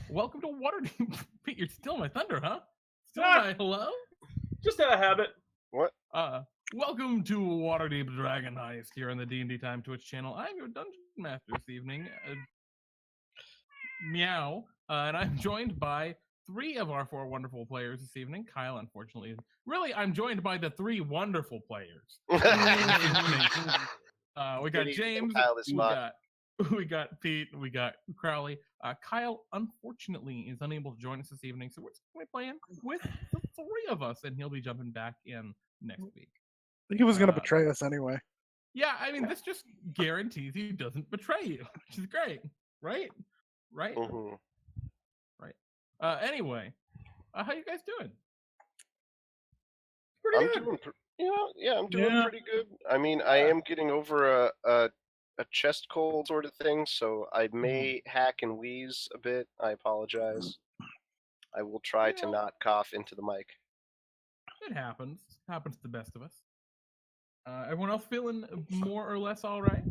Welcome to Waterdeep. Pete, you're still my thunder, huh? Still my hello? Just out of habit. What? Welcome to Waterdeep Dragon Heist here on the D&D Time Twitch channel. I'm your Dungeon Master this evening, Meow, and I'm joined by three of our four wonderful players this evening. Kyle, unfortunately, really, I'm joined by the three wonderful players. We got James, we got Pete, we got Crowley. Kyle, unfortunately, is unable to join us this evening, so we're just going to be playing with the three of us, and he'll be jumping back in next week. He was going to betray us anyway. Yeah, I mean, this just guarantees he doesn't betray you, which is great, right? Right? Mm-hmm. Right. Anyway, how you guys doing? I'm doing pretty good. I mean, I am getting over a chest cold sort of thing, so I may hack and wheeze a bit. I apologize. I will try to not cough into the mic. It happens. Happens to the best of us. Everyone else feeling more or less all right?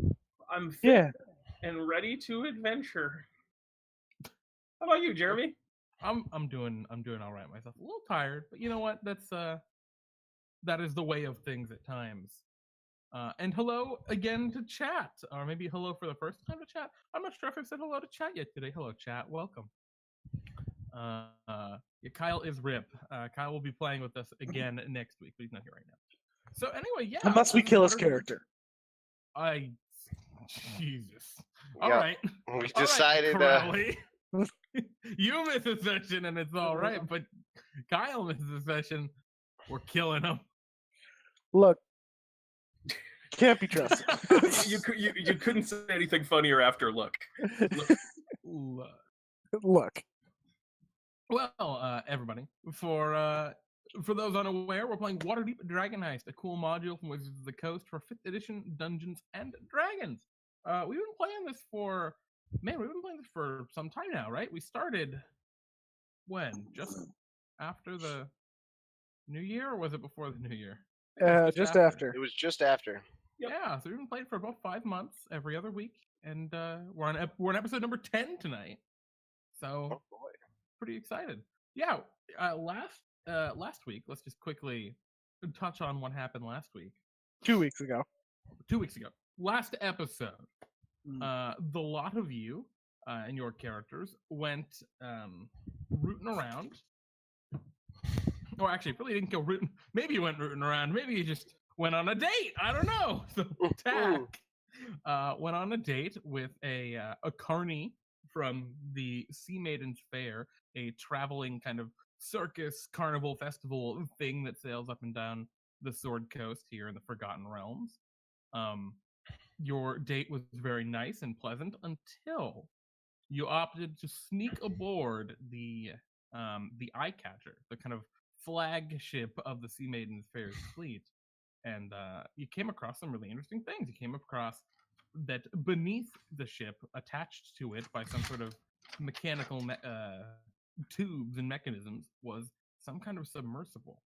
I'm fit and ready to adventure. How about you, Jeremy? I'm doing all right myself. A little tired, but you know what? That is the way of things at times. And hello again to chat, or maybe hello for the first time to chat. I'm not sure if I've said hello to chat yet today. Hello, chat. Welcome. Kyle is Rip. Kyle will be playing with us again next week, but he's not here right now. So anyway, unless we kill his character. Jesus. All right. We decided. Right, you miss a session and it's all right, but Kyle misses a session. We're killing him. Look, can't be trusted. you couldn't say anything funnier after look. Look. Well, everybody, for those unaware, we're playing Waterdeep Dragon Heist, a cool module from Wizards of the Coast for 5th edition Dungeons and Dragons. We've been playing this for some time now, right? We started when? Just after the New Year, or was it before the New Year? Just after. It was just after. Yep. Yeah, so we've been playing for about 5 months, every other week, and we're on episode number 10 tonight. So, pretty excited. Yeah, last week, let's just quickly touch on what happened last week. 2 weeks ago. 2 weeks ago. Last episode, the lot of you and your characters went rooting around. Or actually, really didn't go rooting. Maybe you went rooting around. Maybe you just went on a date. I don't know. So Tack went on a date with a carny from the Sea Maidens Fair, a traveling kind of circus, carnival, festival thing that sails up and down the Sword Coast here in the Forgotten Realms. Your date was very nice and pleasant until you opted to sneak aboard the Eye Catcher, the kind of flagship of the Sea Maidens Fair's fleet, and you came across some really interesting things. You came across that beneath the ship, attached to it by some sort of mechanical tubes and mechanisms, was some kind of submersible.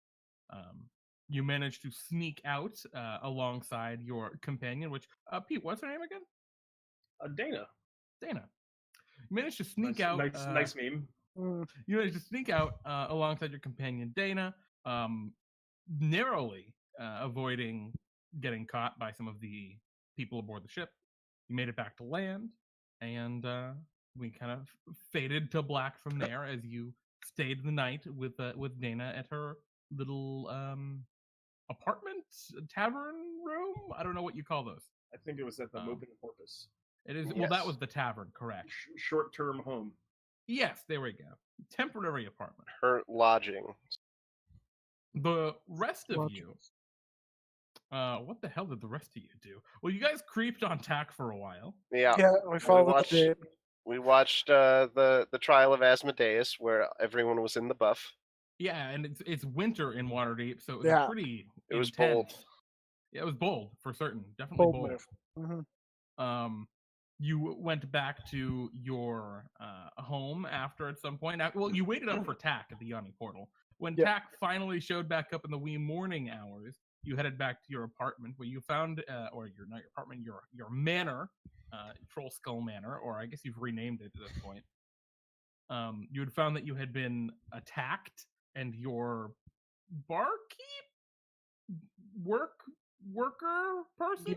You managed to sneak out alongside your companion, which, Pete, what's her name again? Dana. You managed to sneak out. Nice meme. You managed to sneak out alongside your companion, Dana, narrowly avoiding getting caught by some of the people aboard the ship. You made it back to land, and we kind of faded to black from there as you stayed the night with Dana at her little apartment, tavern room. I don't know what you call those. I think it was at the Moping Porpoise. It is. Yes. Well, that was the tavern, correct? Short-term home. Yes, there we go. Temporary apartment. Her lodging. The rest of you. What the hell did the rest of you do? Well, you guys creeped on Tack for a while. Yeah, we followed the date. We watched the trial of Asmodeus, where everyone was in the buff. Yeah, and it's winter in Waterdeep, so it was pretty. It was intense. bold. Yeah, it was bold for certain. Definitely bold. Mm-hmm. You went back to your home after at some point. Well, you waited up for Tack at the Yawning Portal. When Tack finally showed back up in the wee morning hours, you headed back to your apartment, where you found, or not your apartment, your manor, Troll Skull Manor, or I guess you've renamed it at this point. you had found that you had been attacked, and your barkeep worker person,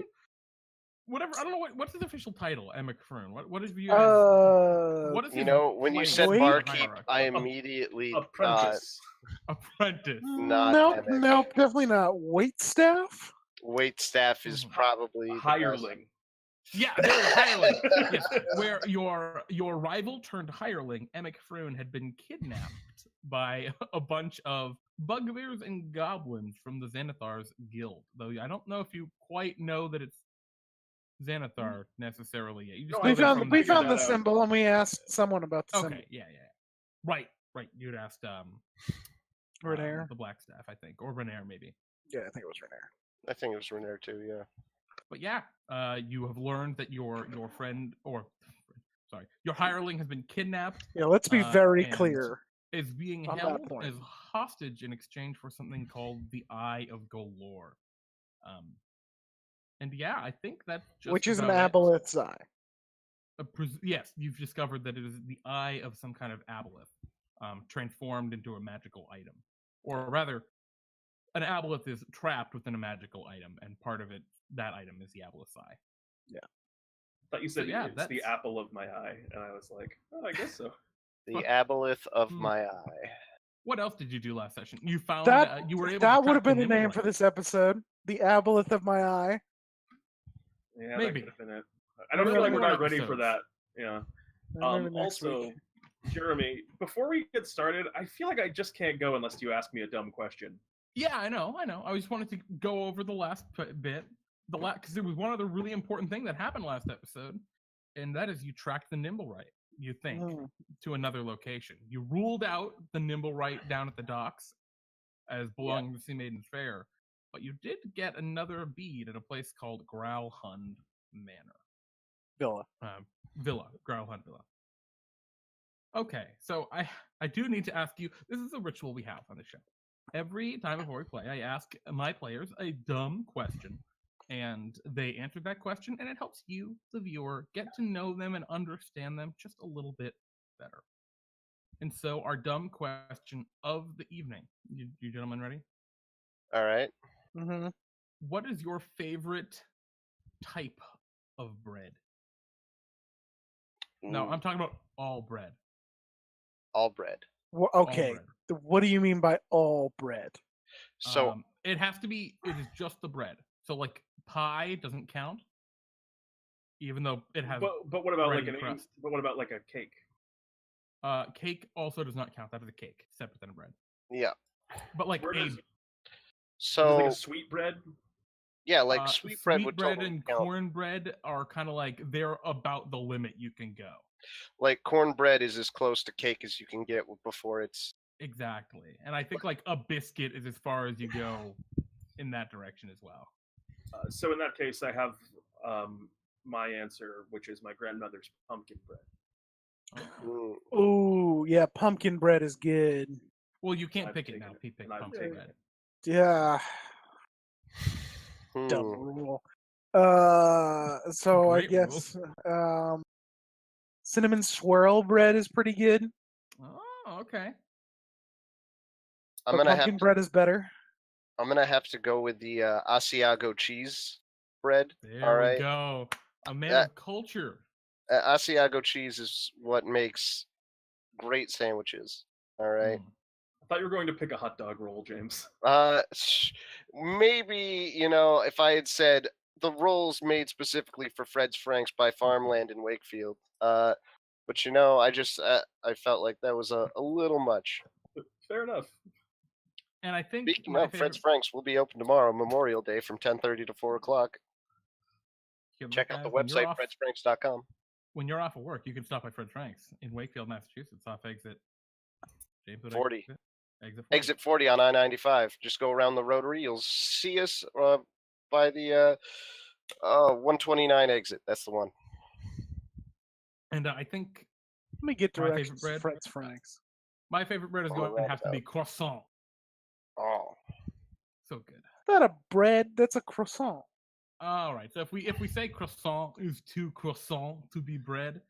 whatever. I don't know what's his official title. Emmec Frewn. What is you as? What is his when you place said in the barkeep, hierarchy? I immediately Apprentice. Apprentice. not Nope, Emmec. nope, definitely not. Wait staff? Wait staff is probably the best. Hireling. Yeah, there was hireling. Yes, where your rival turned hireling, Emmec Frewn, had been kidnapped by a bunch of bugbears and goblins from the Xanathar's guild. Though I don't know if you quite know that it's Xanathar necessarily yet. You just No, know We that found from we the- found the that out. symbol and we asked someone about the symbol. Okay, yeah. Right. You'd asked Renair. the Black Staff, I think, or Renair maybe. Yeah, I think it was Renair. I think it was Renair too. Yeah. But yeah, you have learned that your friend, or sorry, your hireling has been kidnapped, Yeah, let's be very and clear. is being on that held point. as hostage in exchange for something called the Eye of Golor. And yeah, I think that's just Which is an about it. aboleth's eye. Yes, you've discovered that it is the eye of some kind of aboleth, transformed into a magical item, or rather, an aboleth is trapped within a magical item, and part of it, that item, is the aboleth's eye. I thought you said yeah, it's the that's- apple of my eye, and I was like, oh, I guess so. The Fuck. aboleth of Hmm. my eye. What else did you do last session? You found That you were able. that to would have track been the name Nimblewright. for this episode. The aboleth of my eye. Yeah, Maybe. that could have been it. I don't Maybe feel like we're more not ready for episodes. that. Yeah. Maybe next Also, week. Jeremy, before we get started, I feel like I just can't go unless you ask me a dumb question. Yeah, I know. I just wanted to go over the last bit, because there was one other really important thing that happened last episode, and that is you tracked the Nimblewright. You think Mm. to another location. You ruled out the Nimblewright down at the docks as belonging to Sea Maiden's Fair, but you did get another bead at a place called Growlhund Manor. Villa. Growlhund Villa. Okay, so I do need to ask you, this is a ritual we have on the show. Every time before we play, I ask my players a dumb question, and they answer that question, and it helps you, the viewer, get to know them and understand them just a little bit better. And so our dumb question of the evening. You gentlemen ready? All right. Mm-hmm. What is your favorite type of bread? No, Ooh, I'm talking about all bread. all bread. Well, All okay. bread. What do you mean by all bread? So It has to be. It is just the bread. So like pie doesn't count, even though it has. But what about like bready crust. But what about like a cake? Cake also does not count. That is a cake separate than a bread. yeah. But like Where a does- So like a sweet bread? yeah, like sweet bread would totally and count. cornbread are kind of like they're about the limit you can go. Like cornbread is as close to cake as you can get before it's. Exactly, and I think like a biscuit is as far as you go in that direction as well. So in that case, I have my answer, which is my grandmother's pumpkin bread. Mm, Ooh, yeah, pumpkin bread is good. Well, you can't I've pick it taken now. it, Pick and I've pumpkin taken bread. Yeah, dumb hmm. rule. So I Great guess cinnamon swirl bread is pretty good. Oh, okay. I'm But gonna pumpkin have bread is better. I'm gonna have to go with the Asiago cheese bread. There All we right. go. A man That- of culture. Asiago cheese is what makes great sandwiches. All right. Mm. I thought you were going to pick a hot dog roll, James. Maybe if I had said the rolls made specifically for Fred's Franks by Farmland in Wakefield. But I felt like that was a little much. Fair enough. And I think Speaking my of, Fred's favorite- Franks will be open tomorrow, Memorial Day, from 10:30 to 4 o'clock. Here, Check look, out the guys, when you're website, off- fredsfranks.com. When you're off of work, you can stop by Fred Frank's in Wakefield, Massachusetts, off exit. James, what 40. Exit 40. Exit 40 on I-95. Just go around the rotary. You'll see us by the 129 exit. That's the one. And I think Let me get My favorite directions. bread? Fred's Franks. my favorite bread is On the going to have to be roundabout. croissant. Oh. So good. Is that a bread? That's a croissant. All right. So if we say croissant is too croissant to be bread,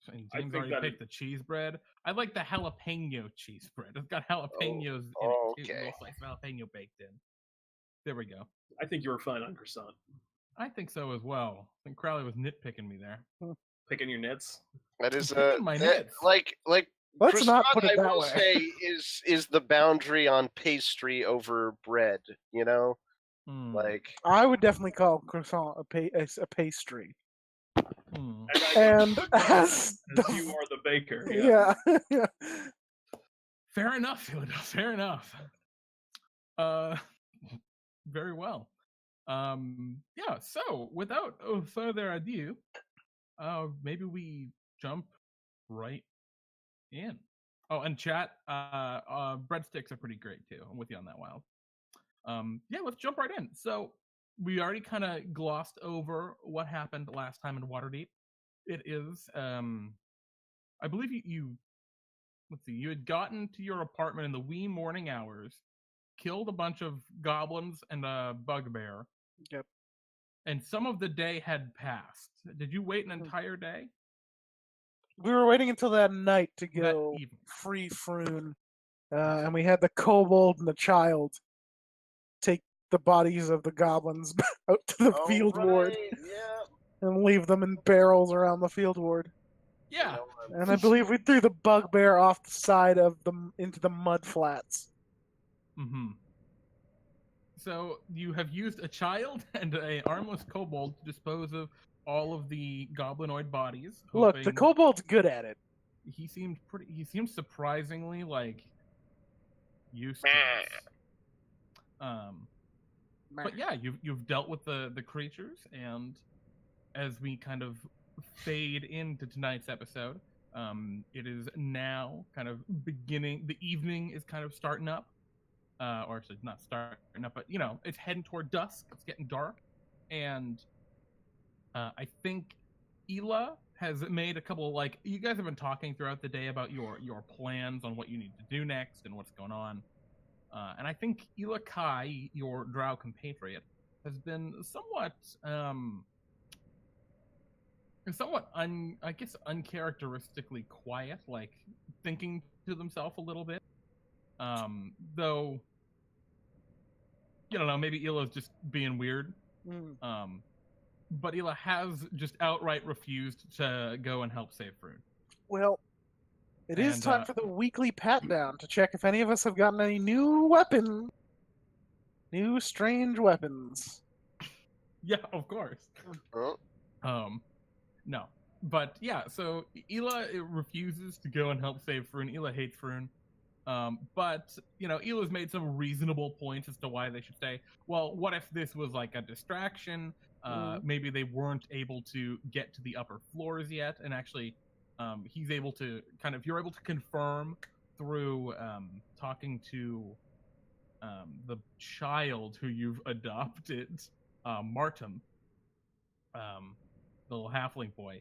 And I James think already that picked the cheese bread. I like the jalapeno cheese bread. It's got jalapenos in Oh, it too. okay. Little slice of jalapeno baked in. There we go. I think you were fine on croissant. I think so as well. I think Crowley was nitpicking me there. Picking your nits. That is Picking my nits. like Let's croissant, not put it I that will way. say is the boundary on pastry over bread. You know, Hmm. like I would definitely call croissant a pastry. Hmm. And as as you are the baker. Yeah. yeah. Fair enough, Philado. Fair enough. Very well. Yeah. So, without further ado, maybe we jump right in. Oh, and chat. Breadsticks are pretty great too. I'm with you on that, Wild. Yeah, let's jump right in. So, we already kind of glossed over what happened last time in Waterdeep. It is, I believe you let's see, you had gotten to your apartment in the wee morning hours, killed a bunch of goblins and a bugbear. Yep. And some of the day had passed. Did you wait an entire day? We were waiting until that night to That go evening. free Frewn, and we had the kobold and the child take the bodies of the goblins out to the oh, field right, ward yeah. and leave them in barrels around the field ward. Yeah. And I believe we threw the bugbear off the side of them into the mud flats. Mm-hmm. So you have used a child and a armless kobold to dispose of all of the goblinoid bodies. Look, the hoping- kobold's good at it. He seemed surprisingly like used to this. But yeah, you've dealt with the creatures, and as we kind of fade into tonight's episode, it is now kind of beginning. The evening is kind of starting up, or actually not starting up, but it's heading toward dusk. It's getting dark, and I think Ilaha has made a couple of, you guys have been talking throughout the day about your plans on what you need to do next and what's going on. And I think Ilaha, your drow compatriot, has been somewhat uncharacteristically quiet, like thinking to themselves a little bit. Though, maybe Ila's just being weird. But Ilaha has just outright refused to go and help save Frewn. Well, it is And, time for the weekly pat down to check if any of us have gotten any new strange weapons. Yeah, of course. Oh. No. But yeah, so Ilaha refuses to go and help save Frewn. Ilaha hates Frewn. But Ila's made some reasonable points as to why they should stay. Well, what if this was like a distraction? Maybe they weren't able to get to the upper floors yet, and actually, he's able to you're able to confirm through talking to the child who you've adopted, Martin, the little halfling boy,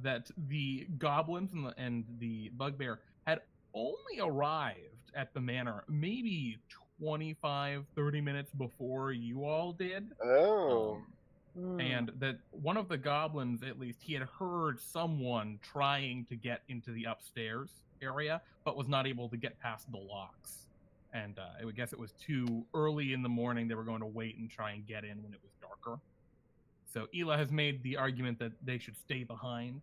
that the goblins and the bugbear had only arrived at the manor maybe 25-30 minutes before you all did. Oh. And that one of the goblins, at least, he had heard someone trying to get into the upstairs area, but was not able to get past the locks. And I would guess it was too early in the morning. They were going to wait and try and get in when it was darker. So Ilaha has made the argument that they should stay behind,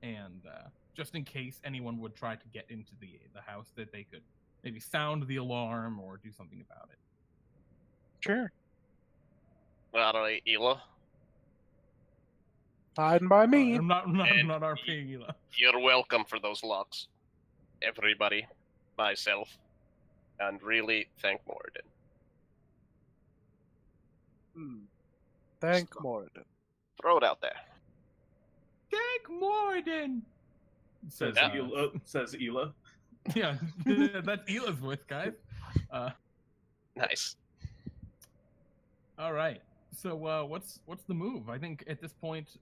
and just in case anyone would try to get into the house, that they could maybe sound the alarm or do something about it. Sure. All right, Ilaha. Fine by me. I'm not RPing Ilaha. You're welcome for those locks. Everybody, myself, and really thank Morden. Thank Morden. Throw it out there. Thank Morden! Says Ilaha. Yeah, that's Ila's voice, guys. Nice. All right. So what's the move? I think at this point,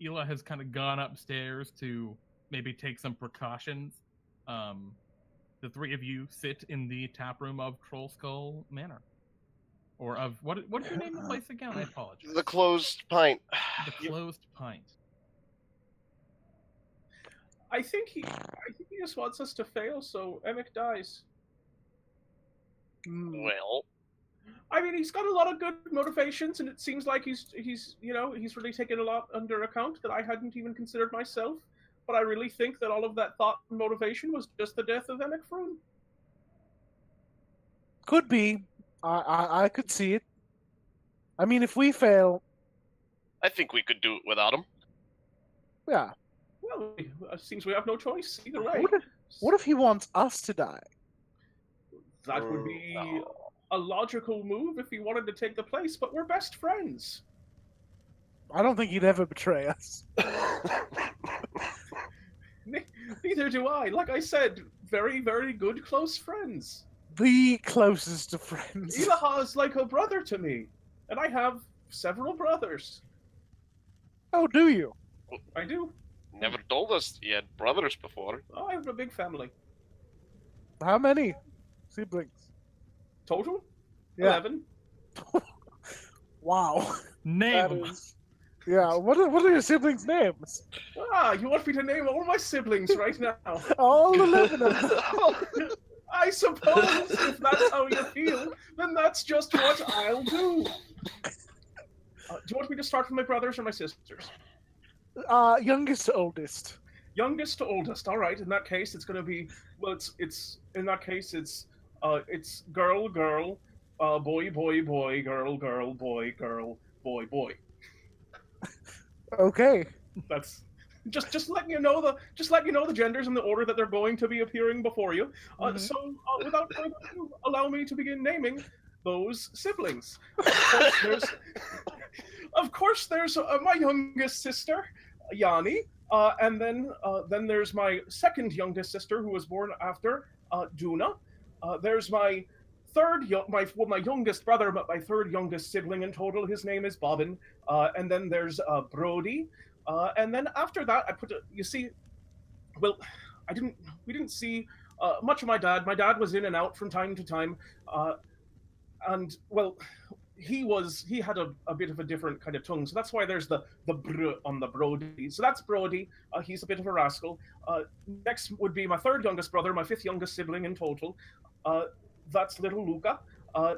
Ilaha has kind of gone upstairs to maybe take some precautions. The three of you sit in the tap room of Troll Skull Manor, or of what did you name the place again? I apologize. The Closed Pint. The Closed Pint. I think he just wants us to fail, so Emmec dies. Well, I mean, he's got a lot of good motivations, and it seems like he's really taken a lot under account that I hadn't even considered myself. But I really think that all of that thought and motivation was just the death of Emmec Frewn. Could be. I could see it. I mean, if we fail, I think we could do it without him. yeah. Well, it seems we have no choice either way. What if he wants us to die? That would be No. a logical move if he wanted to take the place, but we're best friends. I don't think he'd ever betray us. Neither do I. Like I said, very, very good close friends. The closest of friends. Ilaha is like a brother to me, and I have several brothers. Oh, do you? I do. Never told us he had brothers before. Oh, I have a big family. How many siblings? Total? Yeah. 11. Wow. Name That 'em. is. Yeah. What are your siblings' names? Ah, you want me to name all my siblings right now? All 11 of them. I suppose if that's how you feel, then that's just what I'll do. Do you want me to start with my brothers or my sisters? Youngest to oldest. Youngest to oldest. All right. In that case, it's going to be it's in that case it's girl girl, boy boy boy, girl girl boy girl boy boy. Okay. That's just letting you know the genders in the order that they're going to be appearing before you. So without further ado, allow me to begin naming those siblings. Of course, there's my youngest sister, Yanni, and then there's my second youngest sister, who was born after Duna. There's my my youngest brother, but my third youngest sibling in total. His name is Bobbin. And then there's Brody. And then after that, we didn't see much of my dad. My dad was in and out from time to time. And well, he had a bit of a different kind of tongue, so that's why there's the br on the Brody. So that's Brody. He's a bit of a rascal. Next would be my third youngest brother, my fifth youngest sibling in total. That's little Luca.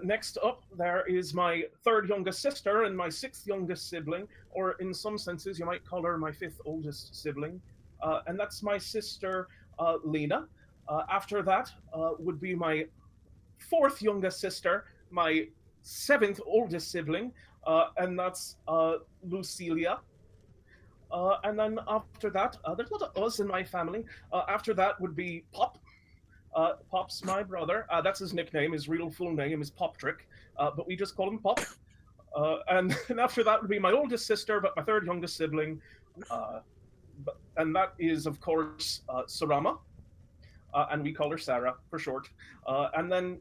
Next up, there is my third youngest sister and my sixth youngest sibling, or in some senses, you might call her my fifth oldest sibling. And that's my sister, Lena. After that would be my fourth youngest sister, my seventh oldest sibling, and that's Lucilia. And then after that, there's a lot of us in my family. After that would be Pop. Pop's my brother. That's his nickname. His real full name is Poptrick, but we just call him Pop. And after that would be my oldest sister, but my third youngest sibling. And that is, of course, Sarama. And we call her Sarah for short. And then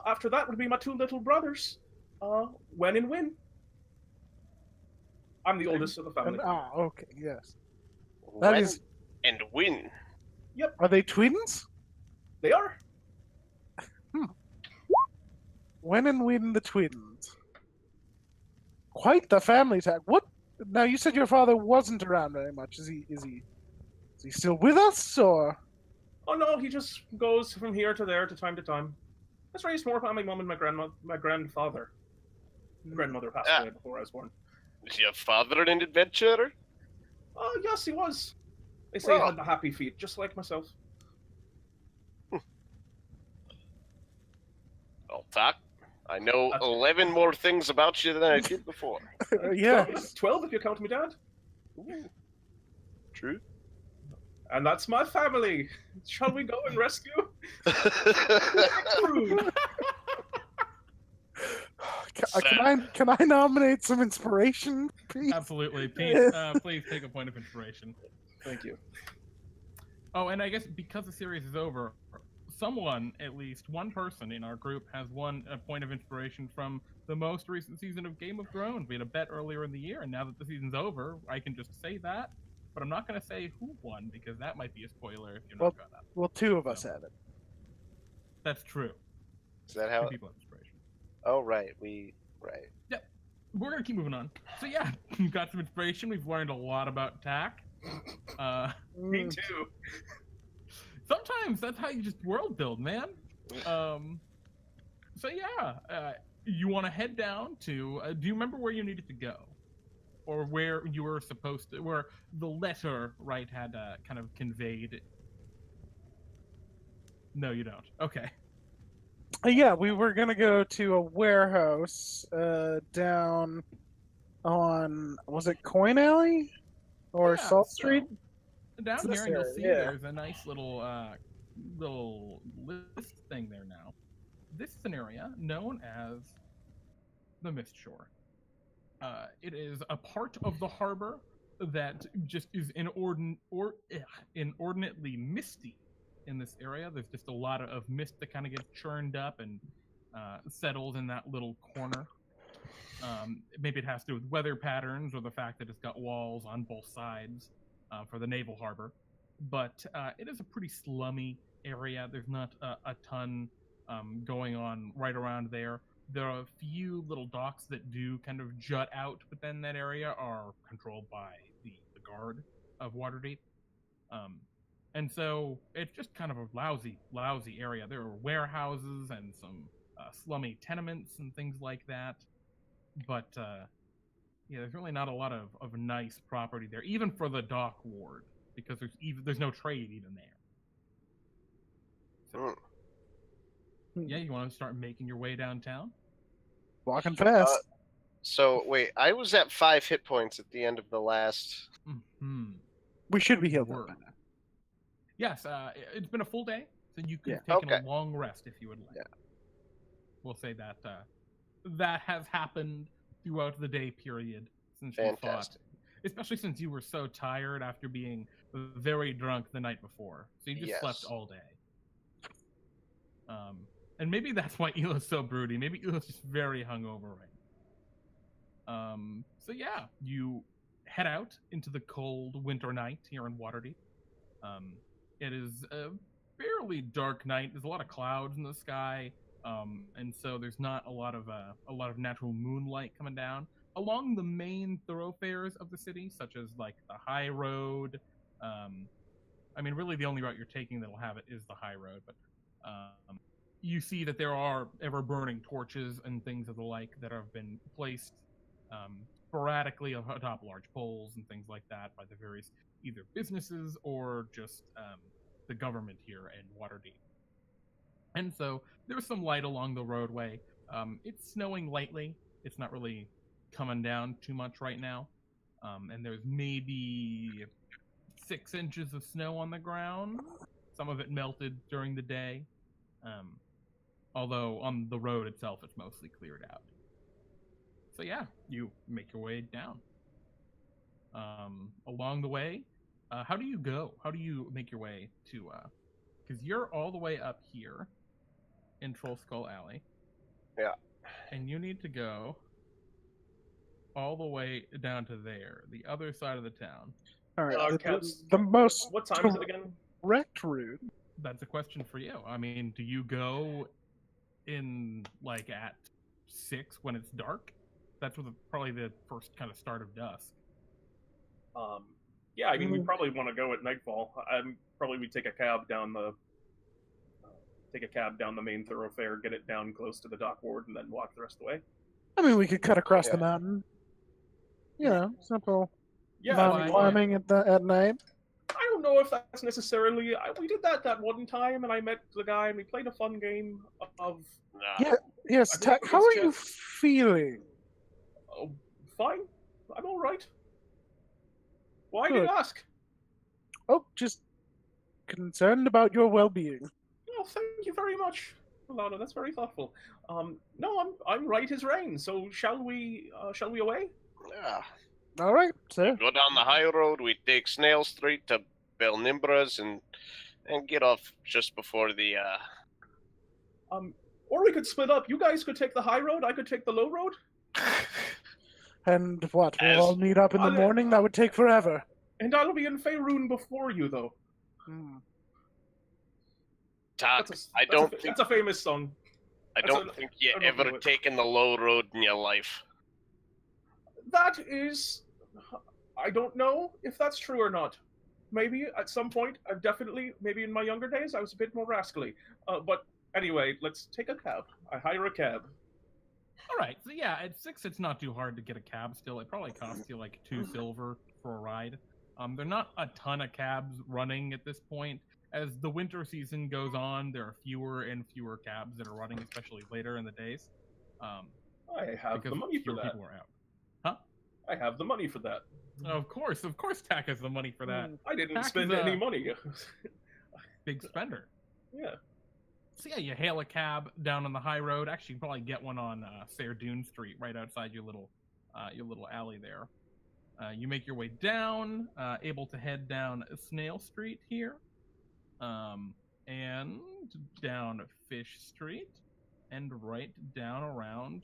after that would be my two little brothers, Wen and Win. I'm the oldest of the family. Okay, yes. That When is- and win. Are they twins? They are. When and Win the twins. Quite the family tag. What? Now you said your father wasn't around very much. Is he still with us, or? Oh no, he just goes from here to there to time to time. I was raised more by my mom and my grandfather. My grandmother passed away before I was born. Is your father an adventurer? Oh yes, he was. They say he had the happy feet, just like myself. Well, Tack, I know 11 more things about you than I did before. Yeah. 12 if you count me dad. True. And that's my family. Shall we go and rescue? Frewn? Can I nominate some inspiration, please? Absolutely. Please take a point of inspiration. Thank you. Oh, and I guess because the series is over, someone, at least one person in our group, has won a point of inspiration from the most recent season of Game of Thrones. We had a bet earlier in the year, and now that the season's over, I can just say that. But I'm not going to say who won, because that might be a spoiler if you're not gonna. Well, two of us have it. That's true. Is that Two how? people have inspiration. Oh, right. Right. We're going to keep moving on. So yeah, we've got some inspiration. We've learned a lot about Tack. Me too. Sometimes that's how you just world build, man. So yeah, you want to head down to. Do you remember where you needed to go, or where you were supposed to? Where the letter, right, had kind of conveyed? No, you don't. Okay. Yeah, we were gonna go to a warehouse down on, was it Coin Alley or Yeah, Salt so, Street? Down This here, you'll area, see yeah. there's a nice little list thing there now. This is an area known as the Mistshore. It is a part of the harbor that just is inordinately misty in this area. There's just a lot of mist that kind of gets churned up and settles in that little corner. Maybe it has to do with weather patterns or the fact that it's got walls on both sides for the naval harbor. But it is a pretty slummy area. There's not a ton going on right around there. There are a few little docks that do kind of jut out, but then that area are controlled by the guard of Waterdeep. And so it's just kind of a lousy area. There are warehouses and some slummy tenements and things like that. But yeah, there's really not a lot of nice property there, even for the dock ward, because there's no trade even there. So, yeah, you want to start making your way downtown? Walking fast. So wait, I was at 5 hit points at the end of the last. Mm-hmm. We should be healed. Word. Yes, it's been a full day, so you could Yeah. have taken a long rest if you would like. Yeah. We'll say that that has happened throughout the day period since you fought. Especially since you were so tired after being very drunk the night before. So you just slept all day. And maybe that's why Ila's so broody. Maybe Ila's just very hungover right now. So yeah, you head out into the cold winter night here in Waterdeep. It is a fairly dark night. There's a lot of clouds in the sky, and so there's not a lot of natural moonlight coming down along the main thoroughfares of the city, such as like the High Road. I mean, really, the only route you're taking that'll have it is the High Road, but you see that there are ever-burning torches and things of the like that have been placed sporadically atop large poles and things like that by the various either businesses or just the government here in Waterdeep. And so there's some light along the roadway. It's snowing lightly. It's not really coming down too much right now. And there's maybe 6 inches of snow on the ground. Some of it melted during the day. Although on the road itself, it's mostly cleared out. So yeah, you make your way down. Along the way, how do you go? How do you make your way to, because you're all the way up here in Troll Skull Alley. Yeah. And you need to go all the way down to there, the other side of the town. All right. Cats, the most what time is it again? correct route. That's a question for you. I mean, do you go in like at 6 when it's dark? That's probably the first kind of start of dusk. Yeah, I mean, we probably want to go at nightfall. Probably we take a cab down the main thoroughfare, get it down close to the dock ward, and then walk the rest of the way. I mean, we could cut across the mountain. You know, simple mountain climbing at night. I don't know if that's necessarily. We did that one time, and I met the guy, and we played a fun game of. Yeah. Yes, Tack. How are you feeling? Oh, fine. I'm all right. Why do you ask? Oh, just concerned about your well-being. Oh, thank you very much, Philado. That's very thoughtful. No, I'm right as rain. So shall we away? Yeah. All right, sir. Go down the high road. We take Snail Street to Belnimbras and get off just before the. Or we could split up. You guys could take the high road. I could take the low road. And what? We'll all meet up in the morning? That would take forever. And I'll be in Faerun before you, though. Tack, I don't think that's a famous song. I don't think you ever taken the low road in your life. That is, I don't know if that's true or not. Maybe at some point, I've definitely, maybe in my younger days, I was a bit more rascally. But anyway, let's take a cab. I hire a cab. All right, so yeah, at 6, it's not too hard to get a cab still. It probably costs you like 2 silver for a ride. There are not a ton of cabs running at this point. As the winter season goes on, there are fewer and fewer cabs that are running, especially later in the days. I have the money for fewer that. people are out. Huh? I have the money for that. Of course, Tack has the money for that. I didn't Tack spend is any money. Big spender. Yeah. So yeah, you hail a cab down on the high road. Actually, you can probably get one on Fairdoon Street, right outside your little alley there. You make your way down, able to head down Snail Street here, and down Fish Street, and right down around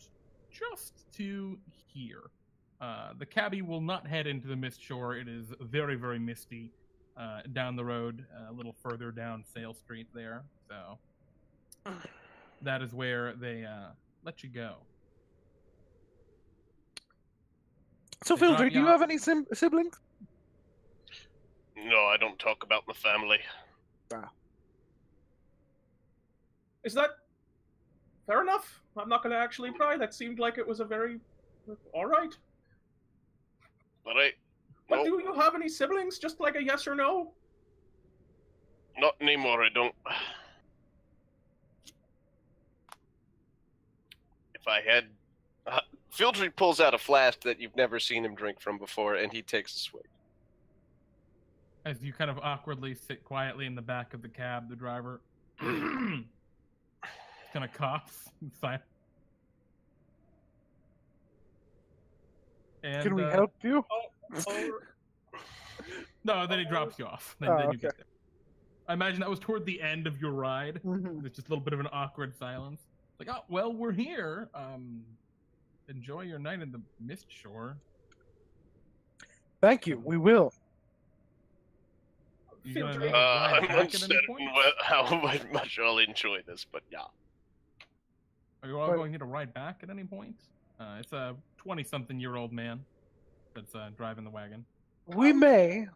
just to here. The cabbie will not head into the Mistshore. It is very, very misty down the road, a little further down Sail Street there. So that is where they let you go. So, They drop Fildry, do you you off. have any siblings? No, I don't talk about my family. Is that fair enough? I'm not going to actually pry. That seemed like it was a very... All right. But But no, do you have any siblings? Just like a yes or no? not anymore. I don't. If I had, Fildry pulls out a flask that you've never seen him drink from before, and he takes a swig. As you kind of awkwardly sit quietly in the back of the cab, the driver kind of coughs. And, Can we help you? No, then he drops you off. Then, Oh, then you okay. get there. I imagine that was toward the end of your ride. Mhm. There's just a little bit of an awkward silence. Like, oh, well, we're here. Enjoy your night in the Mistshore. Thank you. We will. You gonna Fildry- make a ride I'm back at any uncertain point? how much I'll enjoy this, but yeah. Are you all But- going to get a ride back at any point? It's a 20-something-year-old man that's driving the wagon. We may.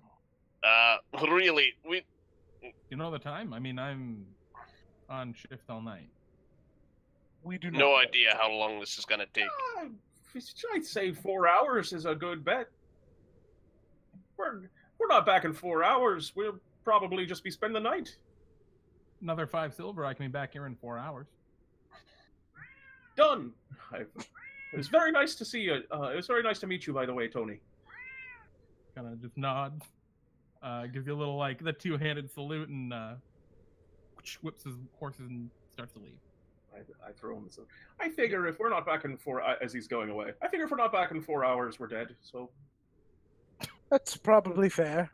Really, You know the time? I mean, I'm on shift all night. We do not. no idea how long this is gonna take. I'd say 4 hours is a good bet. We're not back in 4 hours. We'll probably just be spending the night. Another 5 silver, I can be back here in 4 hours. Done. It was very nice to see you. It was very nice to meet you, by the way, Tony. Kind of just nods. Gives you a little, like, the 2-handed salute and whips his horses and starts to leave. I throw him this. I figure if we're not back in as he's going away, I figure if we're not back in 4 hours, we're dead. So That's probably fair.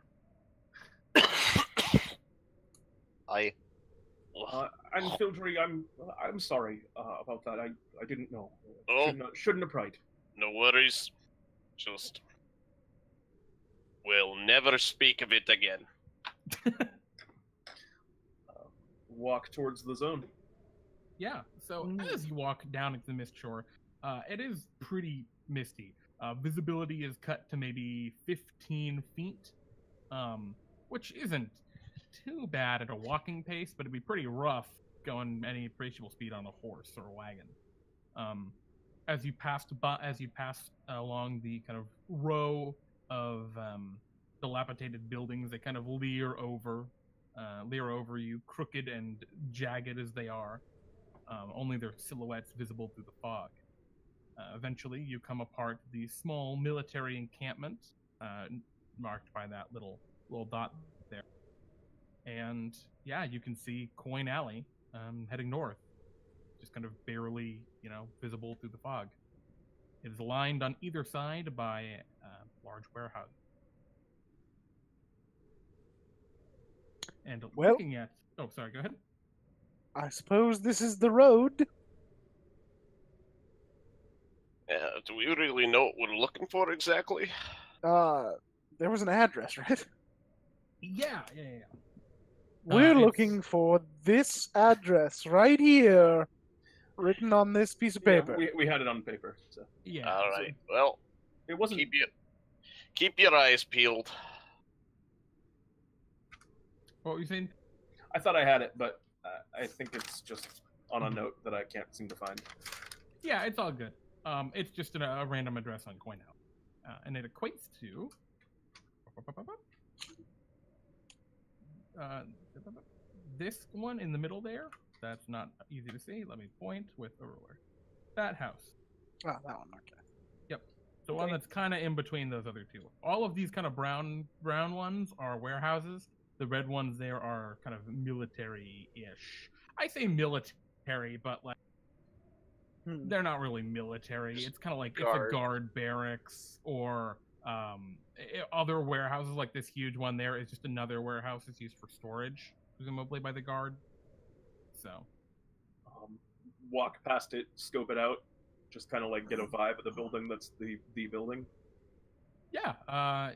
and Fildry, I'm sorry about that. I didn't know. Oh. Shouldn't have pried. No worries. Just we'll never speak of it again. Walk towards the zone. Yeah, so as you walk down into the Mistshore, it is pretty misty. Visibility is cut to maybe 15 feet, which isn't too bad at a walking pace, but it'd be pretty rough going any appreciable speed on a horse or a wagon. As you pass along the kind of row of dilapidated buildings, they kind of leer over you, crooked and jagged as they are. Only their silhouettes visible through the fog. Eventually, you come apart the small military encampment, marked by that little dot there. And yeah, you can see Coin Alley heading north, just kind of barely, visible through the fog. It is lined on either side by large warehouse. And Well- looking at, oh, sorry, go ahead. I suppose this is the road. Do we really know what we're looking for exactly? There was an address, right? Yeah. We're it's- looking for this address right here, written on this piece of paper. Yeah, we had it on paper. So Yeah. All right. Well, it wasn't. Keep your eyes peeled. What were you saying? I thought I had it, but I think it's just on a note that I can't seem to find. Yeah, it's all good. It's just a random address on CoinHouse. And it equates to... this one in the middle there. That's not easy to see. Let me point with a ruler. That house. Oh, that one. Okay. Yep. The one that's kind of in between those other two. All of these kind of brown ones are warehouses. The red ones there are kind of military-ish. I say military, but like they're not really military. It's kind of like it's a guard barracks or other warehouses. Like this huge one there is just another warehouse that's used for storage, presumably by the guard. So, walk past it, scope it out, just kind of like get a vibe of the building that's the building. Yeah,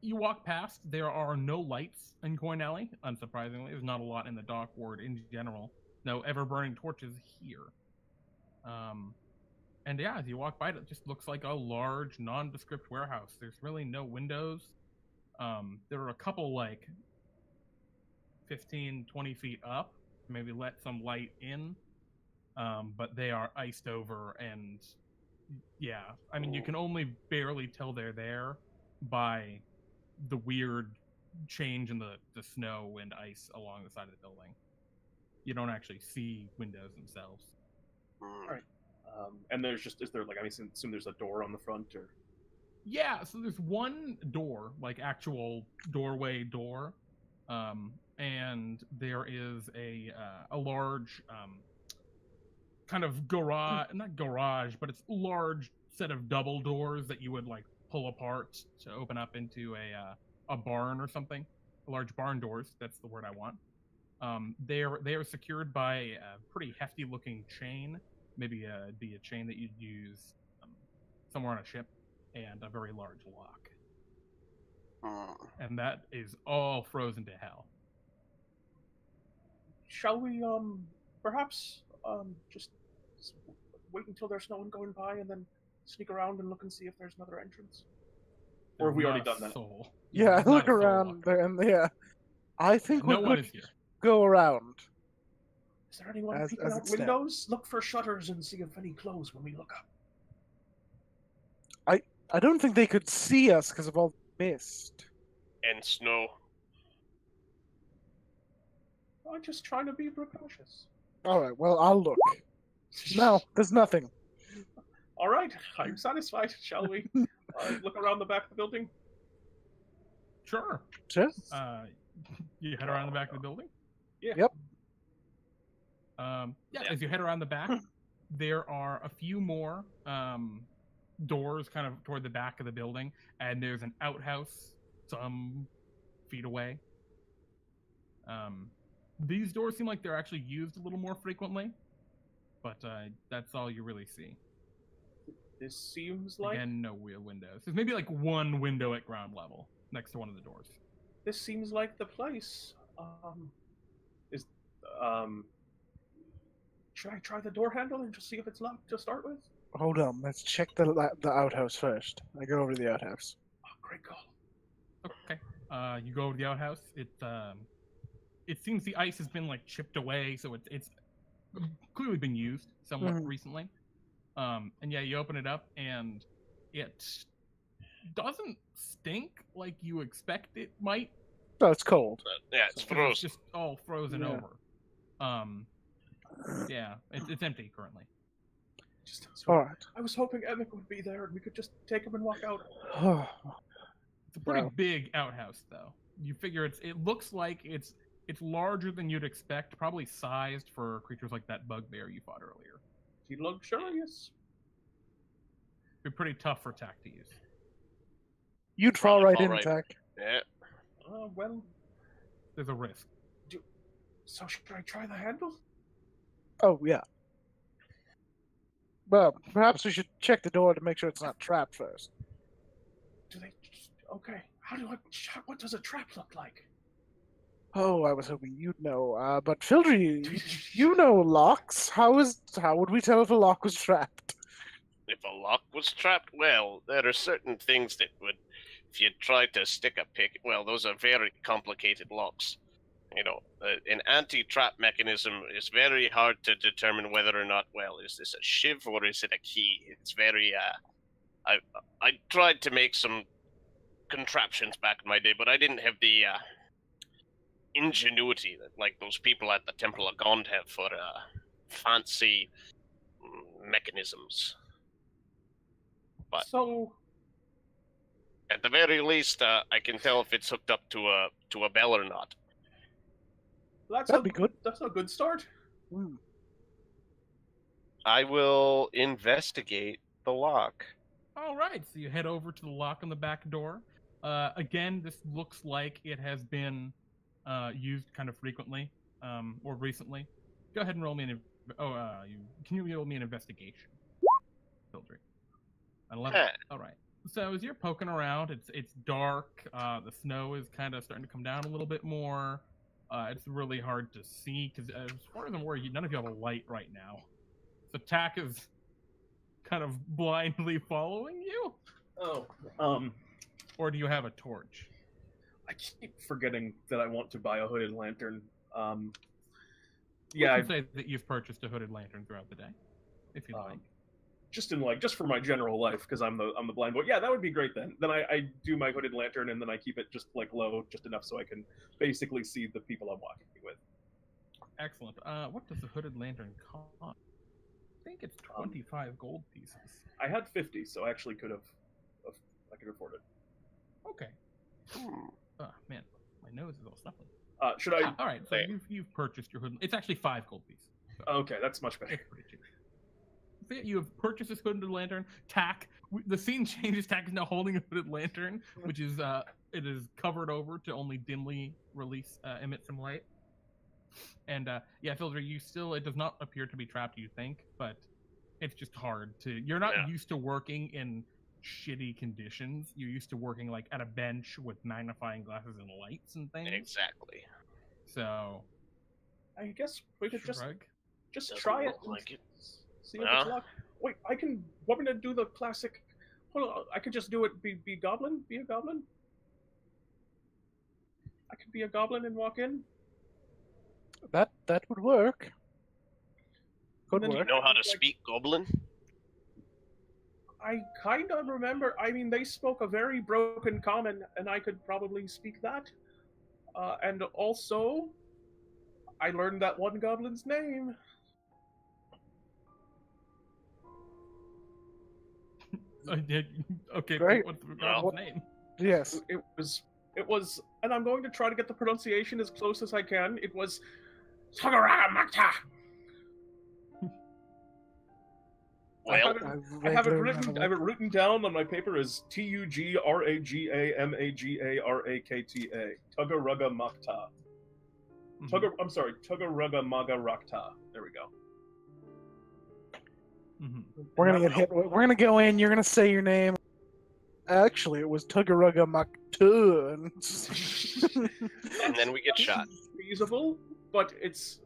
you walk past. There are no lights in Coin Alley, unsurprisingly. There's not a lot in the dock ward in general. No ever-burning torches here. And yeah, as you walk by it just looks like a large, nondescript warehouse. There's really no windows. There are a couple, like, 15, 20 feet up, maybe let some light in. But they are iced over, and yeah, I mean, you can only barely tell they're there by the weird change in the snow and ice along the side of the building. You don't actually see windows themselves. All right. And there's just, is there like, I mean, assume there's a door on the front or? Yeah, so there's one door, like actual doorway door. And there is a large, kind of garage, not garage, but it's a large set of double doors that you would like pull apart to open up into a barn or something. Large barn doors, that's the word I want. They are secured by a pretty hefty looking chain, maybe be a chain that you'd use somewhere on a ship, and a very large lock. And that is all frozen to hell. Shall we perhaps just wait until there's no one going by and then sneak around and look and see if there's another entrance? Or have we already done that? Soul. Yeah, look around there, and yeah, I think no we one could is here. go around. Is there anyone As peeking it out stands. windows? Look for shutters and see if any close when we look up. I don't think they could see us because of all the mist. And snow. I'm just trying to be precautious. All right, well, I'll look. No, there's nothing. All right, I'm satisfied. Shall we look around the back of the building? Sure. Just You head around the back of the building? Yeah. Yep. Yeah, as you head around the back, there are a few more doors kind of toward the back of the building, and there's an outhouse some feet away. These doors seem like they're actually used a little more frequently, but that's all you really see. This seems like Again, no real windows. There's maybe like one window at ground level next to one of the doors. this seems like the place. Should I try the door handle and just see if it's locked to start with? hold on. Let's check the outhouse first. I go over to the outhouse. Oh, great call. Okay. You go over to the outhouse. It seems the ice has been like chipped away, so it's clearly been used somewhat recently. And yeah, you open it up, and it doesn't stink like you expect it might. No, it's cold. Yeah, it's So frozen. It's just all frozen Yeah. over. Yeah, it's empty currently. Just All right. I was hoping Emmec would be there and we could just take him and walk out. It's a pretty Wow. big outhouse, though. You figure it looks like it's larger than you'd expect, probably sized for creatures like that bugbear you fought earlier. He luxurious. Be pretty tough for Tack to use. You'd fall Probably right fall in, right. Tack. Yeah. Well, There's a risk. so should I try the handle? Oh, yeah. Well, perhaps we should check the door to make sure it's not trapped first. Do they? Okay. What does a trap look like? Oh, I was hoping you'd know. But Fildry, you know locks. How would we tell if a lock was trapped? If a lock was trapped, well, there are certain things that would if you try to stick a pick, well, those are very complicated locks. You know, an anti-trap mechanism is very hard to determine whether or not, well, is this a shiv or is it a key? It's very, I tried to make some contraptions back in my day, but I didn't have the ingenuity that, like, those people at the Temple of Gond have for fancy mechanisms. But So, at the very least, I can tell if it's hooked up to a bell or not. That'd be good. That's a good start. Mm. I will investigate the lock. All right, so you head over to the lock on the back door. Again, this looks like it has been used kind of frequently or recently. Go ahead and roll me an. Can you roll me an investigation, Fildry? An 11. All right. So as you're poking around, it's dark. The snow is kind of starting to come down a little bit more. It's really hard to see because, as far as I'm aware, none of you have a light right now. So Tack is kind of blindly following you. Oh, Or do you have a torch? I keep forgetting that I want to buy a hooded lantern. You can say that you've purchased a hooded lantern throughout the day, if you like. Just for my general life, because I'm the blind boy. Yeah, that would be great then. Then I do my hooded lantern and then I keep it just like low, just enough so I can basically see the people I'm walking with. Excellent. What does the hooded lantern cost? I think it's 25 gold pieces. I had 50, so I actually could have I could afford it. Okay. Oh man, my nose is all stuffy. Should I? All right, so you've purchased your hood. It's actually 5 gold pieces. So Okay, that's much better. it's pretty cheap. So you have purchased this hooded lantern. Tack. The scene changes. Tack is now holding a hooded lantern, which is it is covered over to only dimly emit some light. And yeah, Fildry, it does not appear to be trapped. You think, but it's just hard to. You're not used to working in shitty conditions. You're used to working like at a bench with magnifying glasses and lights and things. Exactly. So I guess we could just Doesn't try it. look like it. See if it's locked. Wait, I can. Want me to do the classic? Hold on, I could just do it. Be goblin. Be a goblin. I could be a goblin and walk in. That would work. Could Then Do work. you know how to speak Goblin? I kind of remember. I mean, they spoke a very broken common, and I could probably speak that. And also, I learned that one goblin's name. Okay, Great. what's the goblin's name? Yes. It was, and I'm going to try to get the pronunciation as close as I can. It was Tagaragamata. Well, I have it written down on my paper as Tugragamakta. Tugaragamakta. I'm sorry, Tugaragamaga. There we go. We're gonna get hit. We're gonna go in. You're gonna say your name. Actually, it was Tugaruga Maktun. and then we get shot. Feasible, but it's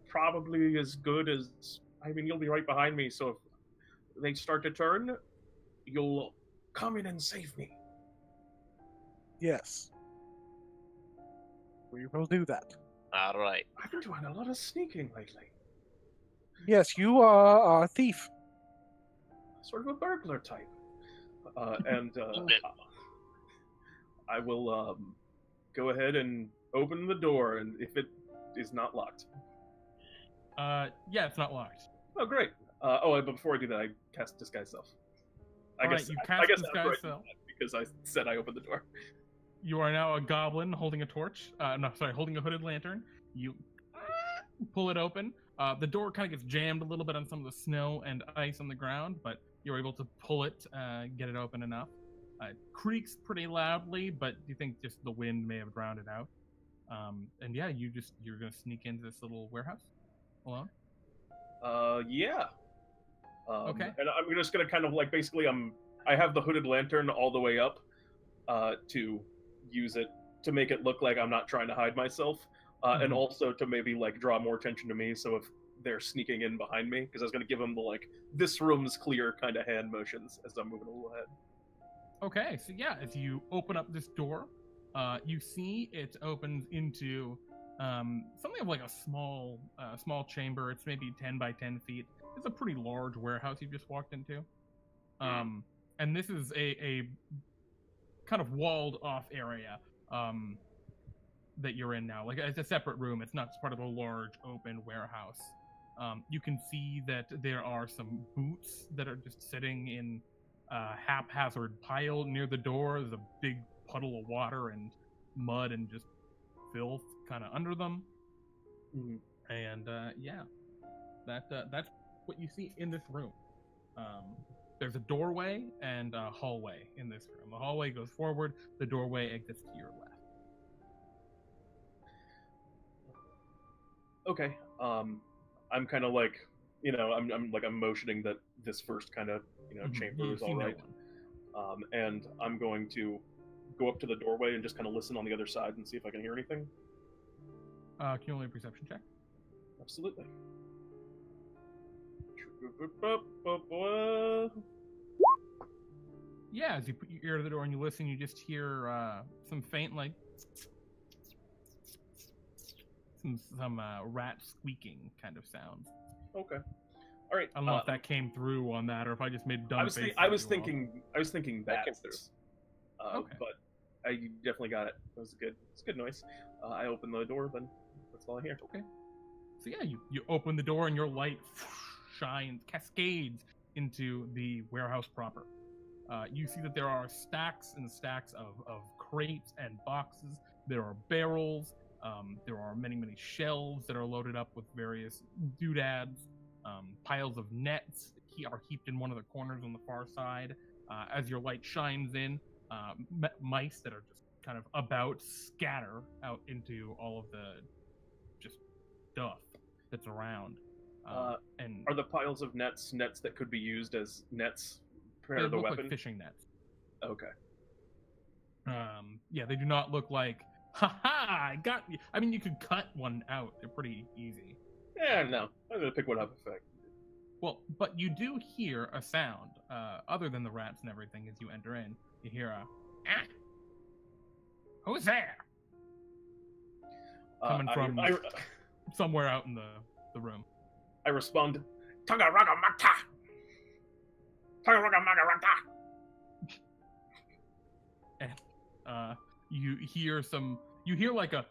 probably as good as. I mean, you'll be right behind me, so if they start to turn, you'll come in and save me. Yes. We will do that. All right. I've been doing a lot of sneaking lately. Yes, you are a thief. Sort of a burglar type. I will go ahead and open the door, and if it is not locked. Yeah, it's not locked. Oh, great. But before I do that, I cast Disguise Self. I guess Disguise Self. because I said I opened the door. You are now a goblin holding a torch. Holding a hooded lantern. You pull it open. The door kind of gets jammed a little bit on some of the snow and ice on the ground, but you're able to pull it, get it open enough. It creaks pretty loudly, but you think just the wind may have drowned it out. And yeah, you're gonna sneak into this little warehouse alone. Yeah. Okay. And I'm just gonna kind of like basically I have the hooded lantern all the way up, to use it to make it look like I'm not trying to hide myself, and also to maybe like draw more attention to me. So if they're sneaking in behind me, because I was gonna give them the like this room's clear kind of hand motions as I'm moving a little ahead. Okay, so yeah, as you open up this door, you see it opens into something of like a small chamber. It's maybe 10 by 10 feet. It's a pretty large warehouse you just walked into. And this is a kind of walled off area that you're in now. Like, it's a separate room. It's not part of a large open warehouse. You can see that there are some boots that are just sitting in a haphazard pile near the door. There's a big puddle of water and mud and just filth kind of under them. And yeah, that's what you see in this room. There's a doorway and a hallway in this room. The hallway goes forward, the doorway exits to your left. Okay. I'm kind of like, I'm motioning that this first kind of, chamber is all right. And I'm going to go up to the doorway and just kind of listen on the other side and see if I can hear anything. Can you only a perception check? Absolutely. Yeah, as you put your ear to the door and you listen, you just hear some faint, like, some rat squeaking kind of sounds. Okay. All right. I don't know if that came through on that, or if I just made dumb faces. I was thinking That came bats. Okay. But I definitely got it. It was good. It's good noise. I opened the door, then that's all I hear. Okay. So yeah, you open the door and your light shines, cascades into the warehouse proper. You see that there are stacks and stacks of crates and boxes. There are barrels. There are many shelves that are loaded up with various doodads. Piles of nets are heaped in one of the corners on the far side. As your light shines in, mice that are just kind of about scatter out into all of the just stuff that's around. And are the piles of nets that could be used as nets they for the look weapon? like fishing nets. Okay. Yeah, they do not look like, haha, I got you. I mean, you could cut one out. They're pretty easy. Yeah, no. I'm going to pick one up if I... Well, but you do hear a sound, other than the rats and everything, as you enter in. You hear a, ah! Who's there? Coming from somewhere out in the room. I respond, Tagaraga Mata! Tagaraga Magarata! And you hear like a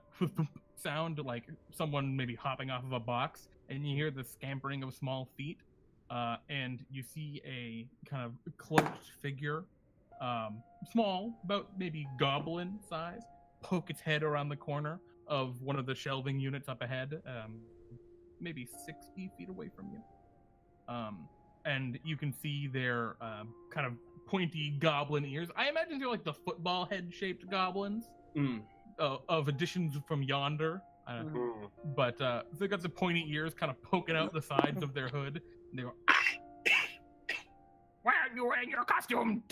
sound, like someone maybe hopping off of a box, and you hear the scampering of small feet, and you see a kind of cloaked figure, small, about maybe goblin size, poke its head around the corner of one of the shelving units up ahead, maybe 60 feet away from you. And you can see their kind of pointy goblin ears. I imagine they're like the football head-shaped goblins of editions from yonder. But they got the pointy ears kind of poking out the sides of their hood. And they go, why are you wearing your costume?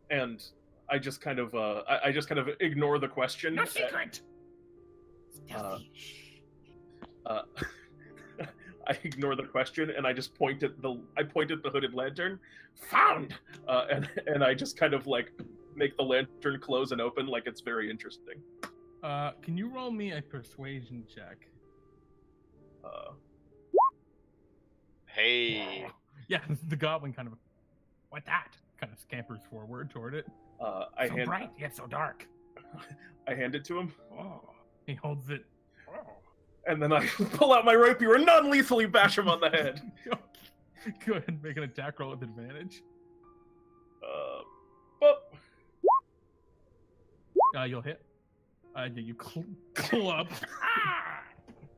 And I just kind of ignore the question. No secret. I ignore the question and I just point at the hooded lantern. Found. And I just kind of like make the lantern close and open like it's very interesting. Can you roll me a persuasion check? Hey. Yeah, the goblin kind of, what that? Kind of scampers forward toward it. So bright yet so dark. I hand it to him. Oh, he holds it. Oh. And then I pull out my rapier and non-lethally bash him on the head. Go ahead and make an attack roll with advantage. You'll hit. You club.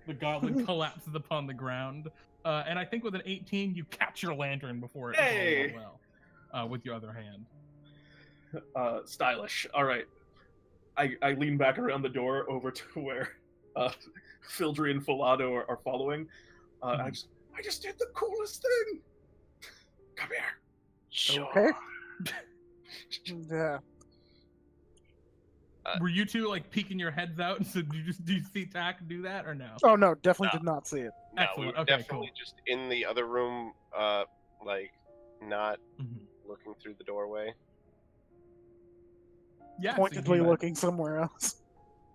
The goblin collapses upon the ground. And I think with an 18, you catch your lantern before it falls well, with your other hand. Stylish. All right. I lean back around the door over to where Fildry and Philado are following. I just did the coolest thing. Come here. Sure. Okay. Yeah. Were you two like peeking your heads out? So do you see Tack do that or no? Oh no, definitely No. did not see it. No, Excellent. we were Okay, definitely just in the other room, like not Mhm. looking through the doorway. Yeah, Pointedly so looking somewhere else.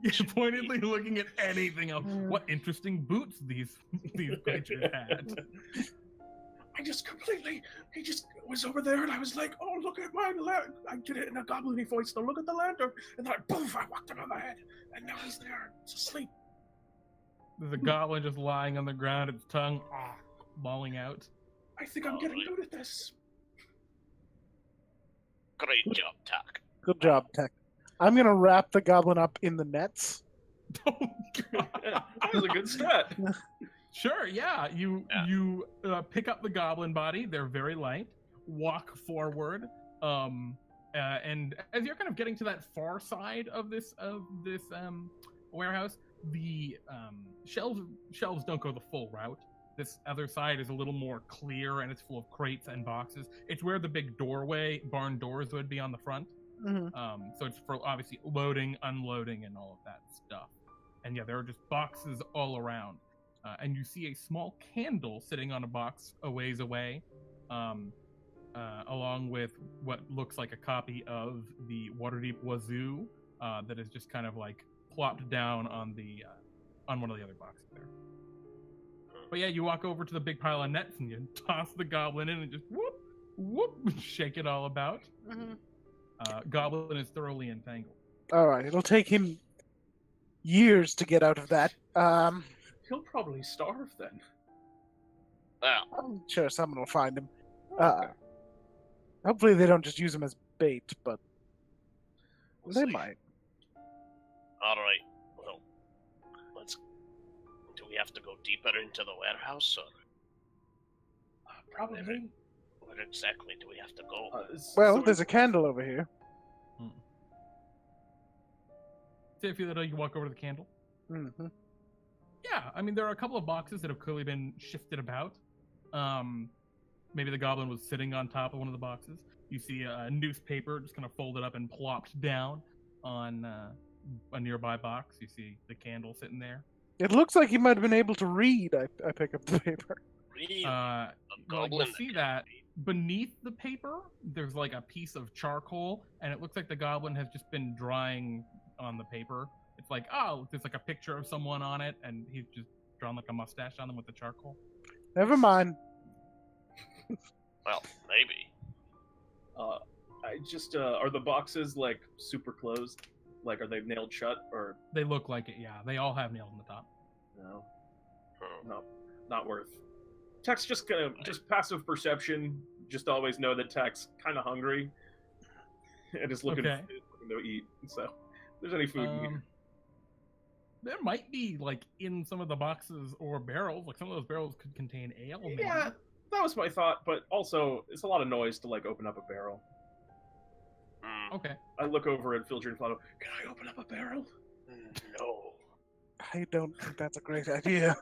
you're pointedly looking at anything else. What interesting boots these creatures had. I just completely. He just was over there, and I was like, "Oh, look at my lantern!" I did it in a goblin-y voice. Now look at the lantern, and then poof! I whacked him on the head, and now he's there, he's asleep. There's a goblin just lying on the ground, its tongue bawling out. I think I'm getting good at this. Great job, Tack. Good job, Tech. I'm gonna wrap the goblin up in the nets. Oh, God. That was a good strat. Sure, yeah. You pick up the goblin body. They're very light. Walk forward, and as you're kind of getting to that far side of this warehouse, the shelves don't go the full route. This other side is a little more clear, and it's full of crates and boxes. It's where the big barn doors would be on the front. Mm-hmm. So it's for obviously loading, unloading, and all of that stuff. And yeah, there are just boxes all around. And you see a small candle sitting on a box a ways away, along with what looks like a copy of the Waterdeep Wazoo that is just kind of like plopped down on the on one of the other boxes there. But yeah, you walk over to the big pile of nets and you toss the goblin in and just whoop, whoop, shake it all about. Mm-hmm. Goblin is thoroughly entangled. All right, it'll take him years to get out of that. He'll probably starve then. Well, I'm sure someone will find him. Okay. Hopefully they don't just use him as bait, but We'll they see. might. all right. Well, let's. Do we have to go deeper into the warehouse, or Probably. where exactly do we have to go? Well, so there's a candle over here. So if you walk over to the candle. Mm-hmm. Yeah, I mean, there are a couple of boxes that have clearly been shifted about. Maybe the goblin was sitting on top of one of the boxes. You see a newspaper just kind of folded up and plopped down on a nearby box. You see the candle sitting there. It looks like he might have been able to read. I pick up the paper. Really? Well, goblin you see can that read. beneath the paper, there's like a piece of charcoal, and it looks like the goblin has just been drawing on the paper. It's like, oh, there's like a picture of someone on it, and he's just drawn like a mustache on them with the charcoal. Never mind. Well, maybe. I just are the boxes like super closed? Like, are they nailed shut or They look like it, yeah. They all have nails on the top. no? Hmm. No, not worth. Tech's just gonna just passive perception. Just always know that Tech's kind of hungry and is looking, Okay. looking to eat. So, if there's any food in here. There might be like in some of the boxes or barrels, like some of those barrels could contain ale. Maybe. Yeah, that was my thought. But also, it's a lot of noise to like open up a barrel. Okay. I look over at Fildry and Philado. Can I open up a barrel? No. I don't think that's a great idea.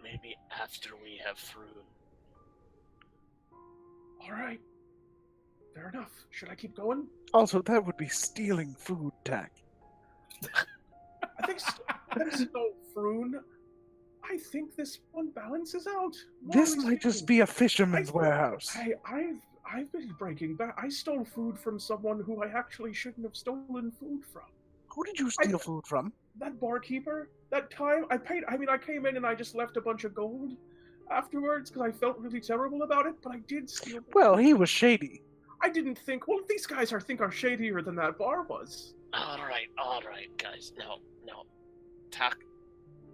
Maybe after we have Frewn. All right. Fair enough. Should I keep going? Also, that would be stealing food, Tack. I think so, Frewn. I think this one balances out. This might just be a fisherman's I- warehouse. I've been breaking back. I stole food from someone who I actually shouldn't have stolen food from. Who did you steal food from? That barkeeper. That time I paid. I mean, I came in and I just left a bunch of gold afterwards because I felt really terrible about it. But I did steal. Well, he was shady. I didn't think. Well, these guys are shadier than that bar was. All right, guys. Now, Tack,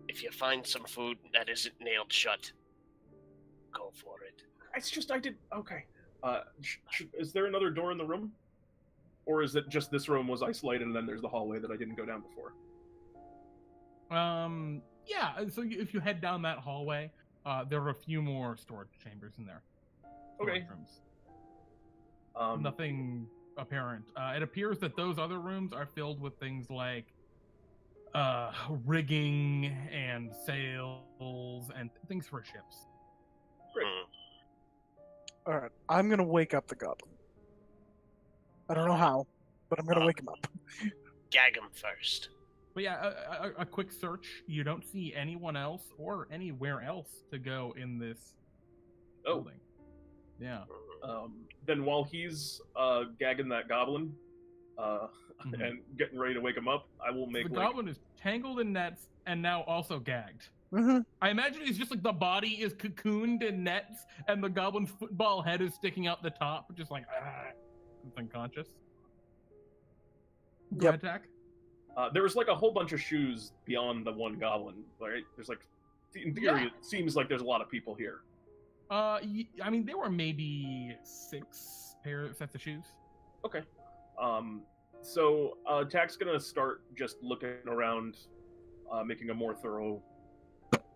if you find some food that isn't nailed shut, go for it. It's just I did. Okay. Is there another door in the room, or is it just this room was isolated and then there's the hallway that I didn't go down before? Yeah. So if you head down that hallway, there are a few more storage chambers in there. Okay. Storage rooms. Nothing apparent. It appears that those other rooms are filled with things like rigging and sails and things for ships. Great. Alright, I'm gonna wake up the goblin. I don't know how, but I'm gonna wake him up. Gag him first. But yeah, a quick search. You don't see anyone else or anywhere else to go in this Oh. building. Yeah. Then while he's gagging that goblin and getting ready to wake him up, I will make The like... goblin is tangled in nets and now also gagged. Mm-hmm. I imagine it's just like the body is cocooned in nets and the goblin's football head is sticking out the top, just like it's unconscious. Go ahead, Tack. There was like a whole bunch of shoes beyond the one goblin, right? There's like, in theory, it seems like there's a lot of people here. I mean, there were maybe 6 sets of shoes. Okay. So Tack's gonna start just looking around, making a more thorough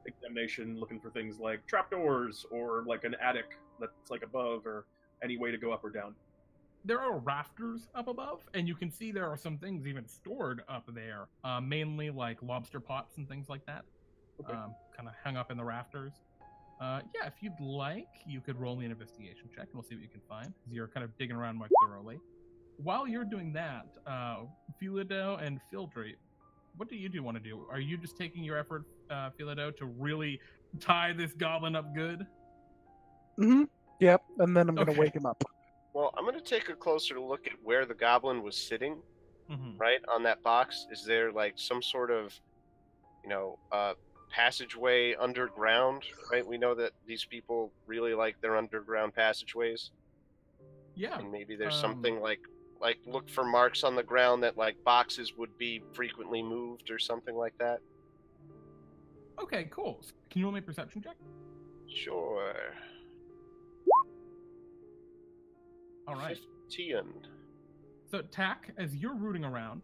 examination, looking for things like trapdoors or like an attic that's like above, or any way to go up or down. There are rafters up above, and you can see there are some things even stored up there, mainly like lobster pots and things like that, Okay. kind of hung up in the rafters. Yeah, if you'd like, you could roll me an investigation check, and we'll see what you can find, because you're kind of digging around more thoroughly. While you're doing that, Philado and Fildry, what do you want to do? Are you just taking your effort, Philado, to really tie this goblin up good? Mm-hmm. Yep, and then I'm going to Okay. wake him up. Well, I'm going to take a closer look at where the goblin was sitting, Mm-hmm. right, on that box. Is there, like, some sort of, passageway underground, right? We know that these people really like their underground passageways. Yeah. And maybe there's something like look for marks on the ground that, like, boxes would be frequently moved or something like that. Okay, cool. Can you roll me a perception check? Sure. All right. 15. So, Tack, as you're rooting around,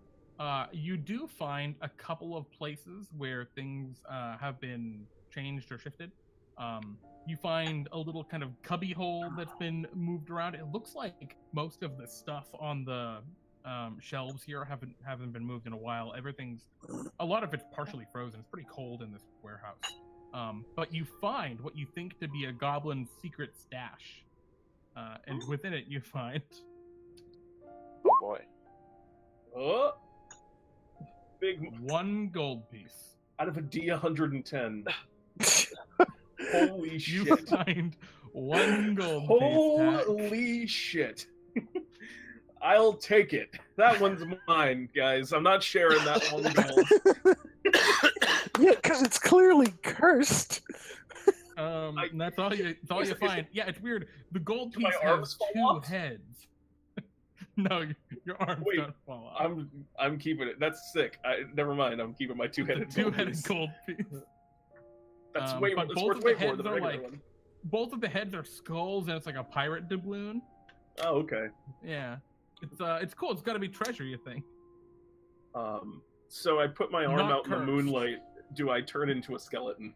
you do find a couple of places where things have been changed or shifted. You find a little kind of cubby hole that's been moved around. It looks like most of the stuff on the shelves here haven't been moved in a while. A lot of it's partially frozen. It's pretty cold in this warehouse. But you find what you think to be a goblin's secret stash. And within it, you find... Oh boy. Oh! Big... 1 gold piece. Out of a D110. Holy shit. You find 1 gold piece. Tack. Holy shit. I'll take it. That one's mine, guys. I'm not sharing that 1 gold. Yeah, because it's clearly cursed. And that's all you find. Yeah, it's weird. The gold Do my piece arms has 2 fall off? heads. No, your arms Wait, don't fall off. I'm keeping it. That's sick. Never mind. I'm keeping my 2-headed It's a 2-headed gold piece. That's but way both worth of way the more heads than a are regular like one. both of the heads are skulls, and it's like a pirate doubloon. Oh, okay. Yeah, it's cool. It's got to be treasure, you think? So I put my arm Not out in the cursed. moonlight. Do I turn into a skeleton?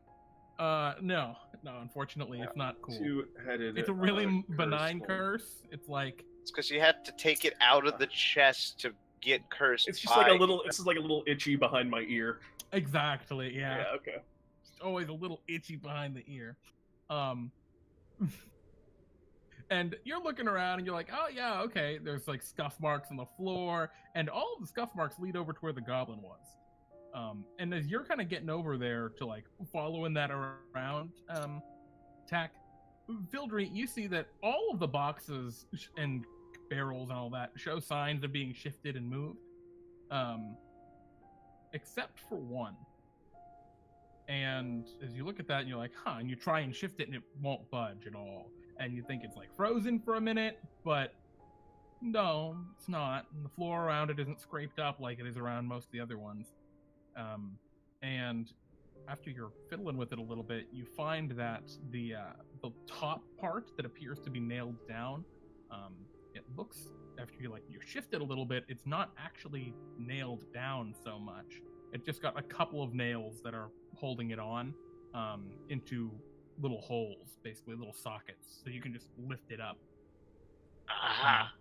No. Unfortunately, it's not cool. 2-headed. It's a really benign one. curse. It's like It's because you had to take it out of the chest to get cursed. It's just like a little. It's just like a little itchy behind my ear. exactly, yeah. Okay. It's always a little itchy behind the ear. And you're looking around and you're like, oh yeah, okay. There's like scuff marks on the floor, and all of the scuff marks lead over to where the goblin was. And as you're kind of getting over there to like following that around, Tack, Fildry, you see that all of the boxes and barrels and all that show signs of being shifted and moved, except for one. And as you look at that, and you're like, huh, and you try and shift it, and it won't budge at all. And you think it's like frozen for a minute, but no, it's not. And the floor around it isn't scraped up like it is around most of the other ones. And after you're fiddling with it a little bit, you find that the top part that appears to be nailed down, it looks, after you shift it a little bit, it's not actually nailed down so much. It just got a couple of nails that are holding it on into little holes, basically little sockets, so you can just lift it up. Aha!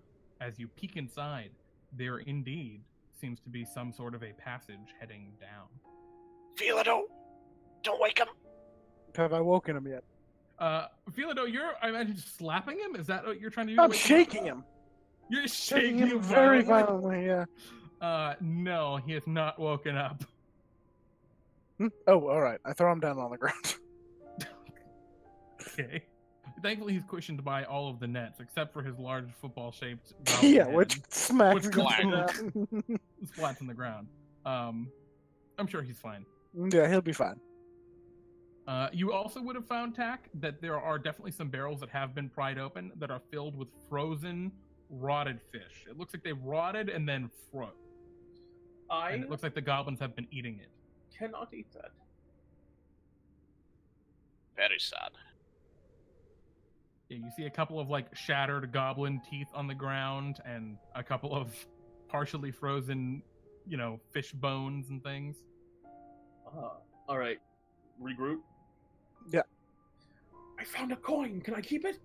As you peek inside, there indeed seems to be some sort of a passage heading down. Philado, don't wake him. Have I woken him yet? Philado, I imagine slapping him? Is that what you're trying to do? I'm Wake him shaking up? him. You're Shaking shaking him him very violently, yeah. No, he has not woken up. Oh, alright. I throw him down on the ground. Okay. Thankfully, he's cushioned by all of the nets, except for his large football-shaped Yeah, which smacks Which into the splats. ground. splats in the ground. I'm sure he's fine. Yeah, he'll be fine. You also would have found, Tack, that there are definitely some barrels that have been pried open that are filled with frozen, rotted fish. It looks like they've rotted and then froze. And it looks like the goblins have been eating it. Cannot eat that. Very sad. Yeah, you see a couple of like shattered goblin teeth on the ground and a couple of partially frozen, fish bones and things. All right. Regroup. Yeah. I found a coin. Can I keep it?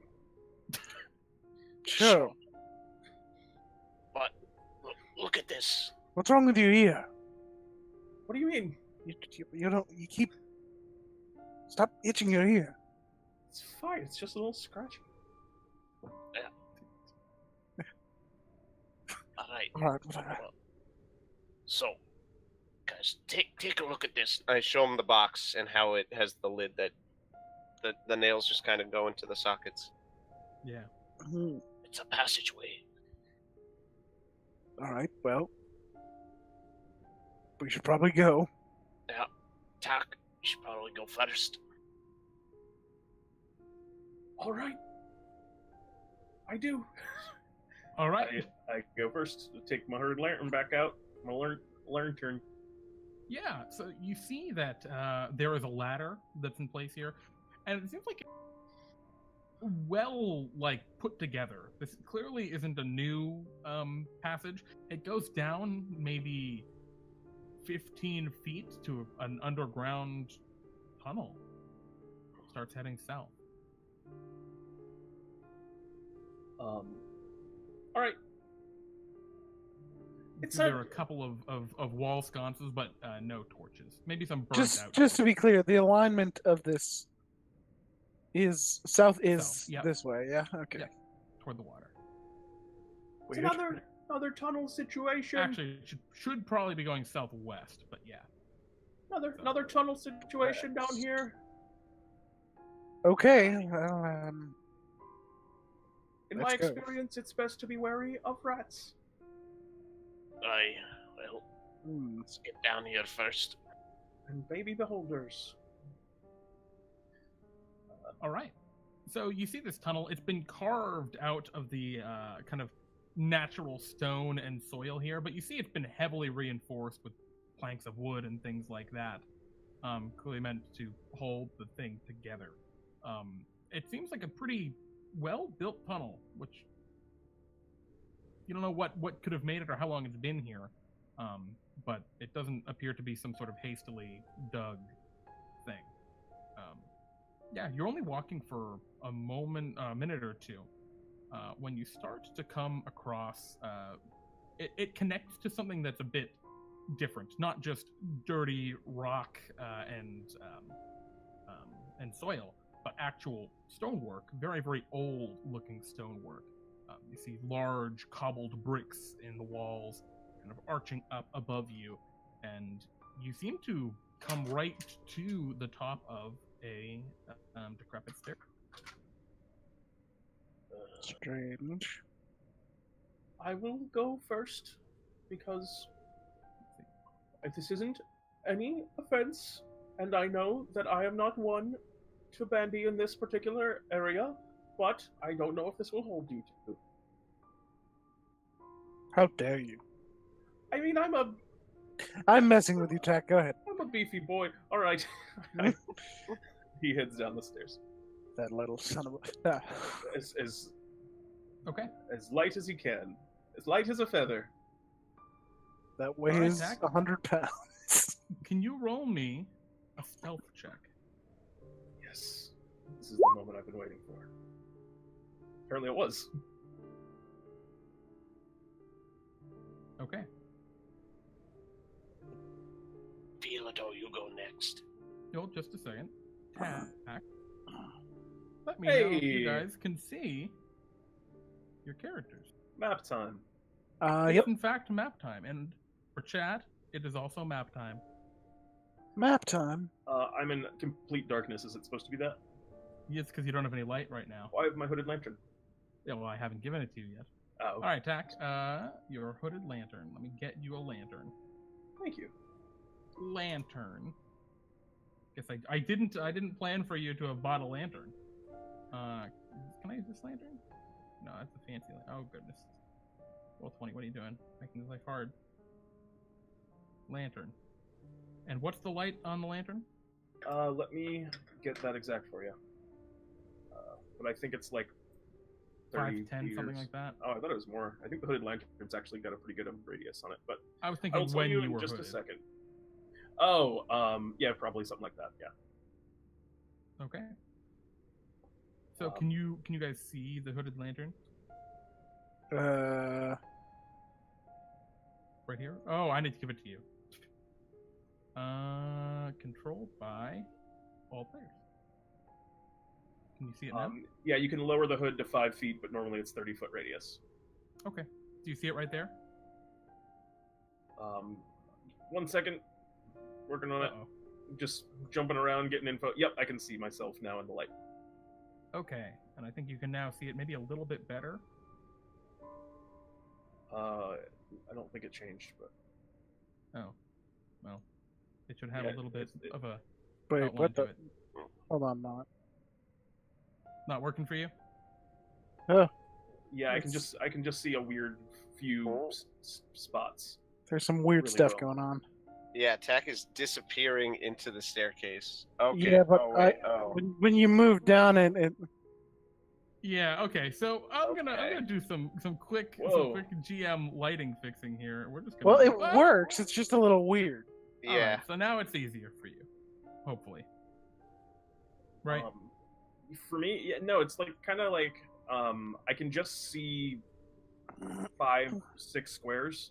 Sure. But look at this. What's wrong with your ear? What do you mean? You keep... Stop itching your ear. It's fine. It's just a little scratchy. All right. All right. So, guys, take a look at this. I show him the box and how it has the lid that the nails just kind of go into the sockets. Yeah. It's a passageway. All right, well, we should probably go. Yeah, Tack, you should probably go first. All right. I do. All right. I go first. Take my herd lantern back out. My lantern. Yeah, so you see that there is a ladder that's in place here, and it seems like put together. This clearly isn't a new passage. It goes down maybe 15 feet to an underground tunnel. Starts heading south. All right. There are a couple of wall sconces, but no torches. Maybe some burnt out. Just to be clear, the alignment of this is south yep. this way. Yeah. Okay. Yeah, toward the water. It's another tunnel situation. Actually, it should probably be going southwest, but yeah. Another tunnel situation down here. Okay. In my experience, it's best to be wary of rats. Let's get down here first. And baby beholders. All right. So you see this tunnel. It's been carved out of the kind of natural stone and soil here, but you see it's been heavily reinforced with planks of wood and things like that. Clearly meant to hold the thing together. It seems like a pretty well-built tunnel, which you don't know what could have made it or how long it's been here, but it doesn't appear to be some sort of hastily dug thing. Yeah, you're only walking for a minute or two, when you start to come across, it connects to something that's a bit different, not just dirty rock and soil, but actual stonework, very, very old-looking stonework. You see large cobbled bricks in the walls, kind of arching up above you, and you seem to come right to the top of a decrepit stair. Strange. I will go first, because if this isn't any offense, and I know that I am not one to bandy in this particular area, but I don't know if this will hold you to. How dare you? I mean, I'm messing with you, Tack. Go ahead. I'm a beefy boy. All right. He heads down the stairs. That little son of a... Okay. As light as he can. As light as a feather. That weighs Tack. 100 pounds. Can you roll me a stealth check? Yes. This is the moment I've been waiting for. Apparently it was. Okay. Philado, you go next. Hold just a second. Tack. Let me know if you Hey. guys can see your characters. Map time. It's Yep. in fact map time, and for chat, it is also map time. Map time. I'm in complete darkness. Is it supposed to be that? Yes, because you don't have any light right now. Why have my hooded lantern? Yeah, well, I haven't given it to you yet. Oh, All right, Tack. Your hooded lantern. Let me get you a lantern. thank you. Lantern. Guess I didn't plan for you to have bought a lantern. Can I use this lantern? No, that's a fancy lantern. Oh goodness. Roll 20. What are you doing? Making this life hard. Lantern. And what's the light on the lantern? Let me get that exact for you. But I think it's like 30 5, 10, meters. something like that. Oh, I thought it was more. I think the hooded lantern's actually got a pretty good radius on it, but I was I'll thinking tell when you you in were just hooded. a second. Oh, yeah, probably something like that. Yeah. Okay. So can you guys see the hooded lantern right here? Oh, I need to give it to you. Controlled by all players. Can you see it now? Yeah, you can lower the hood to 5 feet, but normally it's 30-foot radius. Okay. Do you see it right there? 1 second. Working on it. Uh-oh. Just jumping around, getting info. Yep, I can see myself now in the light. Okay, and I think you can now see it maybe a little bit better. I don't think it changed, but Oh, well, it should have Yeah, a little bit it- of a Wait, outline what to the? it. Hold on, not. Not working for you? yeah, I can just see a weird few spots. There's some weird Really stuff well. going on. Yeah, Tack is disappearing into the staircase. Okay. Yeah, but oh, wait. Oh. when you move down it Yeah. Okay. So I'm Okay. gonna do some quick Whoa. GM lighting fixing here. We're just gonna. well, it Ah! works. It's just a little weird. All Yeah. right, so now it's easier for you, hopefully. Right. For me, yeah, no, it's like kind of like I can just see 5, 6 squares.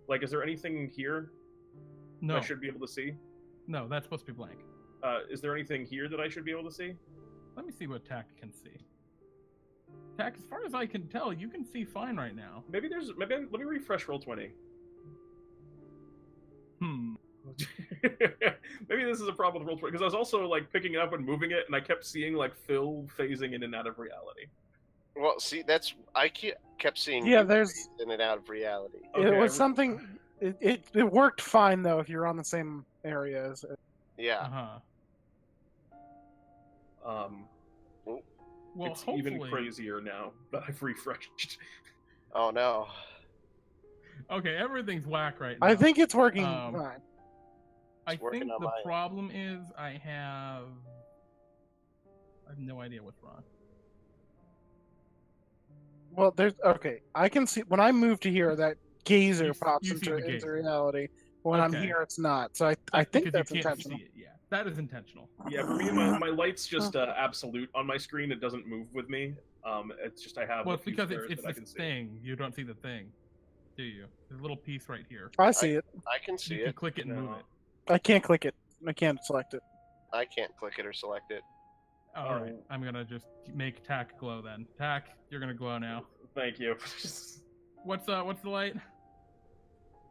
Like, is there anything here no. I should be able to see? No, that's supposed to be blank. Is there anything here that I should be able to see? Let me see what Tack can see. Tack, as far as I can tell, you can see fine right now. Maybe let me refresh roll 20. Maybe this is a problem with roll 20 because I was also like picking it up and moving it, and I kept seeing like Phil phasing in and out of reality. Well, see, that's I kept seeing. Yeah, you there's- phase in and out of reality. Okay, it I was something. It worked fine though if you're on the same area as. Yeah. Well, It's hopefully. even crazier now that I've refreshed. Oh no. Okay, everything's whack right now. I think it's working Um, fine. I It's working think on the mine. problem is I have no idea what's wrong. Well, there's okay. I can see when I move to here that gazer You pops see the into gazer. reality. When I'm Okay. here, it's not. So I think Because that's you can't intentional. see it. Yeah, that is intentional. Yeah, for me, my light's just absolute on my screen. It doesn't move with me. It's just I have. Well, a it's few because squares it's that I this can see. thing. You don't see the thing, do you? There's a little piece right here. I see it. I can see You can it. click it and move No. it. I can't click it. I can't select it. I can't click it or select it. All right, Oh. I'm gonna just make Tack glow then. Tack, you're gonna glow now. Thank you. What's the light?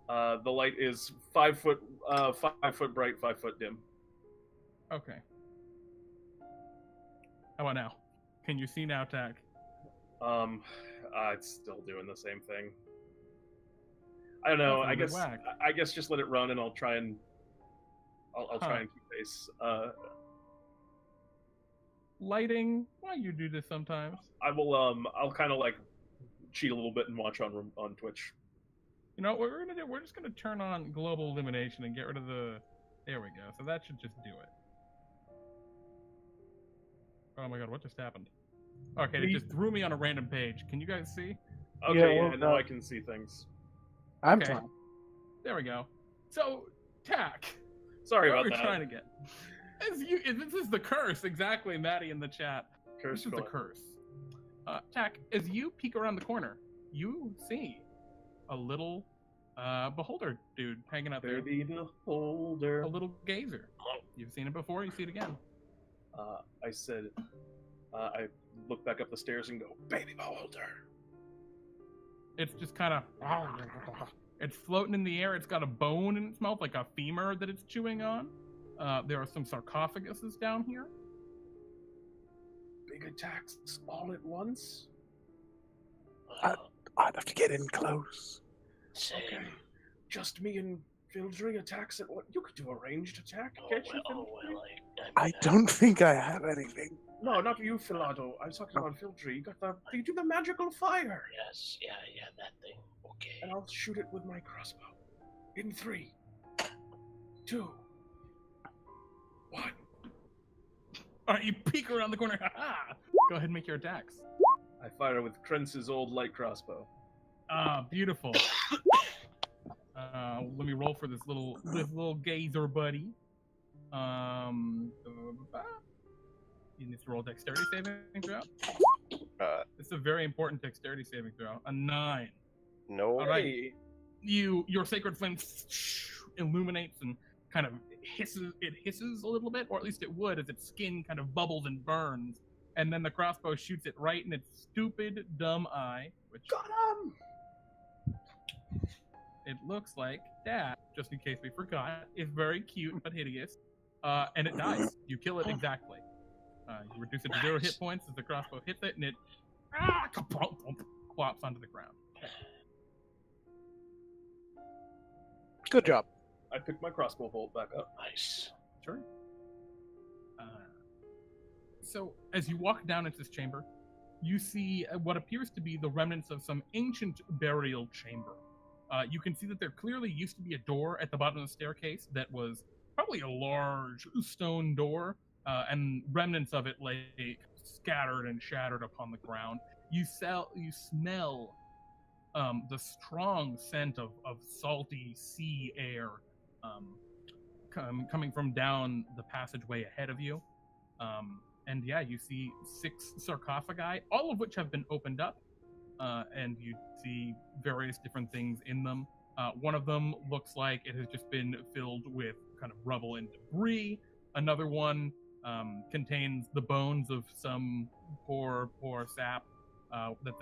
The light is 5 foot, 5 foot bright, 5 foot dim. Okay. How about now? Can you see now, Tack? It's still doing the same thing. I don't know. That's a I little guess whack. I guess just let it run, and I'll try and try and keep pace. Lighting. Why you do this sometimes? I will. I'll kind of like cheat a little bit and watch on Twitch. You know what we're gonna do? We're just gonna turn on global illumination and get rid of the. There we go. So that should just do it. Oh my god, what just happened? Okay, it just threw me on a random page. Can you guys see? Okay, well, yeah, now I can see things. I'm Okay. fine. There we go. So, Tack. Sorry what about we're that. trying to get. This is the curse, exactly, Maddie in the chat. Curse This is the coin. curse. Tack, as you peek around the corner, you see a little beholder dude hanging out there. Baby beholder. A little gazer. You've seen it before, you see it again. I said, I look back up the stairs and go, baby beholder. It's just kind of. It's floating in the air. It's got a bone in its mouth, like a femur that it's chewing on. There are some sarcophaguses down here. big attacks all at once? I'd have to get in close. Same. Okay. Just me and Fildry attacks at what? You could do a ranged attack, Oh, can't you, well, Fildry? I don't think I have anything. No, not you, Philado. I was talking about Fildry. You got the. You do the magical fire, Yes, yeah, that thing. Okay. and I'll shoot it with my crossbow. In 3, 2, 1. All right, you peek around the corner. Ha-ha! Go ahead and make your attacks. I fire with Krentz's old light crossbow. Ah, beautiful. Let me roll for this little gazer buddy. You need to roll dexterity saving throw. It's a very important dexterity saving throw. A 9. No. All right. Your sacred flame illuminates and kind of hisses. It hisses a little bit, or at least it would, as its skin kind of bubbles and burns. And then the crossbow shoots it right in its stupid, dumb eye, which Got him! it looks like that, just in case we forgot, is very cute but hideous. And it dies. You kill it exactly. You reduce it to 0 hit points as the crossbow hits it, and it plops onto the ground. Good job. I picked my crossbow bolt back up. Nice. Sure. So, as you walk down into this chamber, you see what appears to be the remnants of some ancient burial chamber. You can see that there clearly used to be a door at the bottom of the staircase that was probably a large stone door, and remnants of it lay scattered and shattered upon the ground. You smell the strong scent of salty sea air coming from down the passageway ahead of you. And yeah, you see 6 sarcophagi, all of which have been opened up, and you see various different things in them. One of them looks like it has just been filled with kind of rubble and debris. Another one contains the bones of some poor sap that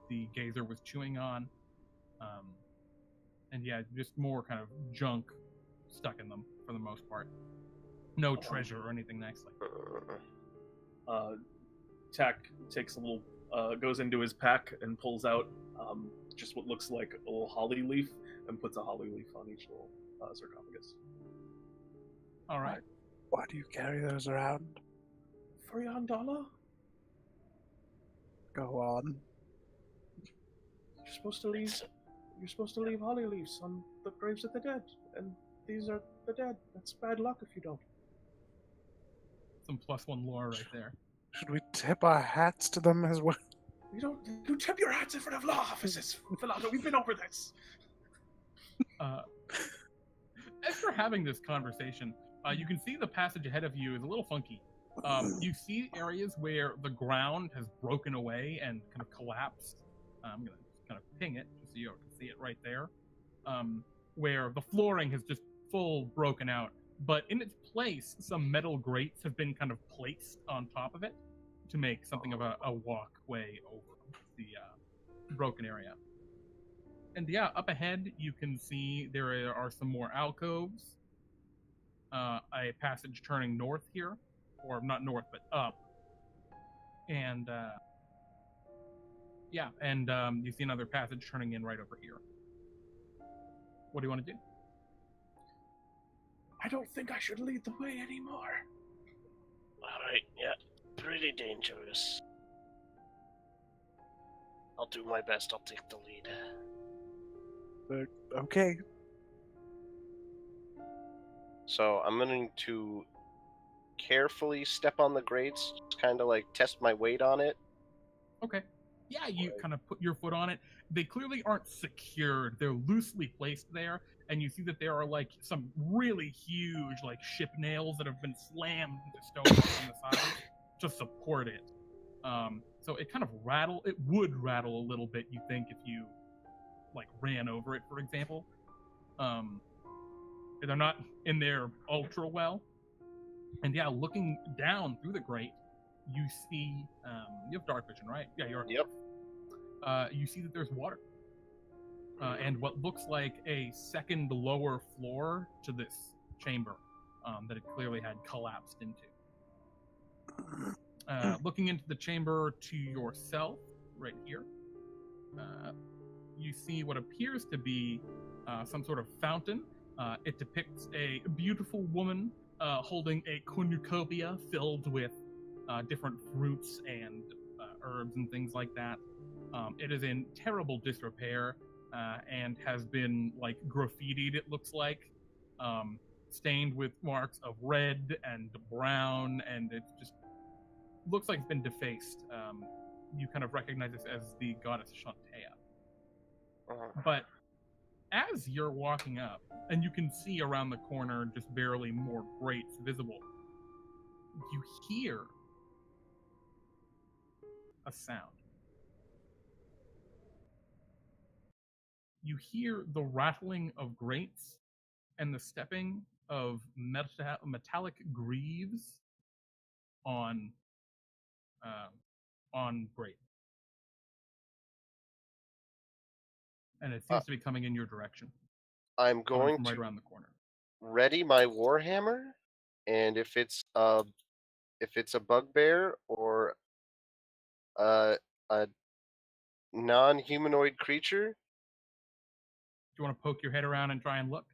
the gazer was chewing on. And yeah, just more kind of junk stuck in them for the most part. No treasure or anything nice like that. Tack takes a little, goes into his pack and pulls out just what looks like a little holly leaf and puts a holly leaf on each little sarcophagus. All right. Why do you carry those around? For $1? Go on. You're supposed to leave holly leaves on the graves of the dead, and these are the dead. That's bad luck if you don't. Some +1 lore right there. Should we tip our hats to them as well? You tip your hats in front of law offices, Philado. We've been over this. As you're having this conversation, you can see the passage ahead of you is a little funky. You see areas where the ground has broken away and kind of collapsed. I'm going to just kind of ping it just so you can see it right there. Where the flooring has just full broken out. But in its place, some metal grates have been kind of placed on top of it to make something of a walkway over the broken area. And yeah, up ahead, you can see there are some more alcoves. A passage turning north here, or not north, but up. And yeah, and you see another passage turning in right over here. What do you want to do? I don't think I should lead the way anymore. Alright, yeah. Pretty dangerous. I'll do my best. I'll take the lead. Okay. So I'm going to carefully step on the grates, just kind of like test my weight on it. Okay. Yeah, you kind of put your foot on it. They clearly aren't secured. They're loosely placed there, and you see that there are like some really huge like ship nails that have been slammed into stone on the side to support it. So it kind of it would rattle a little bit, you think, if you like ran over it, for example. They're not in there ultra well. And yeah, looking down through the grate, you see you have dark vision, right? Yeah, you're Yep. You see that there's water. And what looks like a second lower floor to this chamber that it clearly had collapsed into. Looking into the chamber to yourself, right here, you see what appears to be some sort of fountain. It depicts a beautiful woman holding a cornucopia filled with different fruits and herbs and things like that. It is in terrible disrepair and has been like graffitied, it looks like, stained with marks of red and brown, and it just looks like it's been defaced. You kind of recognize this as the goddess Shantea. But as you're walking up, and you can see around the corner just barely more grates visible, you hear a sound. You hear the rattling of grates and the stepping of metallic greaves on grate. And it seems to be coming in your direction. I'm going from right to around the corner. ready my warhammer, and if it's a bugbear or a non-humanoid creature, Do you want to poke your head around and try and look?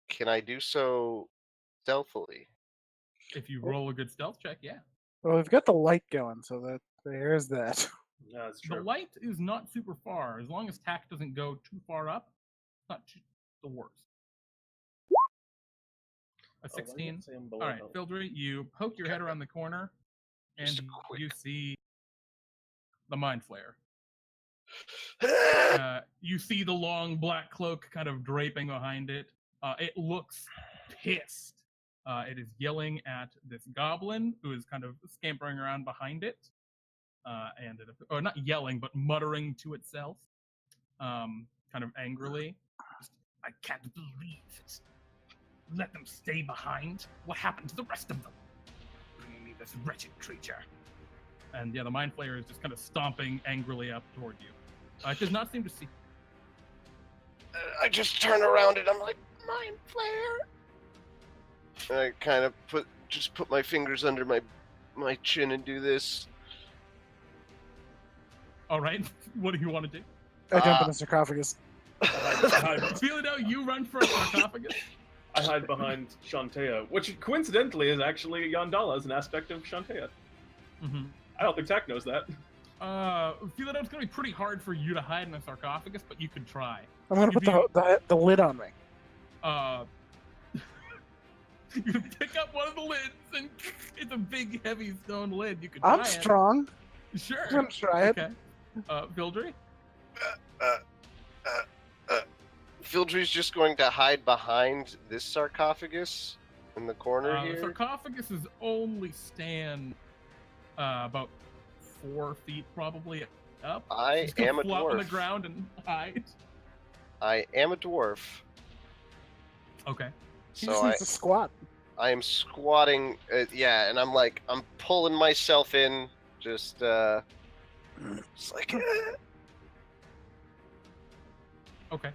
can I do so stealthily? If you roll a good stealth check, yeah. Well, we've got the light going, so that there's that. Yeah, that's The true. light is not super far. As long as Tack doesn't go too far up, it's not the worst. A 16. All right, Fildry, you poke your head around the corner, and Just a quick- you see the Mind Flayer. You see the long black cloak kind of draping behind it. It looks pissed. It is yelling at this goblin who is kind of scampering around behind it. Or not yelling, but muttering to itself, kind of angrily. I can't believe it. Let them stay behind. What happened to the rest of them? Bring me this wretched creature. And yeah, the Mind Flayer is just kind of stomping angrily up toward you. It does not seem to see. I just turn around and I'm like, Mind Flayer. And I kind of put my fingers under my chin and do this. All right, what do you want to do? I jump in the sarcophagus. Philado, you run for a sarcophagus. I hide behind Shantea, which coincidentally is actually Yandala as an aspect of Shantea. Mm-hmm. I don't think Tack knows that. Philado, it's gonna be pretty hard for you to hide in a sarcophagus, but you could try. I'm gonna If put the lid on me. You can pick up one of the lids, and it's a big, heavy stone lid. You could try I'm it. strong. Sure. I'm gonna try it. Okay. Fildry? Fildry's just going to hide behind this sarcophagus in the corner The here. sarcophaguses only stand about 4 feet probably up. I Just gonna am a flop on the dwarf. ground and hide. I am a dwarf, Okay. He so just needs to squat. I am squatting. Yeah, and I'm pulling myself in, just like. Okay.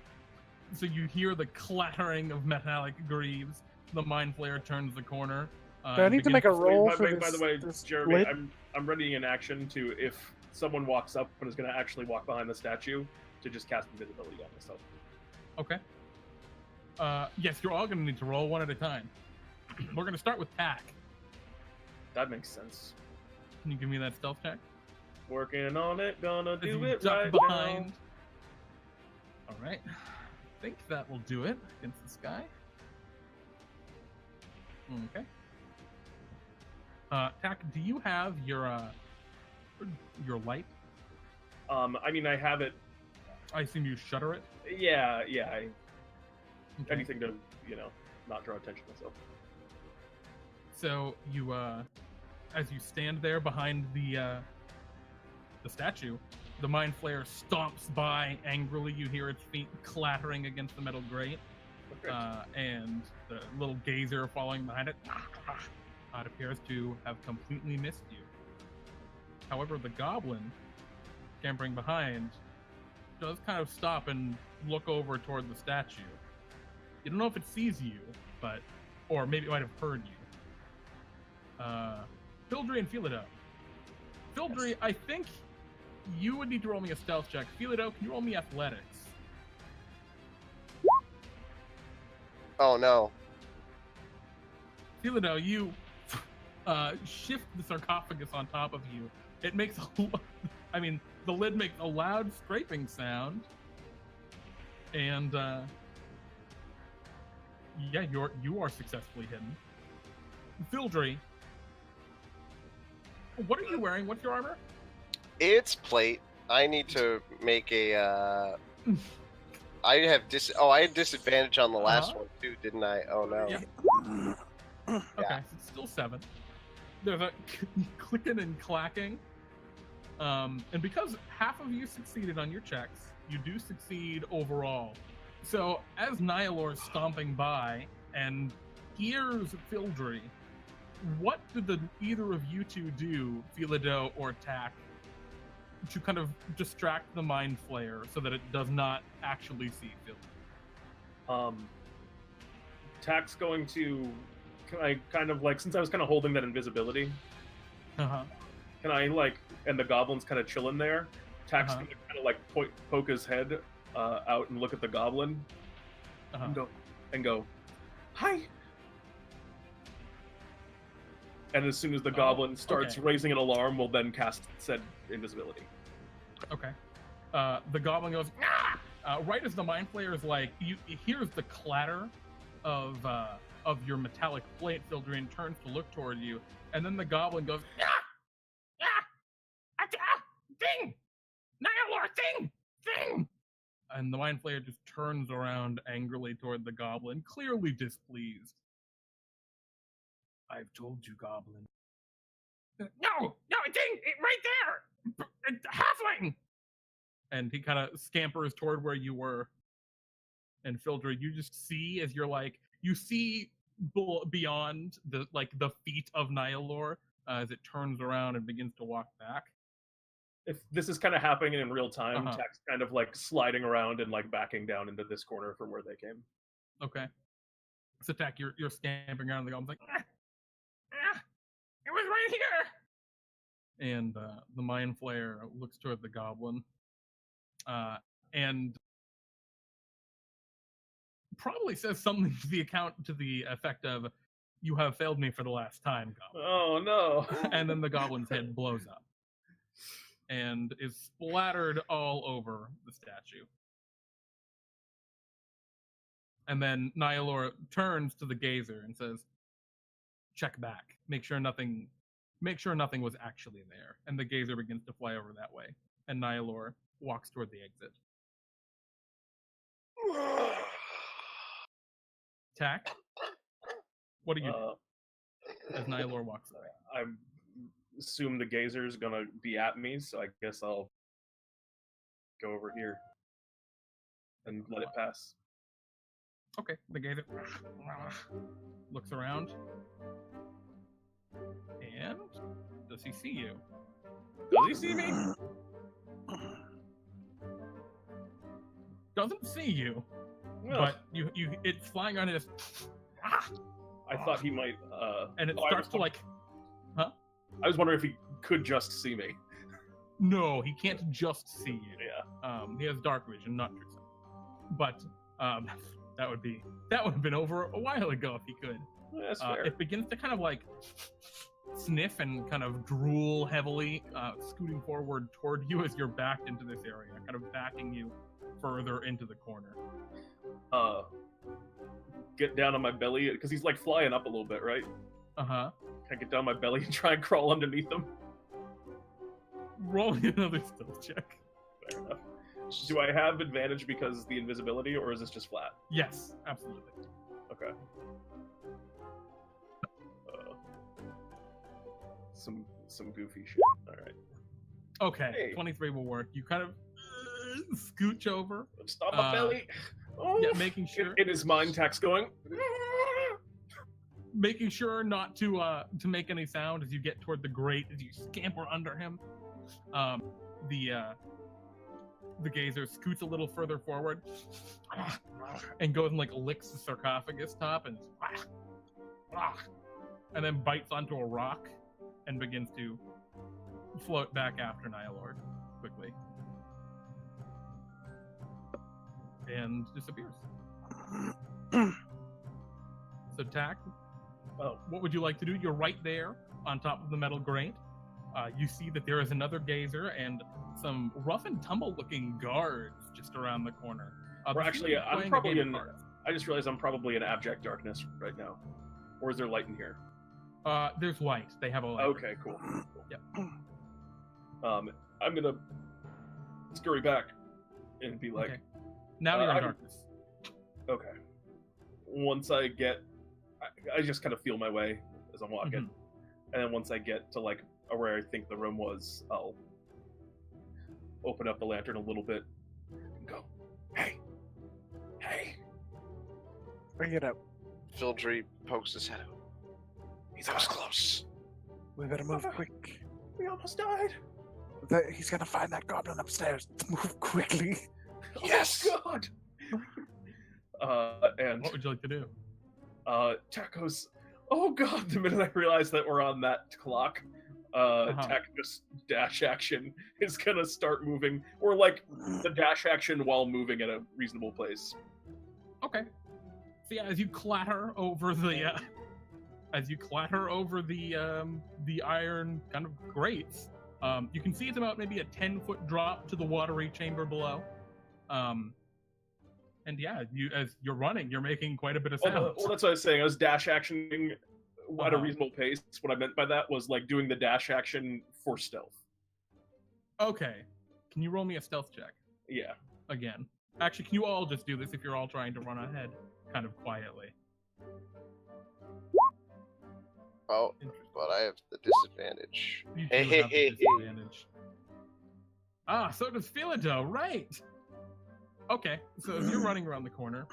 So you hear the clattering of metallic greaves. The Mind Flayer turns the corner. Do I need to make a roll By, for by, this, by the way, this Jeremy, lid? I'm readying an action to, if someone walks up and is going to actually walk behind the statue, to just cast invisibility on myself. Okay. Yes, you're all going to need to roll one at a time. We're going to start with Tack. That makes sense. Can you give me that stealth check? Working on it, gonna As do you it duck right behind. now. All right. I think that will do it against this guy. Okay. Tack, do you have your light? I mean, I have it. I assume you shutter it. Yeah. Okay. Anything to, not draw attention to myself. So you, as you stand there behind the statue, the Mind Flayer stomps by angrily. You hear its feet clattering against the metal grate, Okay. and the little gazer following behind it. It appears to have completely missed you. However, the goblin, scampering behind, does kind of stop and look over toward the statue. You don't know if it sees you, or maybe it might have heard you. Fildry and Philado. Fildry, I think you would need to roll me a stealth check. Philado, can you roll me athletics? Oh no. Philado, you shift the sarcophagus on top of you. It makes the lid makes a loud scraping sound. And yeah, you are successfully hidden. Fildry, what are you wearing? What's your armor? It's plate. I need to make a. I had disadvantage on the last one too, didn't I? Oh no. Yeah. Okay, so it's still 7. There's a clicking and clacking. And because half of you succeeded on your checks, you do succeed overall. So as Nihilor's stomping by and hears Fildry, what did either of you two do, Philado or Tack, to kind of distract the Mind Flayer so that it does not actually see Fildry? Tack's going to. Can I kind of since I was kind of holding that invisibility? Can I and the goblin's kind of chilling there? Tack's gonna kind of poke his head out and look at the goblin and go, "Hi." And as soon as the goblin starts raising an alarm, we'll then cast said invisibility. Okay. The goblin goes, "Ah!" Right as the Mind Flayer is he hears the clatter of your metallic plate, Fildry, and turns to look toward you, and then the goblin goes, "Ah! Thing! Nihilor, thing! And the Mind Flayer just turns around angrily toward the goblin, clearly displeased. I've told you, goblin. No, thing! Right there! Halfling! And he kind of scampers toward where you were. And Fildry, you just see as you see beyond the feet of Nihilor as it turns around and begins to walk back. If this is kind of happening in real time, Tack's kind of sliding around and backing down into this corner from where they came. Okay. So Tack, you're stamping around the goblin's it was right here! And the Mind Flayer looks toward the goblin. And probably says something to the effect of, "You have failed me for the last time, goblin." Oh no. And then the goblin's head blows up and is splattered all over the statue. And then Nihilor turns to the gazer and says, "Check back. Make sure nothing was actually there." And the gazer begins to fly over that way. And Nihilor walks toward the exit. Tack, what do you do as Nihilor walks away? I assume the gazer's gonna be at me, so I guess I'll go over here and let it pass. Okay, the gazer looks around. And does he see you? Does he see me? Doesn't see you, but it's flying on his. I thought he might. And it starts to I was wondering if he could just see me. No, he can't just see you. Yeah. He has dark vision, not true sight. But that would have been over a while ago if he could. Yeah, that's fair. It begins to kind of sniff and kind of drool heavily, scooting forward toward you as you're backed into this area, kind of backing you further into the corner. Get down on my belly, because he's flying up a little bit, right? Uh-huh. Can I get down on my belly and try and crawl underneath him? Roll another stealth check. Fair enough. Do I have advantage because of the invisibility, or is this just flat? Yes, absolutely. Okay. Some goofy shit. All right. Okay, Hey. 23 will work. You kind of scooch over. Stop my belly. Oh, Yeah, making sure it is mind tax going. making sure not to make any sound as you get toward the grate, as you scamper under him. The gazer scoots a little further forward and goes and licks the sarcophagus top and then bites onto a rock and begins to float back after Nihilord quickly. And disappears. So, Tack, what would you like to do? You're right there on top of the metal grate. You see that there is another gazer and some rough and tumble looking guards just around the corner. Or actually, I'm probably in. I just realized I'm probably in abject darkness right now. Or is there light in here? There's light. They have a light. Okay, cool. Yep. I'm gonna scurry back and be like, Okay. Now you're in darkness. Okay. Once I get, I just kind of feel my way as I'm walking, and then once I get to like where I think the room was, I'll open up the lantern a little bit and go, "Hey, Bring it up. Fildry pokes his head out. That was close. We better move quick. we almost died." He's gonna find that goblin upstairs. Move quickly. Yes! Oh, God. And What would you like to do? Tack goes, "Oh God!" The minute I realize that we're on that clock, Tack just dash action is gonna start moving, or like the dash action while moving at a reasonable pace. Okay. So yeah, as you clatter over the iron kind of grates, you can see it's about maybe a 10-foot drop to the watery chamber below. And yeah, as you're running, you're making quite a bit of sound. Well, that's what I was saying. I was dash actioning at a reasonable pace. What I meant by that was like doing the dash action for stealth. Okay. Can you roll me a stealth check? Yeah. Again. Actually, can you all just do this if you're all trying to run ahead kind of quietly? Oh, but I have the disadvantage. You do have the disadvantage. So does Philado, right? Okay, so as you're running around the corner,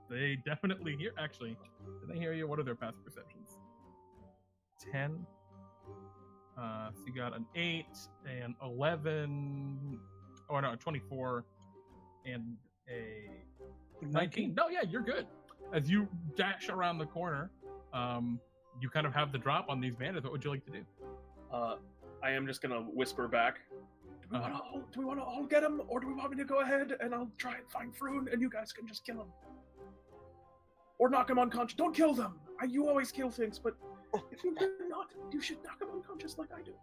they definitely hear. Actually, did they hear you? What are their passive perceptions? 10. So you got an 8 and 11. Oh no, 24 and a 19. No, yeah, you're good. As you dash around the corner, you kind of have the drop on these bandits. What would you like to do? I am just gonna whisper back. Do we want to all get him, or do we want me to go ahead and I'll try and find Frewn, and you guys can just kill him, or knock him unconscious? Don't kill them. You always kill things, but if you do not, you should knock him unconscious like I do.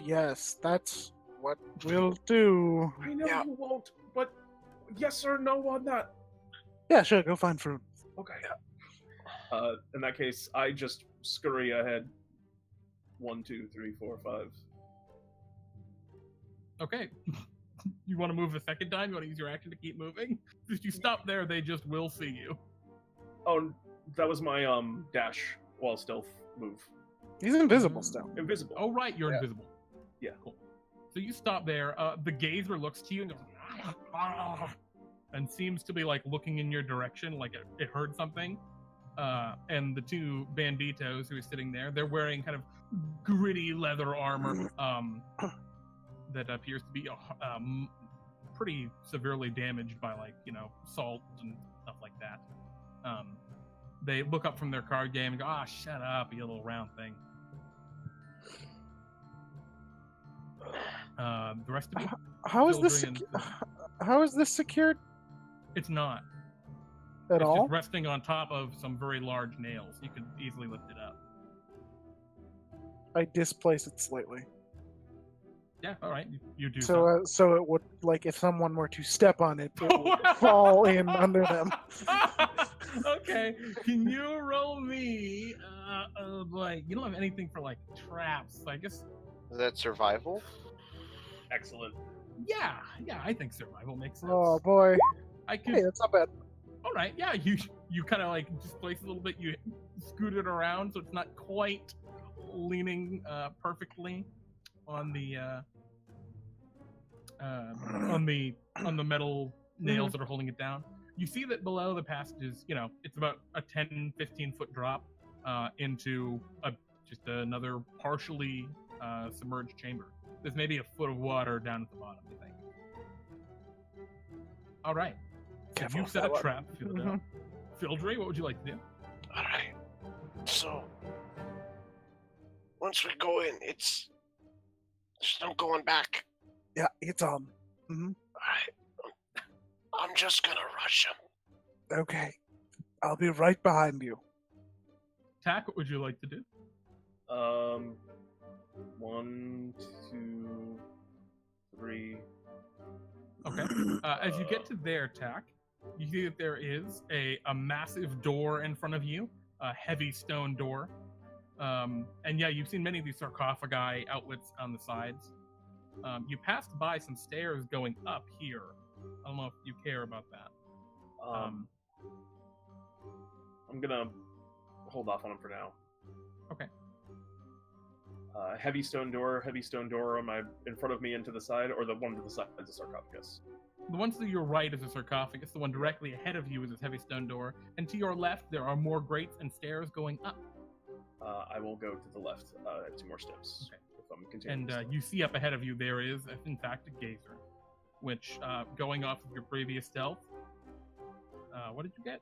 Yes, that's what we'll do. I know you won't, but yes or no on that. Yeah, sure. Go find Frewn. Okay. In that case, I just scurry ahead. 1, 2, 3, 4, 5. Okay. You want to move a second time? You want to use your action to keep moving? If you stop there, they just will see you. Oh, that was my dash while stealth move. He's invisible still. Invisible. Oh, right, you're invisible. Yeah. Cool. So you stop there. The gazer looks to you and goes, and seems to be like looking in your direction, like it heard something. And the two banditos who are sitting there, they're wearing kind of gritty leather armor that appears to be pretty severely damaged by salt and stuff like that. They look up from their card game and go, shut up, you little round thing. The rest of it, how is this secured? It's not. At all? Just resting on top of some very large nails. You could easily lift it up. I displace it slightly. Yeah, all right. You do so. So it would, like, if someone were to step on it, it would fall in under them. Okay. Can you roll me, you don't have anything for, traps, so I guess... Is that survival? Excellent. Yeah, I think survival makes sense. Oh, boy. Hey, that's not bad. All right, yeah, you kind of, displace a little bit. You scoot it around so it's not quite leaning perfectly on the metal nails that are holding it down. You see that below the passage is, it's about a 10-15 foot drop into just another partially submerged chamber. There's maybe a foot of water down at the bottom, I think. All right. So you set a trap. Fildry, what would you like to do? All right. So, once we go in, there's no going back. Yeah, it's on. Alright. I'm just gonna rush him. Okay. I'll be right behind you. Tack, what would you like to do? 1, 2, 3. Okay. As you get to their Tack, you see that there is a massive door in front of you, a heavy stone door. And yeah, you've seen many of these sarcophagi outlets on the sides. You passed by some stairs going up here. I don't know if you care about that. I'm gonna hold off on him for now. Okay. Heavy stone door am I in front of me and to the side, or the one to the side is a sarcophagus? The one to your right is a sarcophagus. The one directly ahead of you is this heavy stone door. And to your left, there are more grates and stairs going up. I will go to the left 2 more steps. Okay. If I'm continuing. And you see up ahead of you, there is, in fact, a gazer. Which, going off of your previous stealth, what did you get?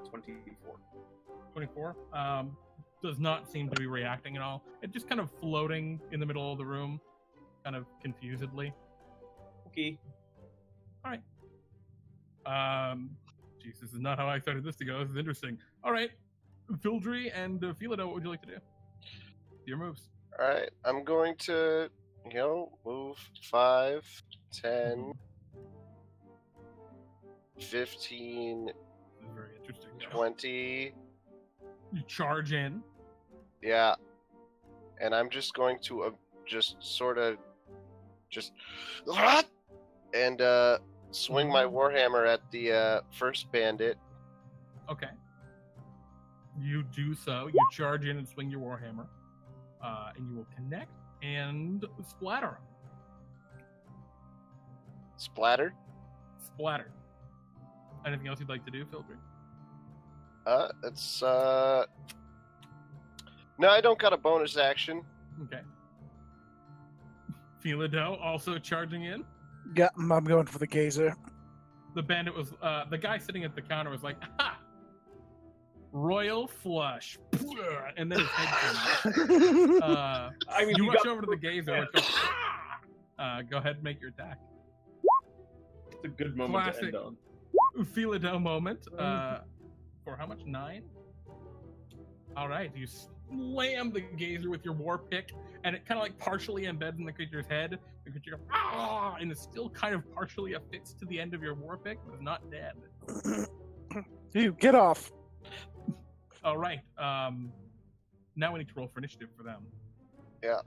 24. 24? Does not seem to be reacting at all. It's just kind of floating in the middle of the room, kind of confusedly. Okay. All right. Jeez, this is not how I expected this to go. This is interesting. All right. Fildry and Philado, what would you like to do? Your moves. Alright, I'm going to, move 5, 10, 15, This is very interesting. 20. You charge in. Yeah. And I'm just going to just sort of and swing my warhammer at the first bandit. Okay. You do so. You charge in and swing your warhammer. And you will connect and splatter him. Splatter? Splatter. Anything else you'd like to do, Fildry? It's no, I don't got a bonus action. Okay. Philado also charging in. Yeah, I'm going for the gazer. The bandit was, the guy sitting at the counter was like, ha! Royal flush. And then his head came out. I mean, you rush got... over to the gazer, which goes, go ahead and make your attack. It's a good moment Classic. to end on. Philado moment. For how much? 9? All right, you slam the gazer with your war pick, and it kind of like partially embeds in the creature's head. The creature goes, ah, and is still kind of partially affixed to the end of your war pick, but is not dead. You get off. All right. Now we need to roll for initiative for them. Yeah.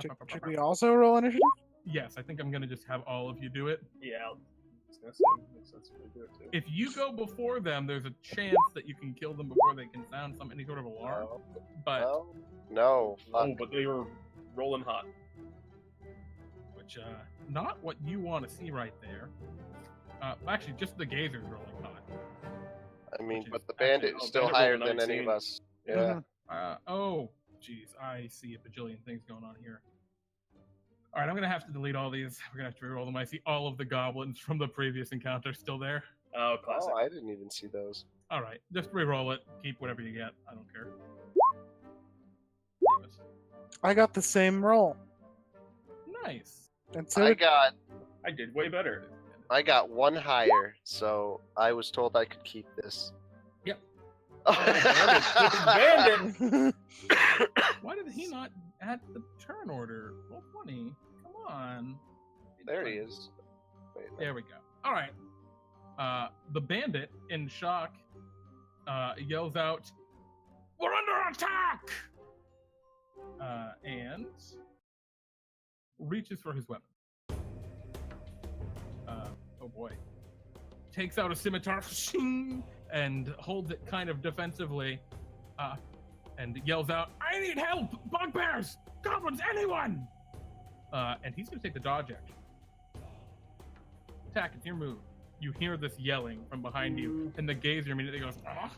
Should we also roll initiative? Yes, I think I'm gonna just have all of you do it. Yeah. Makes sense to do it too. If you go before them, there's a chance that you can kill them before they can sound any sort of alarm. But No. Fuck. Oh, but they were rolling hot. which not what you want to see right there. Actually, just the gazer's rolling hot. I mean, Which but is the bandit actually- is still bandit higher rolled than any of 19. us. Yeah. Oh, jeez, I see a bajillion things going on here. All right, I'm gonna have to delete all these. We're gonna have to reroll them. I see all of the goblins from the previous encounter still there. Oh, classic. Oh, I didn't even see those. All right, just reroll it. Keep whatever you get. I don't care. Davis. I got the same roll. Nice. And so I did way better. I got 1 higher, so I was told I could keep this. Yep. Bandit. Why did he not add the turn order? Roll 20. Come on. There he is. Wait, There we go. All right. The bandit, in shock, yells out, "We're under attack!" And reaches for his weapon. Oh boy. Takes out a scimitar and holds it kind of defensively, and yells out, "I need help! Bugbears! Goblins! Anyone!" And he's going to take the dodge action. Tack, it's your move. You hear this yelling from behind you, and the gazer immediately goes, "Ah!"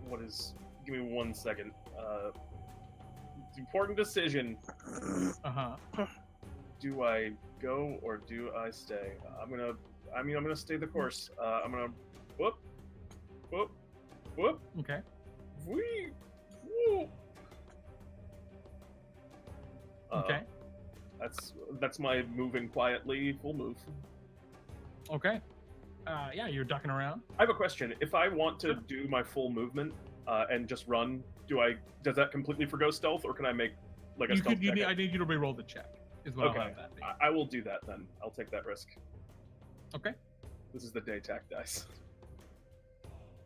What is? Give me 1 second. It's an important decision. Uh-huh. Do I go or do I stay? I'm gonna stay the course. I'm gonna whoop whoop, whoop. Okay. Whee, whoop. Okay. That's my moving quietly full move. Okay. Yeah, you're ducking around. I have a question. If I want to do my full movement and just run, does that completely forgo stealth, or can I make like a stealth check? I need you to re-roll the check. Is what Okay. I'll have that be. I will do that then. I'll take that risk. Okay. This is the day Tack dice.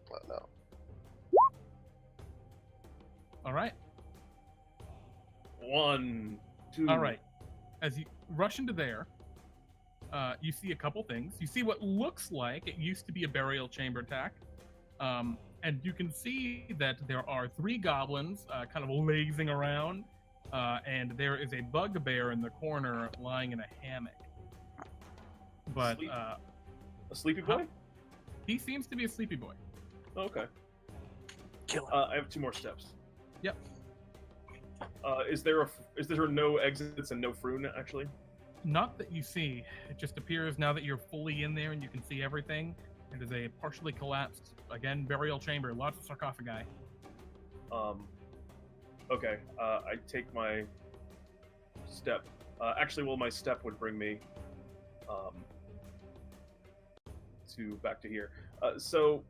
Well, no. All right. 1, 2. All right. As you rush into there, you see a couple things. You see what looks like it used to be a burial chamber, Tack. And you can see that there are 3 goblins kind of lazing around, and there is a bugbear in the corner lying in a hammock. But A sleepy boy? he seems to be a sleepy boy. Oh, okay. Kill him. I have 2 more steps. Yep. Is there no exits and no Frewn, actually? Not that you see. It just appears now that you're fully in there and you can see everything. It is a partially collapsed, again, burial chamber. Lots of sarcophagi. Okay. I take my step. My step would bring me to back to here. So,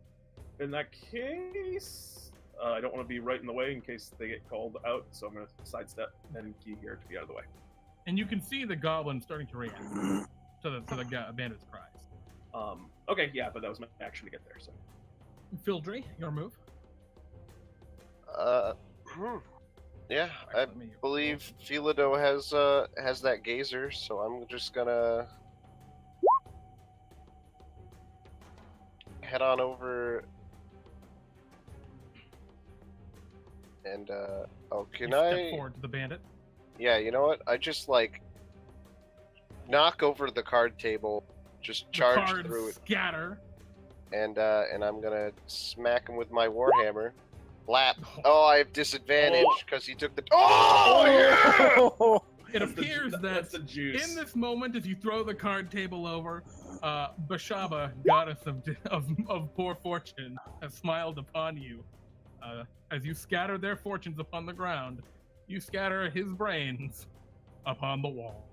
in that case, I don't want to be right in the way in case they get called out. So I'm going to sidestep and key here to be out of the way. And you can see the goblin starting to react to the bandit's cries. Okay, yeah, but that was my action to get there. So, Fildry, your move. Yeah, I believe Philado has that gazer, so I'm just gonna head on over and Step forward to the bandit. Yeah, you know what? I just knock over the card table, just charge through it, scatter, and I'm gonna smack him with my warhammer. Lap. Oh, I have disadvantage because he took the. Oh yeah! It appears that's that the juice. in this moment, as you throw the card table over, Bashaba, goddess of poor fortune, has smiled upon you. As you scatter their fortunes upon the ground, you scatter his brains upon the wall.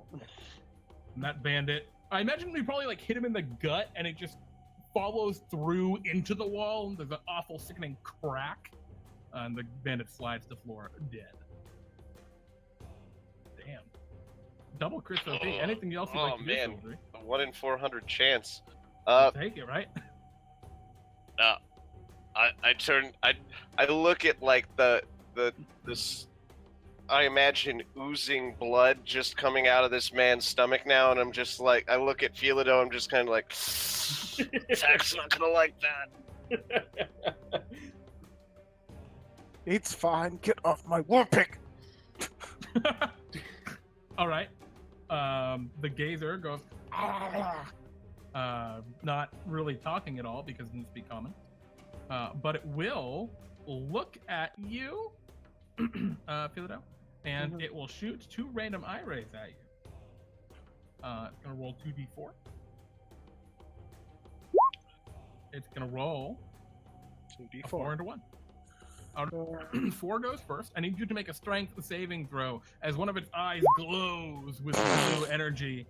And that bandit, I imagine we probably hit him in the gut, and it just follows through into the wall, and there's an awful, sickening crack, and the bandit slides to the floor, dead. Damn. Double crit OP. Anything else you'd like to do, Fildry? A 1 in 400 chance. Take it, right? I look at this. I imagine oozing blood just coming out of this man's stomach now, and I'm just I look at Philado, I'm just kind of Tack's not gonna like that. It's fine. Get off my war pick. All right. The gazer goes, not really talking at all because it doesn't speak common. But it will look at you, Philado, and it will shoot 2 random eye rays at you. It's gonna roll 2d4. It's gonna roll 2d4. 4 into 1. 4 goes first. I need you to make a strength saving throw as one of its eyes glows with blue energy.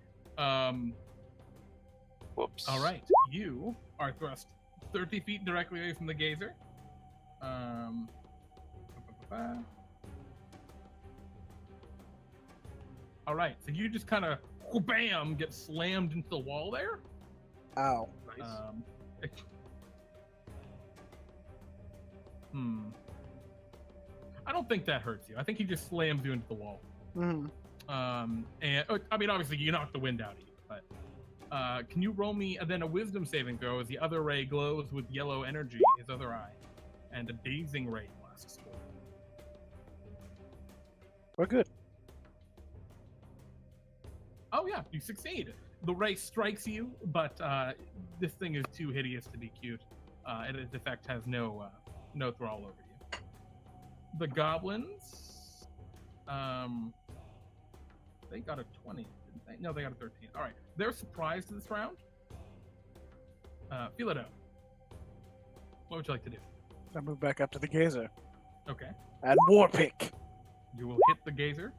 whoops. All right, you are thrust 30 feet directly away from the gazer. All right, so you just kind of bam get slammed into the wall there. Ow. Nice. I don't think that hurts you. I think he just slams you into the wall. Mm. And I mean, obviously, you knocked the wind out of you. But can you roll me then a wisdom saving throw as the other ray glows with yellow energy, his other eye, and a dazing ray blasts forward. We're good. Oh yeah, you succeed. The ray strikes you, but this thing is too hideous to be cute. And its effect has no thrall over you. The goblins, they got a 20, didn't they? No, they got a 13. All right, they're surprised this round. Philado. What would you like to do? I move back up to the gazer. Okay. And war pick. You will hit the gazer.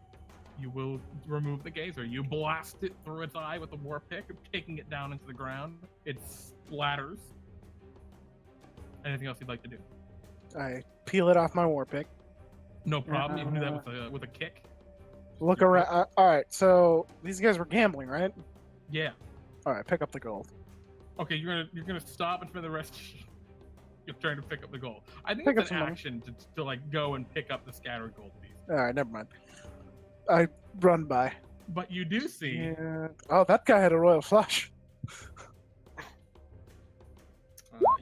You will remove the gazer. You blast it through its eye with the war pick, taking it down into the ground. It splatters. Anything else you'd like to do? I peel it off my war pick. No problem. You can do that with a kick. Look around. All right, so these guys were gambling, right? Yeah. All right, pick up the gold. Okay, you're gonna stop and for the rest you're trying to pick up the gold. I think Pick it's up an some money. action to like go and pick up the scattered gold piece. All right, never mind. I run by. But you do see Yeah. Oh, that guy had a royal flush.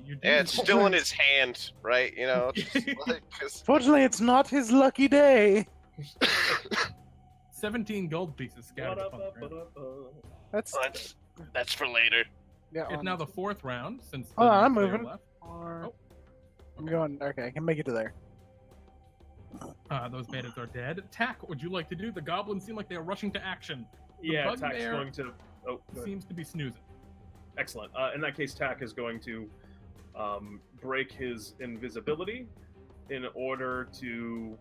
you do Yeah, it's see- still in his hand, right? You know, just like, 'cause- Fortunately, it's not his lucky day. 17 gold pieces scattered upon the ground. That's That's for later. yeah. It's now the fourth round since Hold on, I'm player moving. left. Or... Oh. I'm going. Okay, I can make it to there. Those bandits are dead. Tack, what would you like to do? The goblins seem like they are rushing to action. Yeah, Tack's bugbear going to. Oh, go ahead. Seems to be snoozing. Excellent. In that case, Tack is going to break his invisibility in order to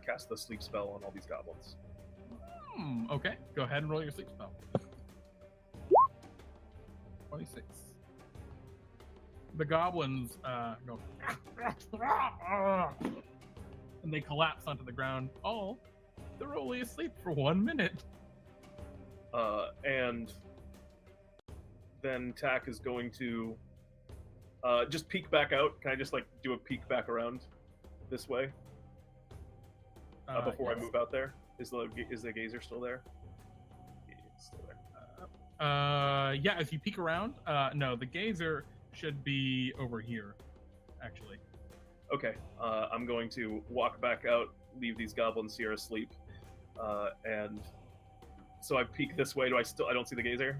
cast the sleep spell on all these goblins. Okay, go ahead and roll your sleep spell. 26. The goblins go and they collapse onto the ground. Oh, they're only asleep for 1 minute. And then Tack is going to just peek back out. Can I just like do a peek back around this way before I Yes. move out there? Is the gazer still there? Yeah, it's still there. Yeah, as you peek around, no, the gazer should be over here, actually. Okay, I'm going to walk back out, leave these goblins here asleep, and so I peek this way. I don't see the gazer?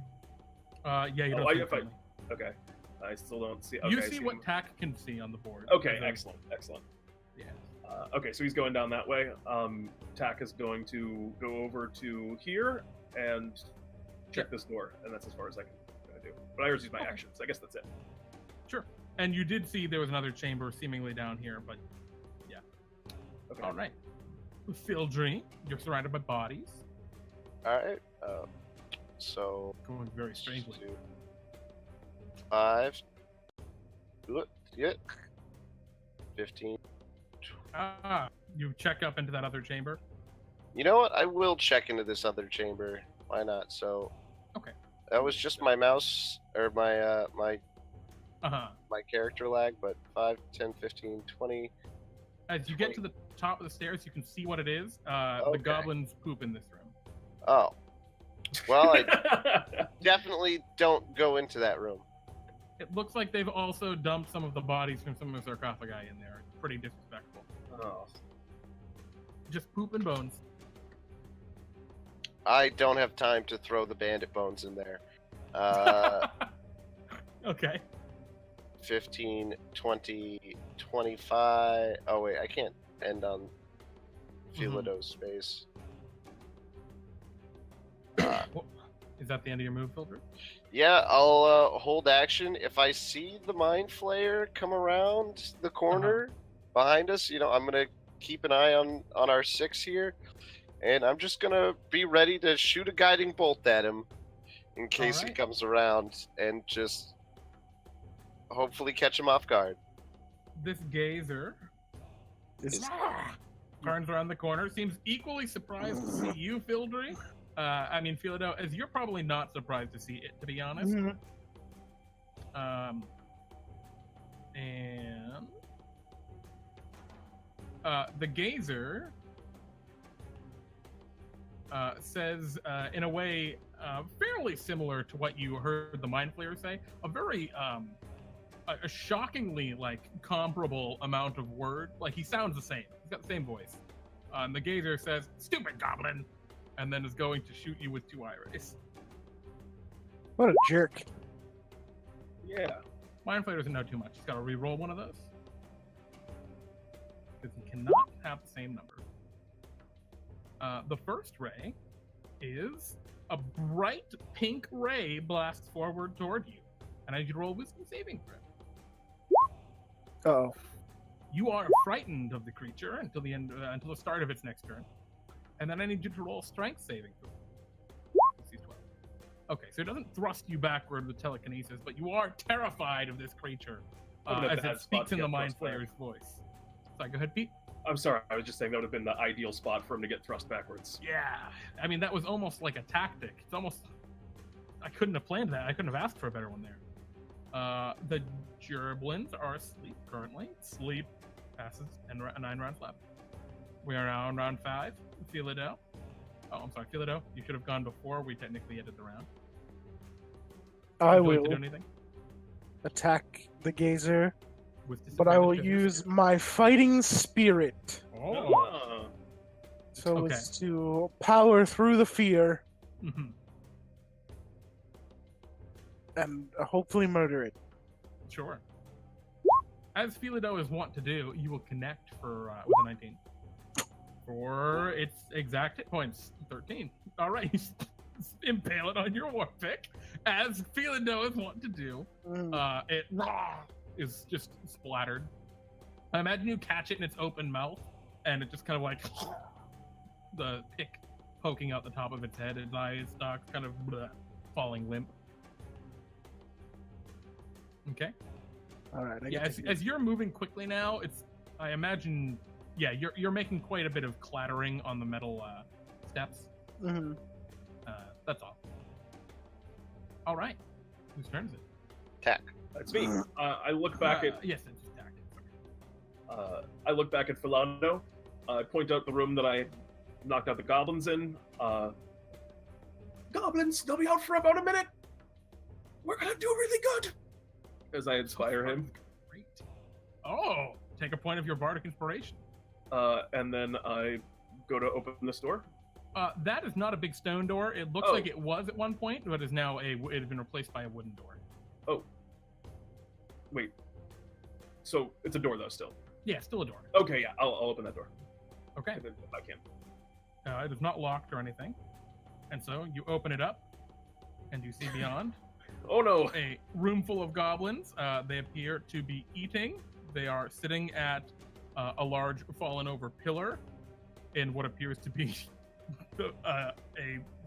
Yeah, you Oh, don't I- see if I- it. Okay, I still don't see. Okay, You I see him. what Tack can see on the board. Okay, There's a- excellent. Yeah. Okay, so he's going down that way. Tack is going to go over to here and check this door, and that's as far as I can do. But I already used my Okay. actions. I guess that's it. Sure. And you did see there was another chamber seemingly down here, but Okay. all right. Fildry, you're surrounded by bodies. all right. So Going very strangely. 2, 5. Yeah. 15. You check up into that other chamber. You know what? I will check into this other chamber. Why not? So. Okay. That was just my mouse or my my character lag, but 5, 10, 15, 20. As you get to the top of the stairs, you can see what it is. The Okay. goblins poop in this room. Oh. Well, I definitely don't go into that room. It looks like they've also dumped some of the bodies from some of the sarcophagi in there. It's pretty disrespectful. Oh. Just poop and bones. I don't have time to throw the bandit bones in there. Okay. 15, 20, 25. Oh, wait, I can't end on Philado's space. Is that the end of your move, Filter? Yeah, I'll hold action. If I see the Mind Flayer come around the corner behind us, I'm going to keep an eye on our 6 here. And I'm just going to be ready to shoot a guiding bolt at him in case he Alright. comes around and just hopefully catch him off guard. This gazer turns around the corner, seems equally surprised to see you, Fildry. Philado, as you're probably not surprised to see it, to be honest. Mhm. And the gazer says, in a way fairly similar to what you heard the Mind Flayer say, a very a shockingly comparable amount of word. Like he sounds the same. He's got the same voice. The gazer says, "Stupid goblin," and then is going to shoot you with 2 iris. What a jerk. Yeah. Mind Flayer doesn't know too much. He's got to re-roll one of those because he cannot have the same number. The first ray is a bright pink ray blasts forward toward you, and I need you to roll a wisdom saving throw. Uh-oh. You are frightened of the creature until until the start of its next turn, and then I need you to roll a strength saving throw. DC 12. Okay, so it doesn't thrust you backward with telekinesis, but you are terrified of this creature as it speaks in the Mind Flayer's voice. So go ahead, Pete. I'm sorry, I was just saying that would have been the ideal spot for him to get thrust backwards. Yeah, I mean that was almost like a tactic. It's almost I couldn't have planned that. I couldn't have asked for a better one there. The gerblins are asleep currently. Sleep passes and 9 rounds left. We are now on round 5. Philado. Oh, I'm sorry, Philado. You should have gone before. We technically ended the round. I Would you like will to do anything? attack the gazer, With but I will disadvantage if use my fighting spirit you're scared. Ah. so Okay. as to power through the fear Mhm. and hopefully murder it. Sure. As Philado is wont to do, you will connect for with a 19. For its exact hit points, 13. All right, impale it on your war pick, as Philado is wont to do. It is just splattered. I imagine you catch it in its open mouth, and it just kind of like the pick poking out the top of its head. Its eyes stalks kind of falling limp. Okay. All right. I Yeah, get to as you're moving quickly now, I imagine, yeah, you're making quite a bit of clattering on the metal steps. Mhm. That's all. All right. Whose turn is it? Tack. That's me. I look back at Yes, it's Tack. I look back at Philado. I point out the room that I knocked out the goblins in. Goblins, they'll be out for about a minute. We're gonna do really good. As I inspire him, Great. Oh, take a point of your bardic inspiration. and then I go to open this door. That is not a big stone door. It looks Oh. like it was at one point, but is now it has been replaced by a wooden door. Oh, wait. So it's a door though, still. Yeah, still a door. Okay, yeah, I'll open that door. Okay. If I can. It is not locked or anything, and so you open it up, and you see beyond. Oh no! A room full of goblins. They appear to be eating. They are sitting at a large fallen over pillar in what appears to be a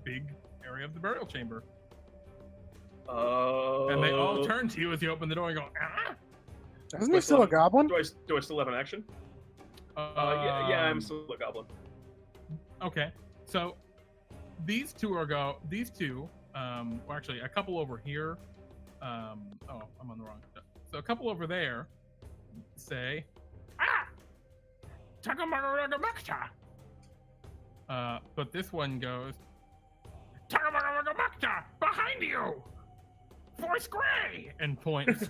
big area of the burial chamber. And they all turn to you as you open the door and go, ah! Isn't he still a goblin? Do I still have an action? Yeah, I'm still a goblin. Okay, so these two, well, actually, a couple over here. I'm on the wrong. So a couple over there say, ah, Takamaragamacta. But this one goes, Takamaragamacta, behind you, Force Gray, and points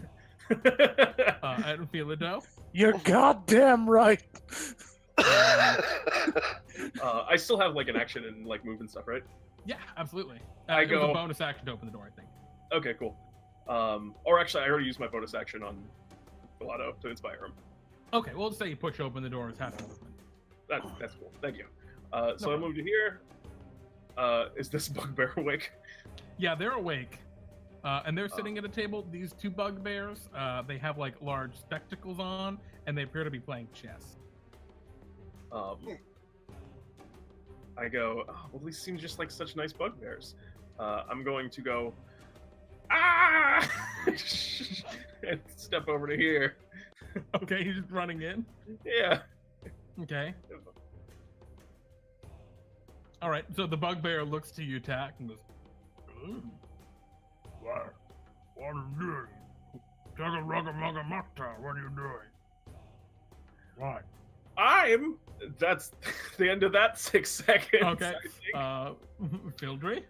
at Philado. You're goddamn right. I still have like an action and like move and stuff, right? Yeah, absolutely. I it was go- a bonus action to open the door, I think. Okay, cool. Or actually, I already used my bonus action on Philado to inspire him. Okay, we'll just say you push open the door as half a movement. That's cool. Thank you. So I problem. moved to here. Is this bugbear awake? Yeah, they're awake. And they're sitting at a table. These two bugbears, they have like large spectacles on, and they appear to be playing chess. I go, oh, well, these seem just like such nice bugbears. I'm going to go, ah! and step over to here. Okay, he's just running in. Yeah. Okay. All right, so the bugbear looks to you, Tack, and goes, what are you doing? What are you doing? Why? That's the end of that 6 seconds. Okay. I think. Fildry?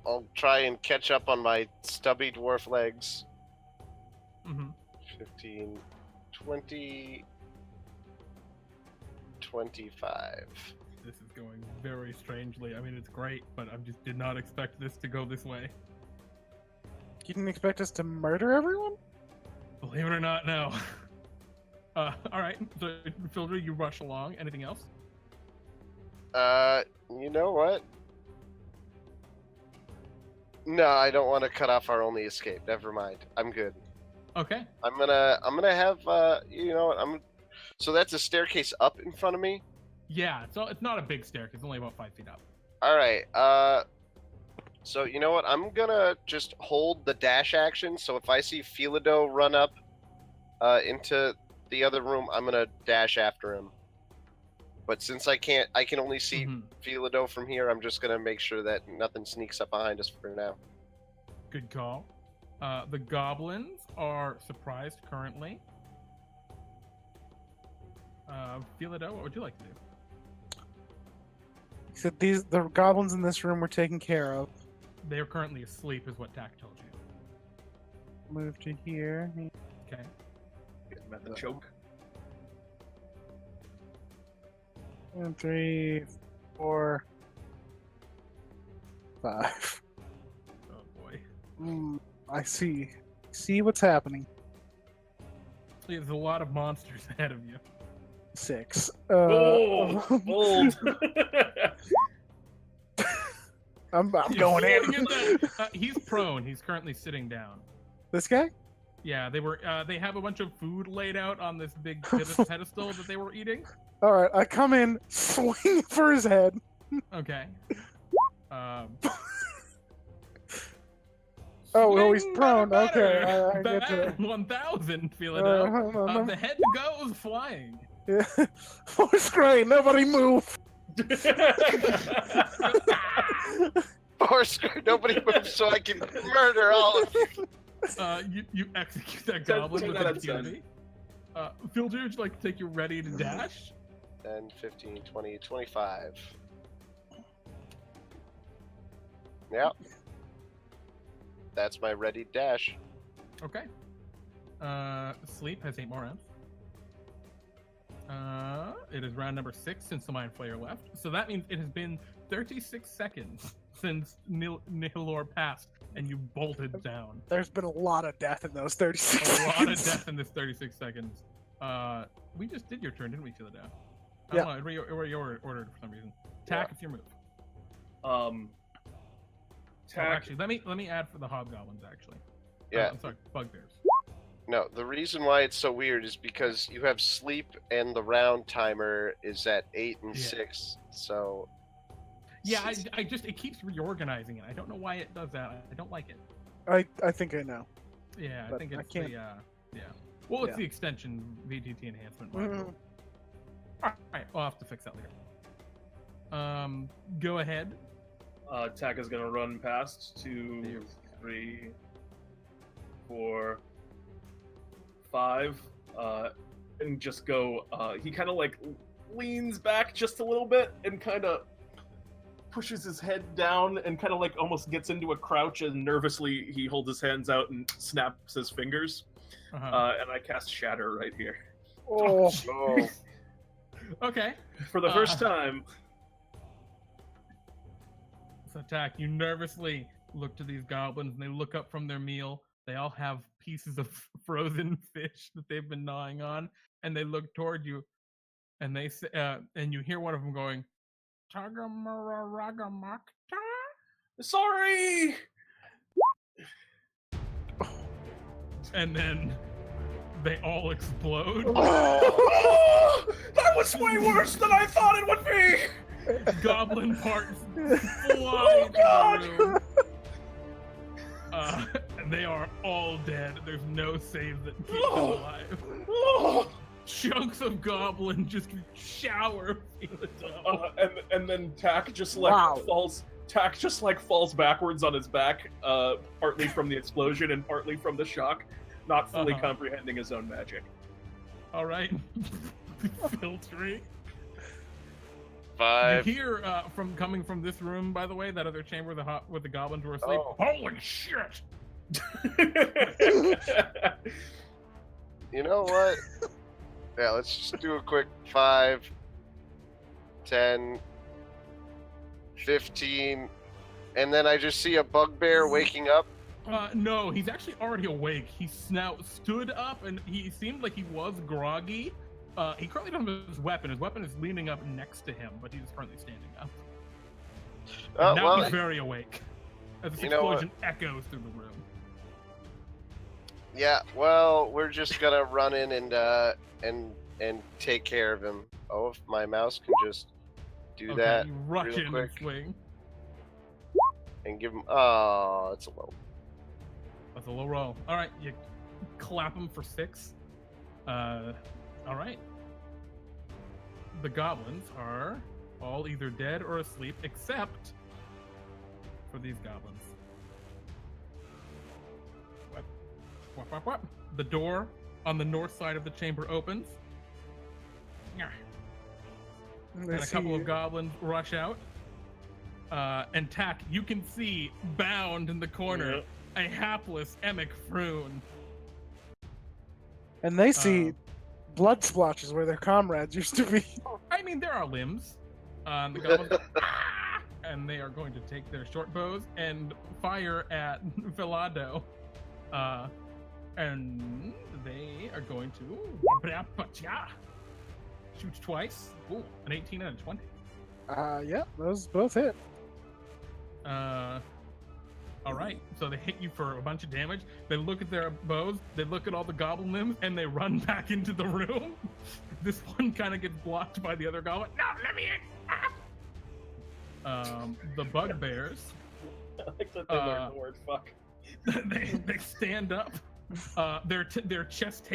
I'll try and catch up on my stubby dwarf legs. Mm-hmm. 15, 20, 25. This is going very strangely. I mean, it's great, but I just did not expect this to go this way. You didn't expect us to murder everyone? Believe it or not, no. All right, so Fildry, you rush along. Anything else? You know what? No, I don't want to cut off our only escape. Never mind. I'm good. Okay. I'm gonna have you know what, so that's a staircase up in front of me. Yeah, so it's not a big staircase. It's only about 5 feet up. All right. So you know what? I'm gonna just hold the dash action. So if I see Philado run up into the other room, I'm gonna dash after him. But since I can only see Philado from here, I'm just gonna make sure that nothing sneaks up behind us for now. Good call. The goblins are surprised currently. Philado, what would you like to do? He said the goblins in this room were taken care of. They are currently asleep, is what Tack told you. Move to here. Okay. Get him at the choke. 1, 3, 4, 5. Oh boy. I see. See what's happening. There's a lot of monsters ahead of you. 6. Oh, bold. I'm going in. He's prone. He's currently sitting down. This guy? Yeah, they have a bunch of food laid out on this big pedestal that they were eating. All right, I come in, swing for his head. Okay. Oh, well, he's Swing prone. better, Okay, I get better. to 1,000, Philado. The head goes flying. Yeah. Force grain, nobody move. Force, nobody moves so I can murder all of you. You execute that goblin 10 with out a of 10. POV. Phildry, would you like to take your ready to dash? 10, 15, 20, 25. Yep. That's my ready dash. Okay. Sleep has 8 more rounds. It is round number 6 since the Mind Flayer left. So that means it has been 36 seconds since Nihilor passed and you bolted down. There's been a lot of death in those 36 A lot of seconds. death in this 36 seconds. We just did your turn, didn't we, Philado? Yeah. I don't know, you were ordered for some reason. Tack, it's your move. Tack. Actually, let me add for the hobgoblins. Actually, Yeah. I'm sorry, bugbears. No, the reason why it's so weird is because you have sleep and the round timer is at 8 and 6. So. Yeah, I just it keeps reorganizing it. I don't know why it does that. I don't like it. I think I know. Yeah, I But think I it's can't- yeah. Well, it's Yeah. the extension VTT enhancement. Mhm. All right, I'll have to fix that later. Go ahead. Tack is gonna run past 2, 3, 4, 5, and just go. He kind of like leans back just a little bit and kind of pushes his head down and kind of like almost gets into a crouch, and nervously he holds his hands out and snaps his fingers. And I cast Shatter right here Oh, Oh. Okay. for the first time. So, Tack, you nervously look to these goblins, and they look up from their meal. They all have pieces of frozen fish that they've been gnawing on, and they look toward you, and they say, and you hear one of them going, "Tagamaragamaka." Sorry. And then they all explode. Oh, that was way worse than I thought it would be. Goblin parts fly Oh, into God. the room. And they are all dead. There's no save that keeps them alive. Oh. Chunks of goblin just shower Philado. And then Tack just like Wow. falls. Tack just like falls backwards on his back, partly from the explosion and partly from the shock, not fully comprehending his own magic. All right, Phildry. 5. You hear from coming from this room, by the way, that other chamber where the goblins were asleep. Oh. Holy shit! You know what? Yeah, let's just do a quick 5, 10, 15, and then I just see a bugbear waking up. No, he's actually already awake. He now stood up, and he seemed like he was groggy. He currently doesn't have his weapon. His weapon is leaning up next to him, but he's currently standing up. Oh, Now well, he's very awake. As this You know what? explosion echoes through the room. Yeah, well, we're just gonna run in and take care of him. Oh, if my mouse can just do Okay, that you rush real in and quick swing. and give him. Oh, it's a low. That's a low roll. All right, you clap him for 6. All right. The goblins are all either dead or asleep, except for these goblins. What? The door on the north side of the chamber opens. And a couple of goblins rush out. And Tack, you can see, bound in the corner, a hapless Emmec Frewn. And they see blood splotches where their comrades used to be. I mean, there are limbs. The goblins go, "Ah!" and they are going to take their short bows and fire at Philado. And they are going to shoot twice. Ooh, an 18 and a 20. Yeah, those both hit. All right, so they hit you for a bunch of damage. They look at their bows, they look at all the goblin limbs, and they run back into the room. This one kind of gets blocked by the other goblin. No, let me in! The bugbears. I like that they learned the word fuck. they stand up. Their chest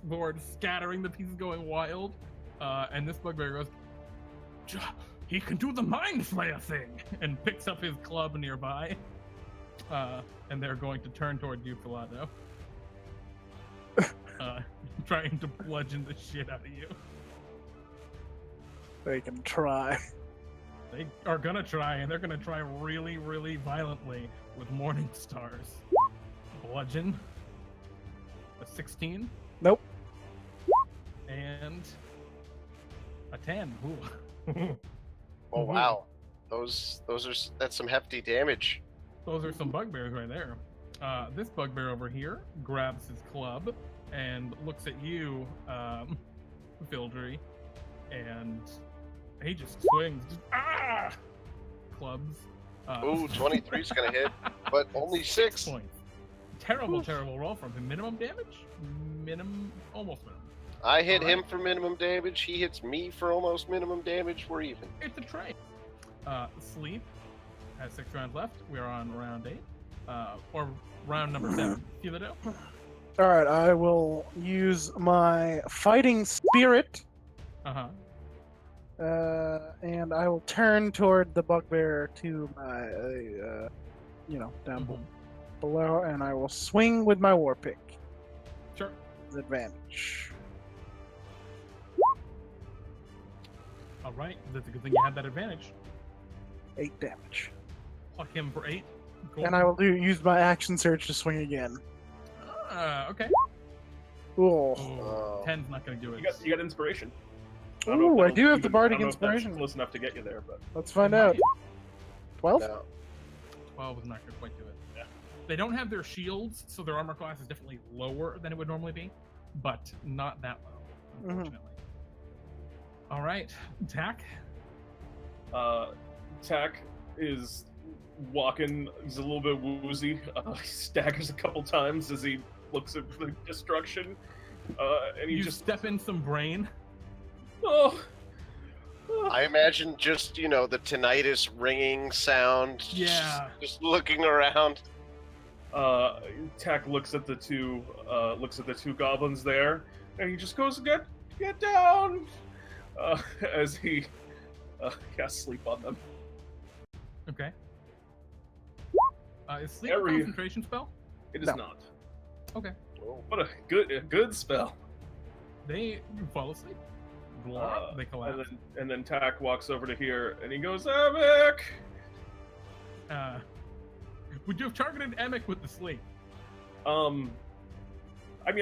board scattering, the pieces going wild. And this bugbear goes, he can do the mind flayer thing, and picks up his club nearby. And they're going to turn toward you, Philado. Trying to bludgeon the shit out of you. They can try. They are gonna try, and they're gonna try really, really violently with morning stars. Bludgeon. A 16. Nope. And a 10. Ooh. Oh wow, that's some hefty damage. Those are some bugbears right there. This bugbear over here grabs his club and looks at you, Fildry, and he just swings. Clubs. Ooh, 23's gonna hit, but only 6. Points. Terrible roll from him. Minimum damage? Almost minimum. I hit him for minimum damage. He hits me for almost minimum damage. We're even. It's a trade. Sleep has 6 rounds left. We are on round 8, or round number 7. Philado. All right, I will use my fighting spirit. And I will turn toward the bugbear to my, down below, and I will swing with my war pick. Sure. With advantage. All right, that's a good thing you had that advantage. 8 damage. Pluck him for 8. Cool. And I will use my action surge to swing again. Okay. Ooh. 10's not going to do it. You got inspiration. Ooh, I do have the bardic inspiration. Close enough to get you there, but let's find out. 12? No. 12 is not going to quite do it. Yeah. They don't have their shields, so their armor class is definitely lower than it would normally be, but not that low, unfortunately. All right, Tack. Tack is walking. He's a little bit woozy. He staggers a couple times as he looks at the destruction. And he just step in some brain. Oh. I imagine just, the tinnitus ringing sound. Yeah. Just looking around. Tack looks at the two goblins there, and he just goes, "Get down!" As he casts sleep on them. Okay. Is sleep a concentration spell? It is not. Okay. What a good spell. They fall asleep. They collapse. And then Tack walks over to here, and he goes, "Emmec!" Would you have targeted Emmec with the sleep? I mean,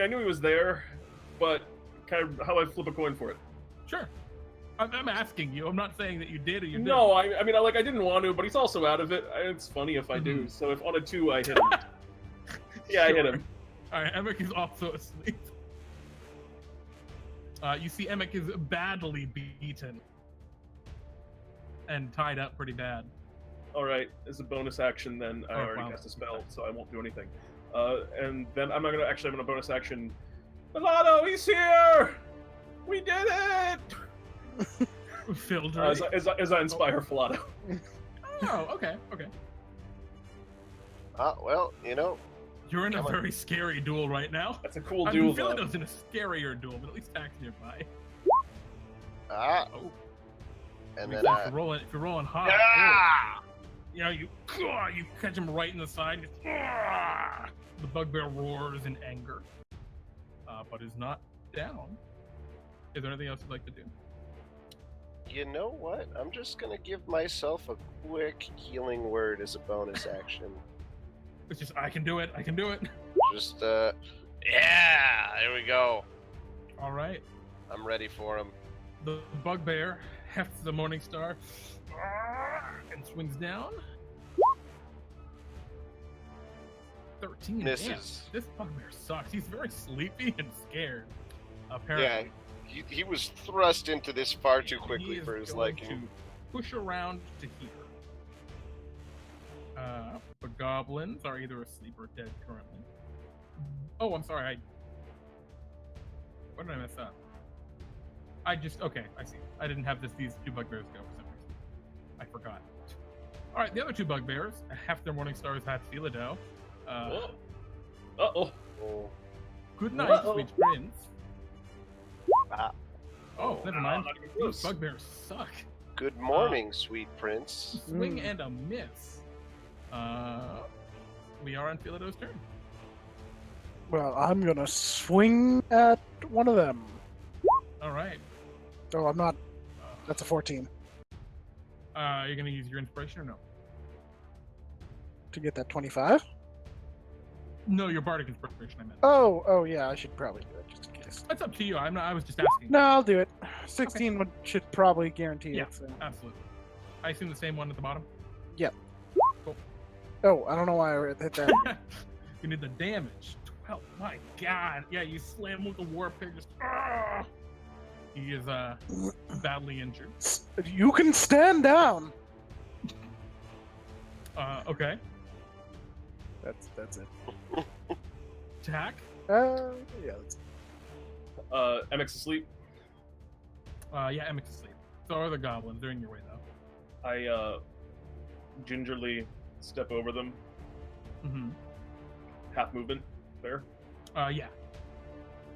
I knew he was there, but kind of how I flip a coin for it. Sure. I'm asking you. I'm not saying that you did or you didn't. No, I mean, I didn't want to, but he's also out of it. It's funny if I do. So if on a 2, I hit him. Yeah, sure. I hit him. All right, Emmec is also asleep. You see Emmec is badly beaten and tied up pretty bad. All right, as a bonus action, then I already cast a spell, so I won't do anything. And then I'm gonna bonus action. Philado, he's here! We did it! Fildry. As I inspire Philado. Oh, okay. Well, you know. You're in a Come on. very scary duel right now. That's a cool I duel. mean, Philado's in a scarier duel, but at least Tack's nearby. And I mean, then if you're rolling hot, you know, you catch him right in the side. Just, the bugbear roars in anger, but is not down. Is there anything else you'd like to do? you know what? I'm just gonna give myself a quick healing word as a bonus action. It's just, I can do it. Just yeah, there we go. All right. I'm ready for him. The bugbear hefts the morning star and swings down. 13 Misses. Damn, this bugbear sucks. He's very sleepy and scared. Apparently. Yeah, he was thrust into this far too He quickly is for his going liking. to push around to here. The goblins are either asleep or dead currently. Oh, I'm sorry. What did I mess up? Okay, I see. I didn't have these two bugbears go for some reason. I forgot. All right, the other two bugbears, half their morning stars had Philado. Uh-oh. Oh. Good night, Uh-oh. sweet prince. Ah. Oh, never mind. not even These close. bugbears suck. Good morning, sweet prince. Swing and a miss. We are on Philado's turn. Well, I'm gonna swing at one of them. All right. Oh, I'm not. That's a 14 You're gonna use your inspiration or no? to get that 25. No, your bardic inspiration. I meant. Oh, yeah. I should probably do it just in case. That's up to you. I was just asking. No, I'll do it. 16 should probably guarantee Yeah. it. So. Absolutely. I assume the same one at the bottom. Oh, I don't know why I hit that. You need the damage. 12. My God. Yeah, you slam with the war pig. Just, he is badly injured. You can stand down. Okay. That's it. Tack. Yeah. That's Emmec's asleep. Yeah, Emmec's asleep. So are the goblins. They're in your way though. I gingerly step over them. Mm-hmm. Half movement there. Yeah.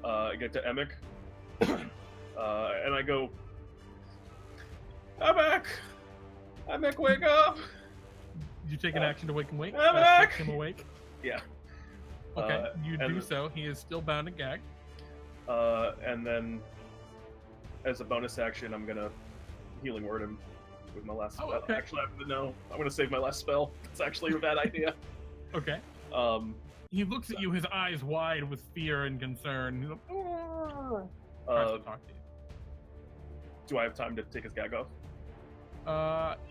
I get to Emmec. And I go, Emmec! Emmec, wake up! You take an action to wake him awake. Emmec! Keep him awake. Yeah. Okay. You and- do so. He is still bound and gagged. And then, as a bonus action, I'm gonna healing word him with my last Oh, spell. okay. Actually, I'm gonna save my last spell. It's actually a bad idea. Okay. He looks at you, his eyes wide with fear and concern. He's like, tries to talk to you. Do I have time to take his gag off?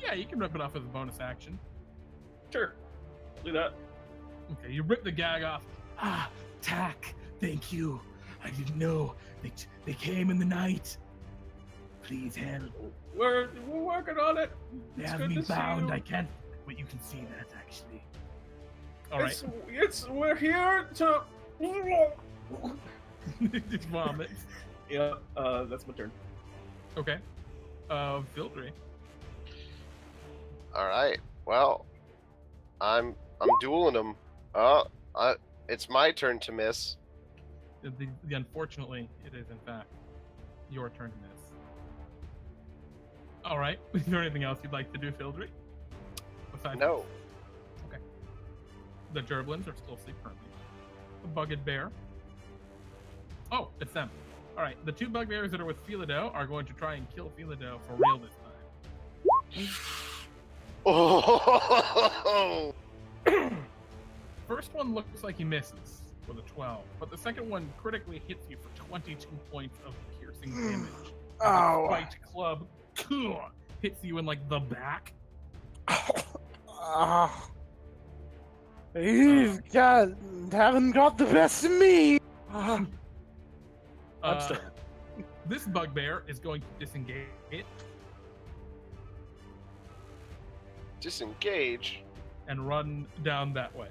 Yeah, you can rip it off as a bonus action. Sure. I'll do that. Okay, you rip the gag off. Tack, thank you. I didn't know. They came in the night. Please help. We're working on it. They It's have good me to see bound. you. I can't. But you can see that actually. All right. We're here to. Just vomit. Yeah. That's my turn. Okay. Fildry. All right. Well, I'm dueling him. It's my turn to miss. The unfortunately, it is in fact your turn to miss. All right. Is there anything else you'd like to do, Fildry? Besides No. Okay. The gerblins are still asleep currently. The bugged bear. Oh, it's them. All right. The two bugbears that are with Philado are going to try and kill Philado for real this time. Oh! First one looks like he misses with a 12, but the second one critically hits you for 22 points of piercing damage. Ow. The white club hits you in like the back. You haven't got the best of me. I'm Uh, still. This bugbear is going to disengage. Disengage. And run down that way.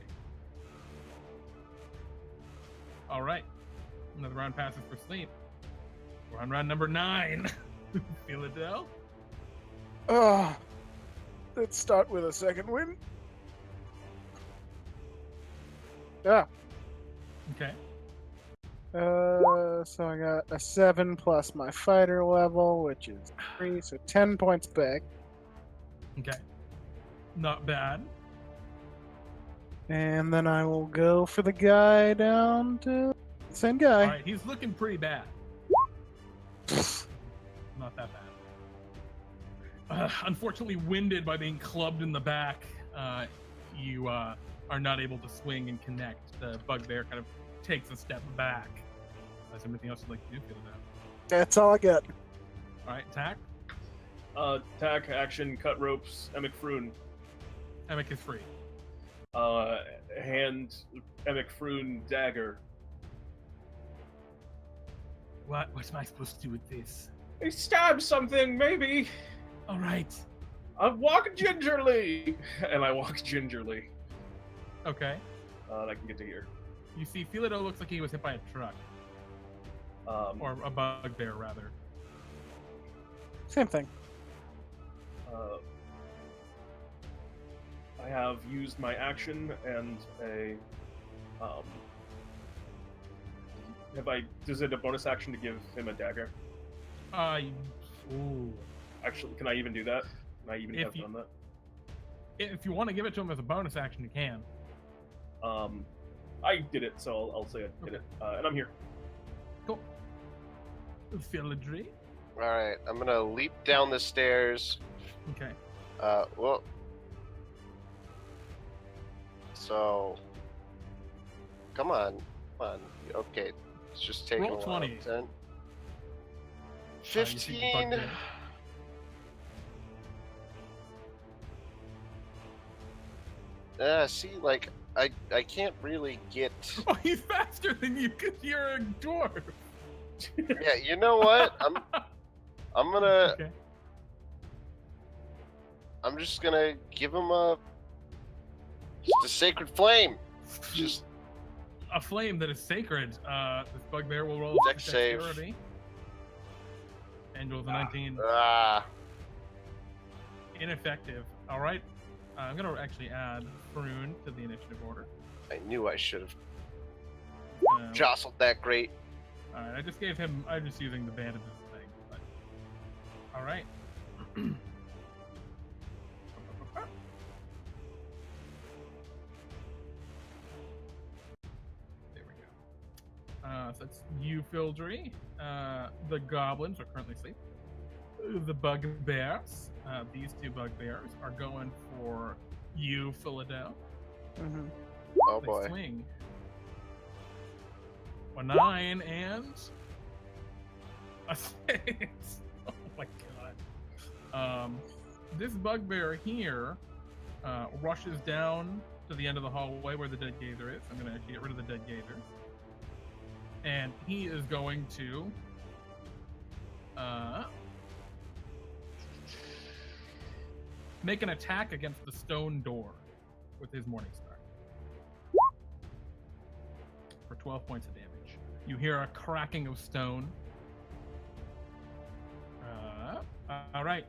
All right. Another round passes for sleep. We're on round number 9. Philado. Let's start with a second win. Yeah. Okay. So I got a 7 plus my fighter level, which is 3, so 10 points back. Okay. Not bad. And then I will go for the guy down to the same guy. All right. He's looking pretty bad. Not that bad. Unfortunately, winded by being clubbed in the back, you are not able to swing and connect. The bugbear kind of takes a step back. Is there anything else you'd like to do for that? That's all I got. All right, Tack. Tack, action, cut ropes, Emmec Frewn. Emmec is free. Hand Emmec Frewn dagger. What am I supposed to do with this? He stabbed something, maybe. All right. I walk gingerly, and I walk gingerly. Okay. I can get to here. You see, Philado looks like he was hit by a truck. Or a bugbear, rather. Same thing. I have used my action and a. Is it a bonus action to give him a dagger? Ooh. Actually, can I even do that? Can I even If have you- done that? If you want to give it to him as a bonus action, you can. I did it, so I'll say I did it, and I'm here. Cool. Fildry. All right, I'm gonna leap down the stairs. Okay. Well. So. Come on. Okay, it's just taking Roll a while. 20. 10. You see the 15. bugbear. See, like, I can't really get. Oh, he's faster than you because you're a dwarf. Yeah, you know what? I'm gonna. Okay. I'm just gonna give him a sacred flame. Just A flame that is sacred. This bugbear will roll Dex save. dexterity. And rolls a 19. Ineffective. All right. I'm gonna actually add Frewn to the initiative order. I knew I should have Um, jostled that great. All right. I just gave him. I'm just using the bandages thing. But, all right. There we go. So that's you, Fildry. The goblins are currently asleep. The bugbears. These two bugbears are going for you, Philado. Mm-hmm. Oh They boy. swing. A 9 and a 6. Oh my god. This bugbear here rushes down to the end of the hallway where the dead gazer is. I'm going to actually get rid of the dead gazer. And he is going to make an attack against the stone door with his Morningstar for 12 points of damage. You hear a cracking of stone. All right.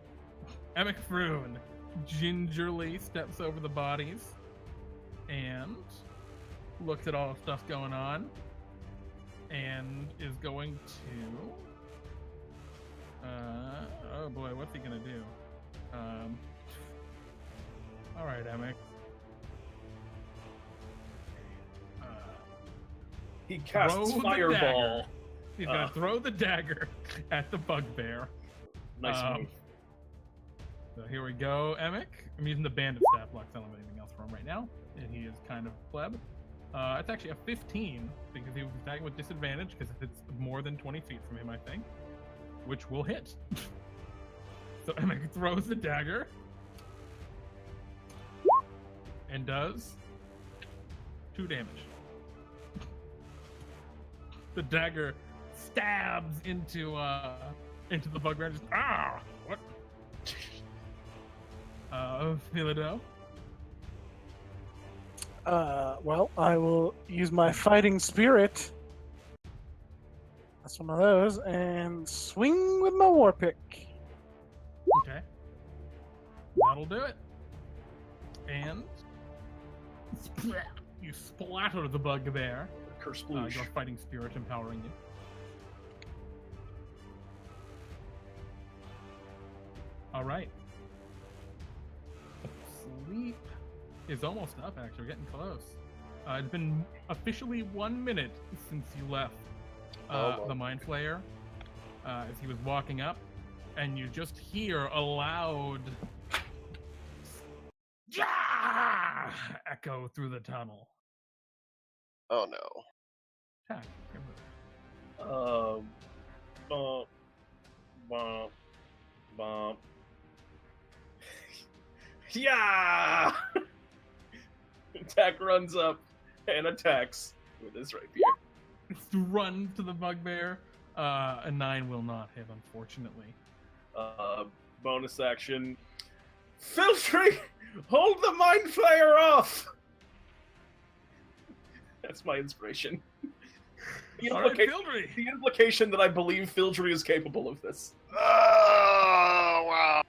Emmec Frewn gingerly steps over the bodies and looks at all the stuff going on and is going to... oh boy, what's he going to do? All right, Emmec. He casts Throw the fireball. dagger. He's going to throw the dagger at the bugbear. Nice move. So here we go, Emmec. I'm using the bandit stat block. I don't have anything else for him right now. And he is kind of pleb. It's actually a 15 because he was attacking with disadvantage because it's more than 20 feet from him, I think. Which will hit. So Emmec throws the dagger. And does 2 damage. The dagger stabs into the bugbear and just what? Philado. Well, I will use my fighting spirit That's one of those, and swing with my war pick. Okay. That'll do it. And you splatter the bugbear. Curse sploosh. Your fighting spirit empowering you. All right. Sleep is almost up, actually. We're getting close. It's been officially 1 minute since you left the Mind Flayer as he was walking up, and you just hear a loud echo through the tunnel. Oh no. Tack. Bump, bump, bump. Yeah! Tack runs up and attacks with his rapier. Run to the bugbear. A 9 will not hit, unfortunately. Bonus action. Fildry, hold the Mind Flayer off! That's my inspiration. The All right, Fildry. the implication that I believe Fildry is capable of this. Oh wow.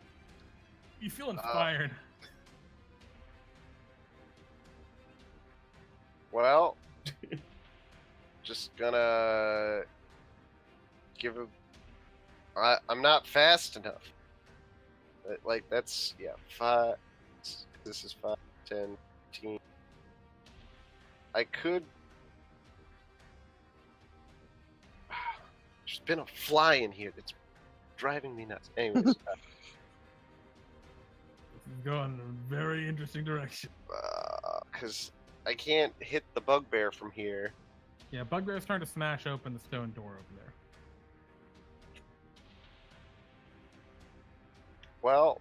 You feel inspired. Well, just gonna give him. I'm not fast enough. Like that's 5. This is 5, 10, 15. I could. There's been a fly in here that's driving me nuts. Anyways, This is going in a very interesting direction. because I can't hit the bugbear from here. Yeah, bugbear's trying to smash open the stone door over there. Well,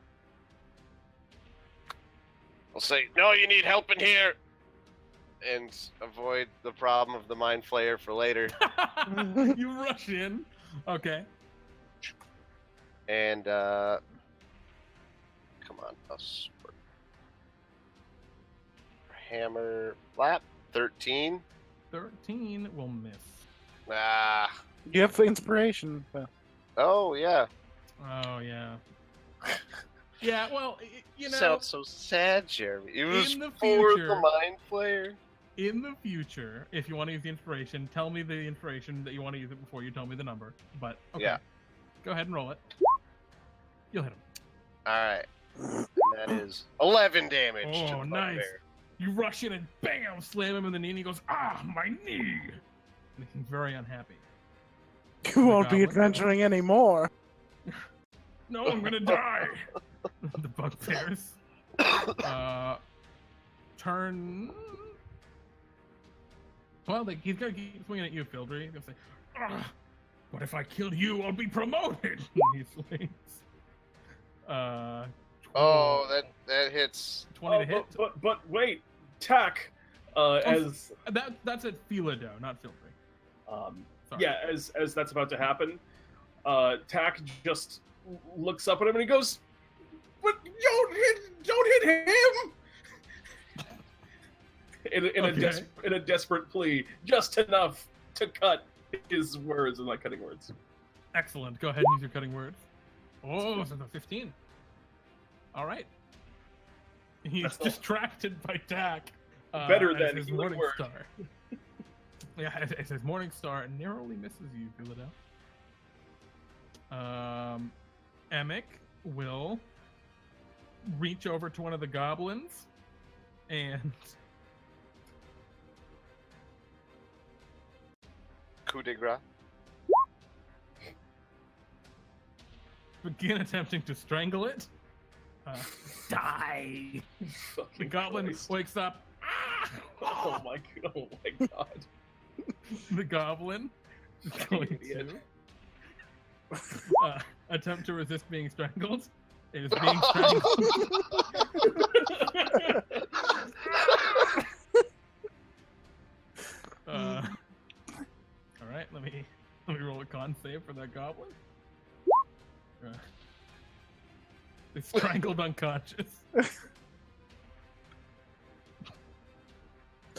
I'll say, no, you need help in here, and avoid the problem of the Mind Flayer for later. You rush in. Okay. And, come on, a sword. Hammer, flap, 13. 13 will miss. Ah, You have inspiration. oh, yeah. Oh, yeah. Yeah, well, you know, Sounds so sad, Jeremy. It was in the for future- the Mind Flayer. in the future, if you want to use the inspiration, tell me the inspiration that you want to use it before you tell me the number. But, okay. Yeah. Go ahead and roll it. You'll hit him. Alright. And that is 11 damage to Oh, the nice. bugbear. You rush in and bam, slam him in the knee, and he goes, "Ah, my knee!" And he's very unhappy. You won't be goblin. adventuring anymore. No, I'm gonna die. The bugbears. Turn. Well, he's gonna keep swinging at you, Fildry. He's gonna say, "Ah, what if I kill you? I'll be promoted." He swings. Oh, that hits. 20 to hit. But wait, Tack, as That's at Philado, not Fildry. Sorry. yeah, as that's about to happen, Tack just looks up at him and he goes, "But don't hit him!" in a desperate plea, just enough to cut his words and like cutting words. Excellent. Go ahead and use your cutting words. Oh, so the 15. All right. He's That's all. distracted by Tack. Better as than his healing morning word. star. Yeah, as his morning star narrowly misses you, Philado. Emmec will reach over to one of the goblins and Coup de grace. begin attempting to strangle it. Die! The Fucking goblin Christ. wakes up. Oh my god. The goblin is going Idiot. to attempt to resist being strangled. It is being strangled. All right, let me roll a con save for that goblin. It's strangled unconscious.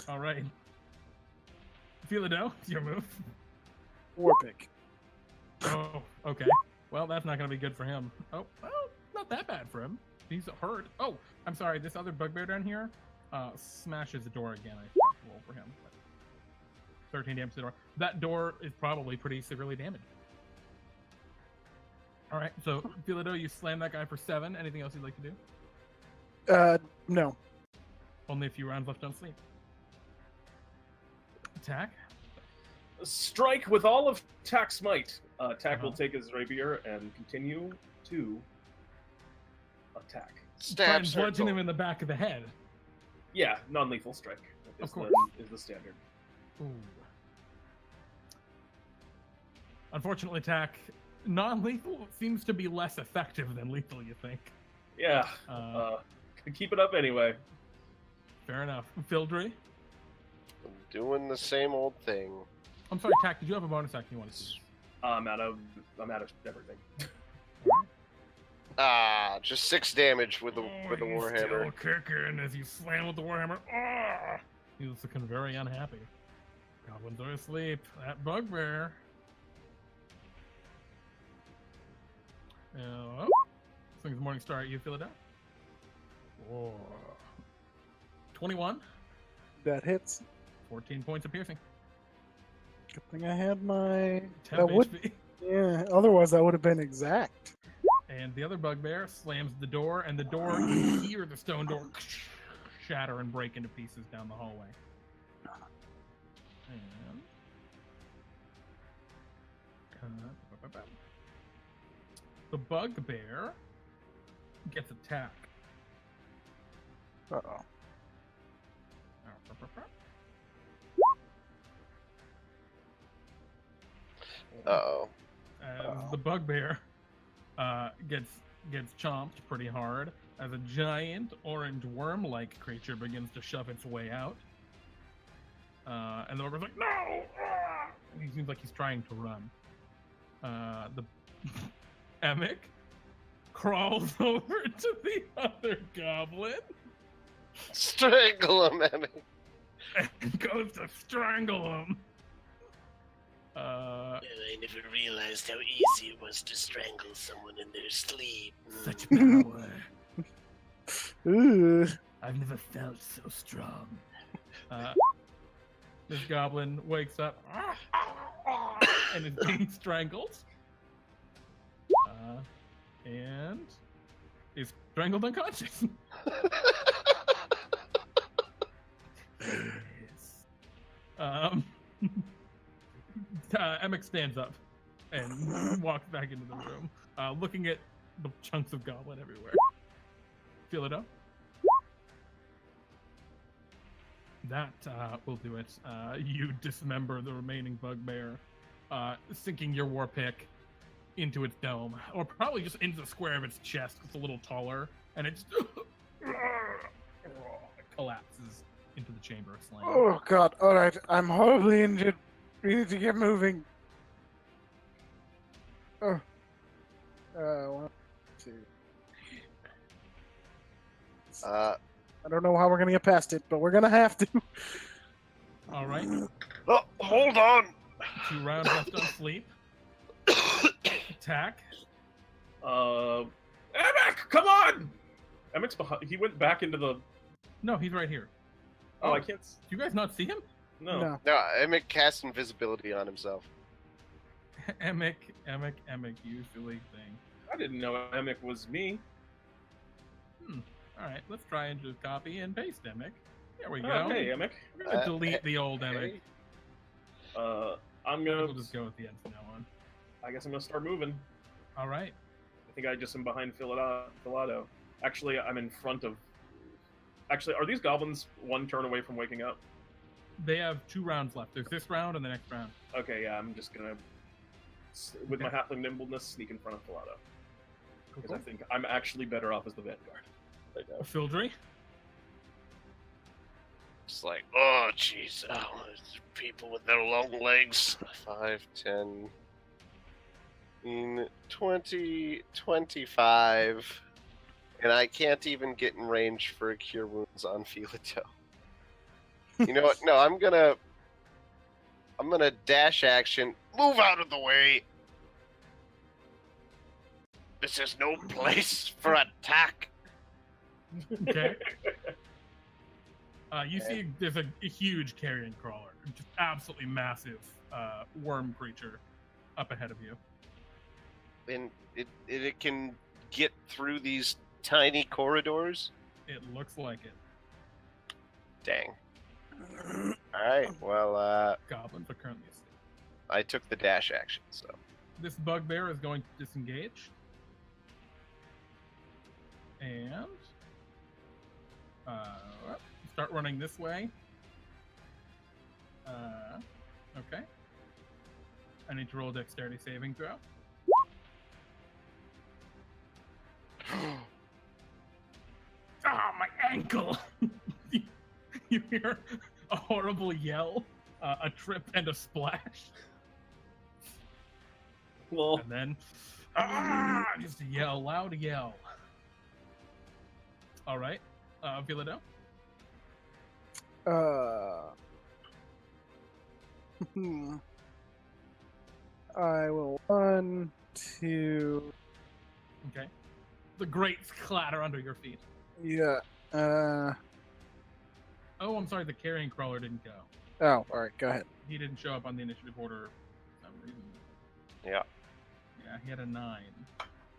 All right. Philado, it's your move. War pick. Oh, okay. Well, that's not going to be good for him. Oh, well, not that bad for him. He's hurt. Oh, I'm sorry. This other bugbear down here smashes the door again. I roll for him. 13 damage to the door. That door is probably pretty severely damaged. All right, so Philado, you slam that guy for 7. Anything else you'd like to do? No. Only a few rounds left on sleep. Attack. Strike with all of Tack's might. Tack will take his rapier and continue to attack. Try and Stab bludgeon circle. him in the back of the head. Yeah, non-lethal strike. Of course. Is the standard. Ooh. Unfortunately, Tack, non-lethal seems to be less effective than lethal, you think. Yeah. Keep it up anyway. Fair enough. Fildry? Doing the same old thing. I'm sorry, Tack, did you have a bonus action you want to use? I'm out of everything. Just 6 damage with the He's warhammer. still kicking as you slam with the warhammer. He's looking very unhappy. Goblins are asleep. That bugbear. Swings the morning star at you, Philado. 21. That hits. 14 points of piercing. Good thing I had my... 10 That would... HP. Yeah, otherwise that would have been exact. And the other bugbear slams the door, and the door, you hear the stone door shatter and break into pieces down the hallway. And... the bugbear gets attacked. Uh-oh. Uh-oh. The bugbear gets chomped pretty hard as a giant orange worm-like creature begins to shove its way out. And the bugbear's like, no! And he seems like he's trying to run. The Emmec crawls over to the other goblin Strangle him, Emmy. and goes to strangle him. I never realized how easy it was to strangle someone in their sleep. Such power. Ooh. I've never felt so strong. This goblin wakes up and is being strangled. And is strangled unconscious. Emmec stands up and walks back into the room, looking at the chunks of goblin everywhere. Philado? That will do it. You dismember the remaining bugbear, sinking your war pick into its dome, or probably just into the square of its chest. It's a little taller, and it collapses into the chamber of slain. Oh god, alright, I'm horribly injured. We need to get moving. Oh. 1, 2. I don't know how we're gonna get past it, but we're gonna have to. All right. Oh, hold on. 2 rounds left on sleep. Tack. Emmec, come on! Emmec's behind. He went back into the. No, he's right here. Oh, I can't. Do you guys not see him? No. No, Emmec casts invisibility on himself. Emmec usually thing. I didn't know Emmec was me. All right, let's try and just copy and paste Emmec. There we go. Oh, hey, Emmec. We're gonna delete the old Emmec. I'm gonna. We'll just go with the end from now on. I guess I'm gonna start moving. All right. I think I just am behind Philado. Actually, I'm in front of. Actually, are these goblins 1 turn away from waking up? They have 2 rounds left. There's this round and the next round. Okay, yeah, I'm just gonna, with my halfling nimbleness, sneak in front of Philado. Because I think I'm actually better off as the vanguard right now. Fildry. It's like, oh, jeez. Oh, people with their long legs. 5, 10, 20, 25. And I can't even get in range for a Cure Wounds on Philado. You know what? No, I'm gonna dash action, move out of the way, This is no place for attack. Okay. You see there's a huge carrion crawler, just absolutely massive worm creature up ahead of you. And it can get through these tiny corridors? It looks like it. Dang. Alright, well, Goblins are currently asleep. I took the dash action, so. This bugbear is going to disengage. And start running this way. Okay. I need to roll a dexterity saving throw. Ah, my ankle! You hear a horrible yell, a trip, and a splash. Well, And then, just a yell, loud yell. All right, Philado. I will 1, 2. Okay. The grates clatter under your feet. Yeah. Oh, I'm sorry, the carrion crawler didn't go. Oh, all right. Go ahead. He didn't show up on the initiative order for some reason. Yeah. Yeah, he had a 9.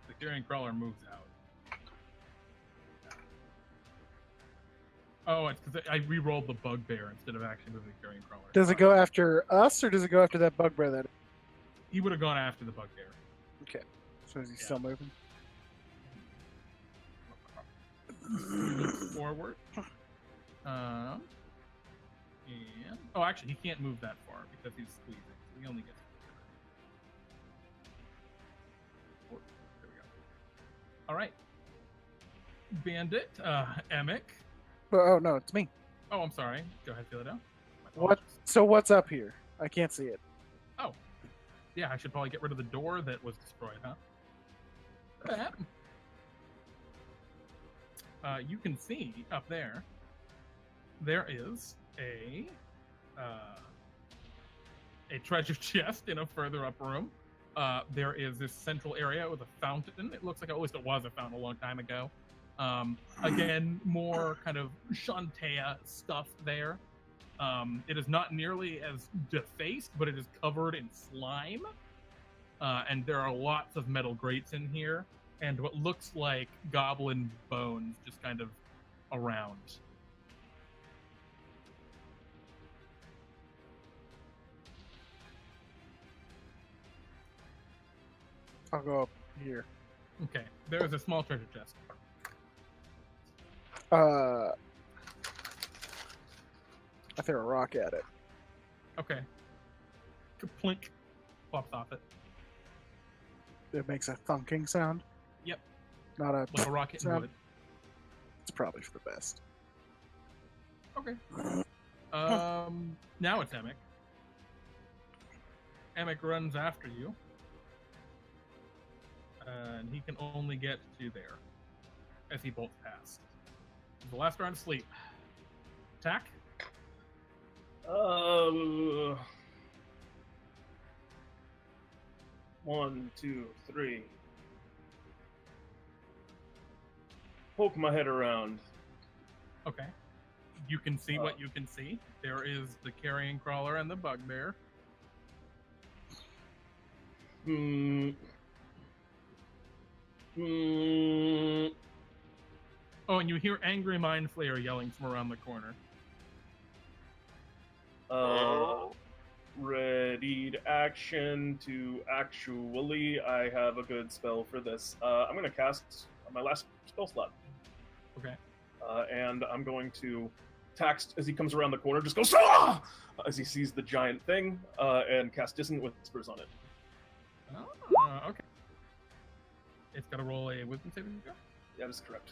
The carrion crawler moves out. Oh, it's because I re-rolled the bugbear instead of actually moving the carrion crawler. Does it go after us or does it go after that bugbear? That He would have gone after the bugbear. so is he still moving? Forward. And actually, he can't move that far because he's squeezing. So he only gets. There we go. All right. Bandit, Emmec. Oh no, it's me. Oh, I'm sorry. Go ahead, Philado. What? So what's up here? I can't see it. Oh, yeah. I should probably get rid of the door that was destroyed, huh? You can see up there. There is a treasure chest in a further up room. There is this central area with a fountain. It looks like at least it was a fountain a long time ago. Again, more kind of Shantea stuff there. It is not nearly as defaced, but it is covered in slime. And there are lots of metal grates in here, and what looks like goblin bones just kind of around. I'll go up here. Okay, there is a small treasure chest. I throw a rock at it. Okay. Plink. Pops off it. It makes a thunking sound. Yep. Not a. Like a rocket sound. would. It's probably for the best. Okay. Now it's Emmec. Emmec runs after you. And he can only get to there as he bolts past. The last round of sleep. Tack? 1, 2, 3. Poke my head around. Okay. You can see what you can see. There is the carrion crawler and the bugbear. Oh, and you hear Angry Mind Flayer yelling from around the corner. Readied action to actually. I have a good spell for this. I'm going to cast my last spell slot. Okay. And I'm going to text as he comes around the corner, just goes "Ah!" As he sees the giant thing, and cast Dissonant Whispers on it. Oh, okay. It's got to roll a wisdom saving throw. That is correct.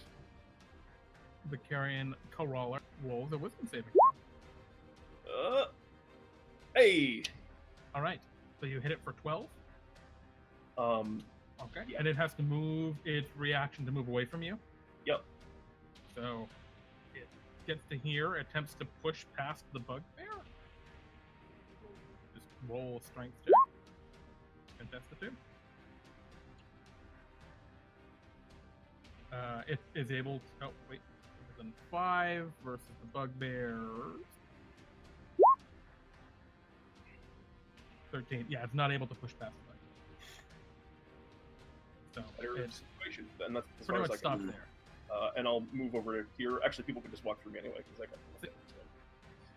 The carrion crawler rolls a wisdom saving throw. Hey! All right. So you hit it for 12. Okay. Yeah. And it has to move its reaction to move away from you. Yep. So it gets to here, attempts to push past the bugbear. Just roll a strength check. Contest the two. it is able to. Oh wait, within 5 versus the bugbears. 13. Yeah, it's not able to push past the bug. So Better it situation. And that's as pretty far as much I can stops do. there. And I'll move over to here. Actually, people can just walk through me anyway because I got.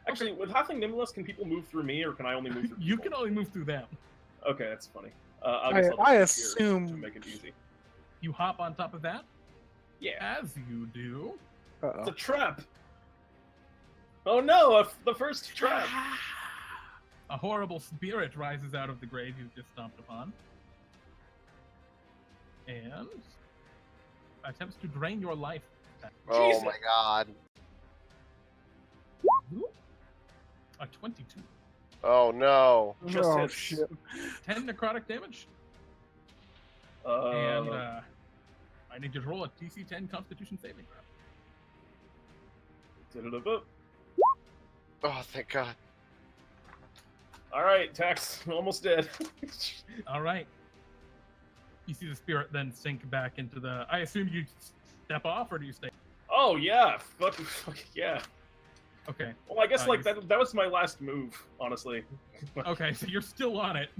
Actually, with Halfling Nimbulus, can people move through me, or can I only move through? You people? can only move through them. Okay, that's funny. I'll just I move here assume- to make it easy. You hop on top of that. Yeah, As you do, it's Uh-oh. a trap. Oh no! The first trap. a horrible spirit rises out of the grave you've just stomped upon, and attempts to drain your life. Oh Jesus. my god. A 22. Oh no. Just Oh, hits. shit. 10 necrotic damage. Uh, And I need you to roll a DC 10 Constitution saving throw. Oh, thank god. All right, Tax, almost dead. All right. You see the spirit then sink back into the. I assume you step off, or do you stay? Oh yeah, fuck yeah. Okay. Well, I guess you- that was my last move, honestly. Okay. So you're still on it,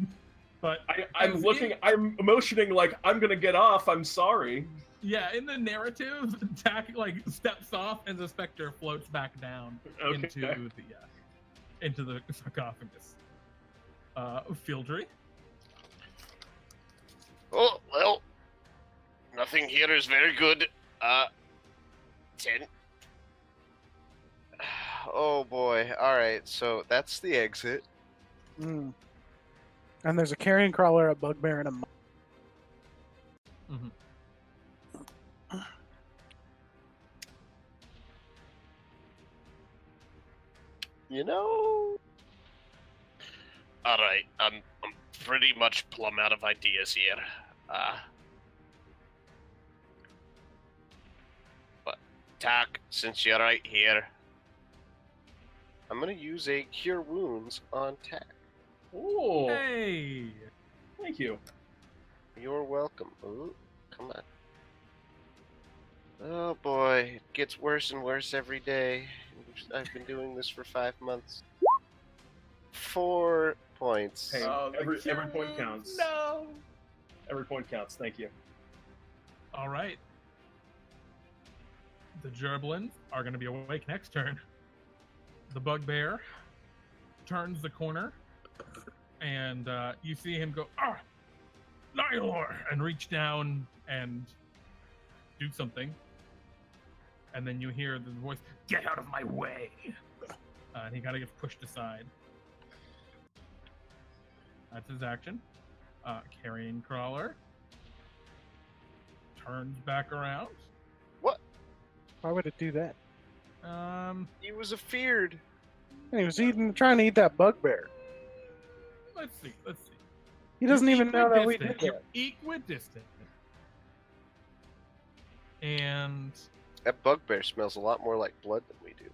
but I'm As looking, in- I'm motioning like I'm gonna get off. I'm sorry. yeah, in the narrative, Tack steps off and the specter floats back down Okay. into the sarcophagus. Fildry. Oh, well. Nothing here is very good. 10. Oh boy. Alright, so that's the exit. Mm. And there's a carrion crawler, a bugbear, and a Mm-hmm. You know? Alright, I'm pretty much plumb out of ideas here. But, Tack, since you're right here, I'm gonna use a Cure Wounds on Tack. Oh, Hey. thank you. You're welcome. Ooh, come on. Oh boy, it gets worse and worse every day. I've been doing this for 5 months. 4 points. Hey, Oh, the every cure point wounds, counts. No. Every point counts. Thank you. All right. The gerblins are going to be awake next turn. The bugbear turns the corner, and you see him go, Nihilor, and reach down and do something. And then you hear the voice, get out of my way. And he kind of gets pushed aside. That's his action. Carrion crawler turns back around. Why would it do that? He was afeared. And he was trying to eat that bugbear. Let's see. He doesn't You're even know that we equidistant. did You're that. equidistant. And That bugbear smells a lot more like blood than we do.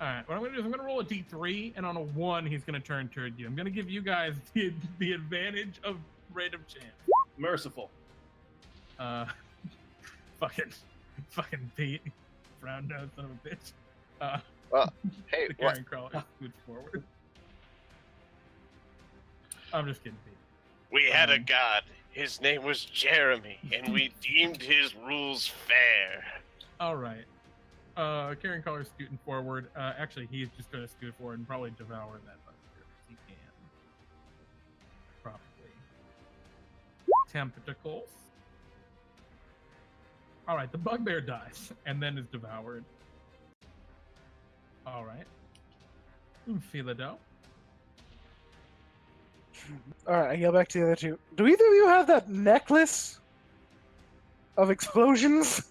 all right, what I'm gonna do is I'm gonna roll a d3, and on a 1, he's gonna turn toward you. I'm gonna give you guys the advantage of random chance. Merciful. Fucking Pete, brown nose son of a bitch. Hey, The what? carrion crawler scoots forward. I'm just kidding, Pete. we had a god. His name was Jeremy, and we deemed his rules fair. All right. Carrion crawler scooting forward. Actually, he's just gonna scoot forward and probably devour that bugbear if he can. Probably. Tentacles. All right, the bugbear dies and then is devoured. All right. Philado. Alright, I go back to the other two. Do either of you have that necklace of explosions?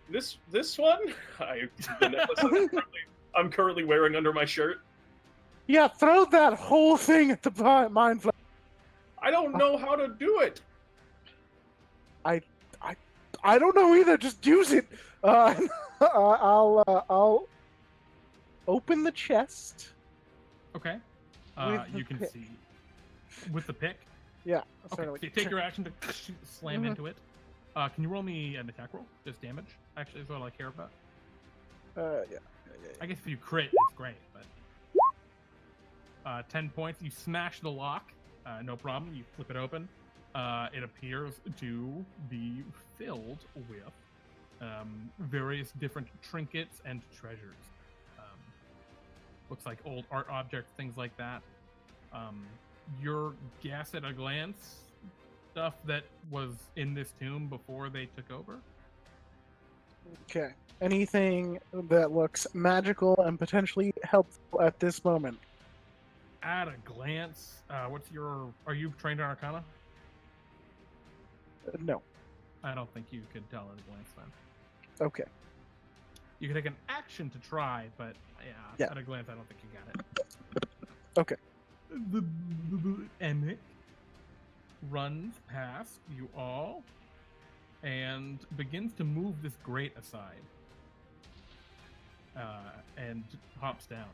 This one, the necklace I'm currently wearing under my shirt. Yeah, throw that whole thing at the mind flayer. I don't know how to do it. I don't know either. Just use it. I'll open the chest. Okay. With the You can pick. see with the pick. Yeah. Okay. So you take your action to slam Mhm. into it. Can you roll me an attack roll? Just damage. Actually, is what I care about. Yeah. I guess if you crit, it's great, but 10 points. You smash the lock. No problem. You flip it open. It appears to be filled with various different trinkets and treasures. Looks like old art objects, things like that. Your guess at a glance, stuff that was in this tomb before they took over? Okay. Anything that looks magical and potentially helpful at this moment? At a glance, are you trained in Arcana? No. I don't think you could tell at a glance then. Okay. You can take an action to try, but Yeah. At a glance, I don't think you got it. Okay. The Emmec runs past you all and begins to move this grate aside and hops down.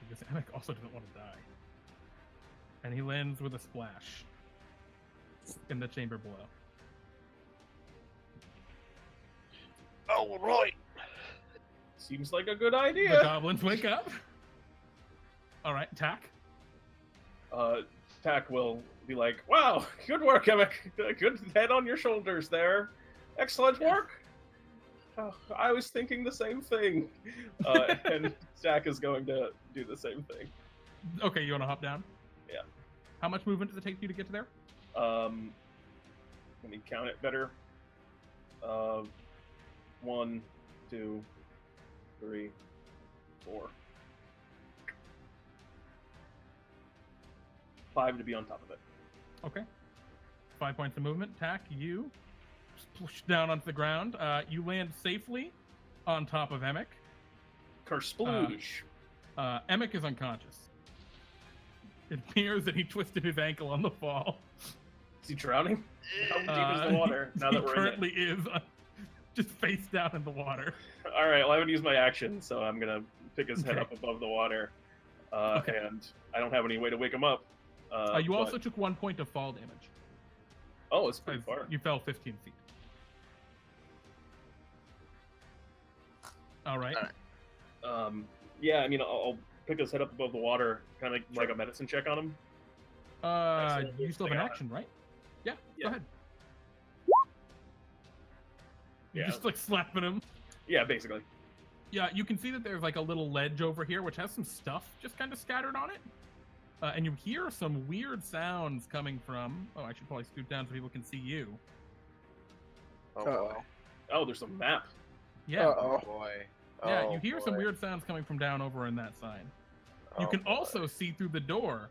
Because Emmec also doesn't want to die. And he lands with a splash in the chamber below. All right. Seems like a good The idea. goblins wake up. All right, Tack. Tack will be like, "Wow, good work, Emmec. Good head on your shoulders there. Excellent work." Oh, I was thinking the same thing. And Tack is going to do the same thing. Okay, you want to hop down? Yeah. How much movement does it take you to get to there? Let me count it better. 1, 2, 3, 4. 5 to be on top of it. Okay. 5 points of movement. Tack, you splash down onto the ground. You land safely on top of Emmec. Kersploosh. Emmec is unconscious. It appears that he twisted his ankle on the fall. Is he drowning? How deep is the water now that we're currently is just face down in the water. All right, well, I haven't used my action, so I'm going to pick his head Okay. up above the water. Okay. And I don't have any way to wake him up. You also but- took 1 point of fall damage. Oh, it's pretty as far. You fell 15 feet. All right. Yeah, I mean, I'll pick his head up above the water, kind of like a medicine check on him. You still have an action, right? Yeah, Yeah. go ahead. You're Yeah. just like slapping him. Yeah, basically. Yeah, you can see that there's like a little ledge over here which has some stuff just kind of scattered on it. And you hear some weird sounds coming from... Oh, I should probably scoot down so people can see you. Oh boy. Uh-oh. Oh, there's a map. Yeah. Oh Uh-oh. boy. Yeah, Oh, you hear some boy. weird sounds coming from down over in that side. You Oh, can boy. also see through the door.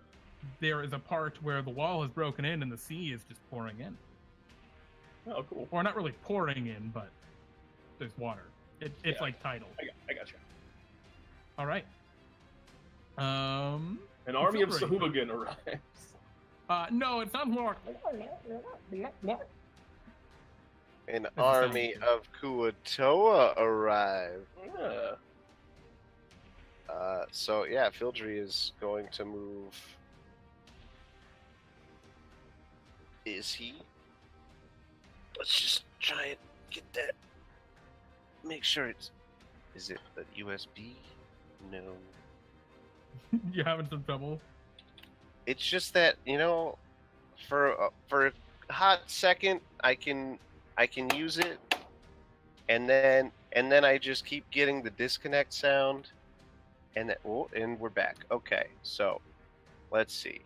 There is a part where the wall is broken in and the sea is just pouring in. Oh, cool. Or not really pouring in, but there's water. It's Yeah. like tidal. I got you. All right. An army of Fildry. Sahuagin arrives. No, it sounds more. An That's army sounds of Kuatoa arrive. Yeah. So yeah, Fildry is going to move. Is he? Let's just try and get that. Make sure it's. Is it a USB? No. You're having some trouble. It's just that for a hot second, I can use it, and then I just keep getting the disconnect sound, and and we're back. Okay, so let's see.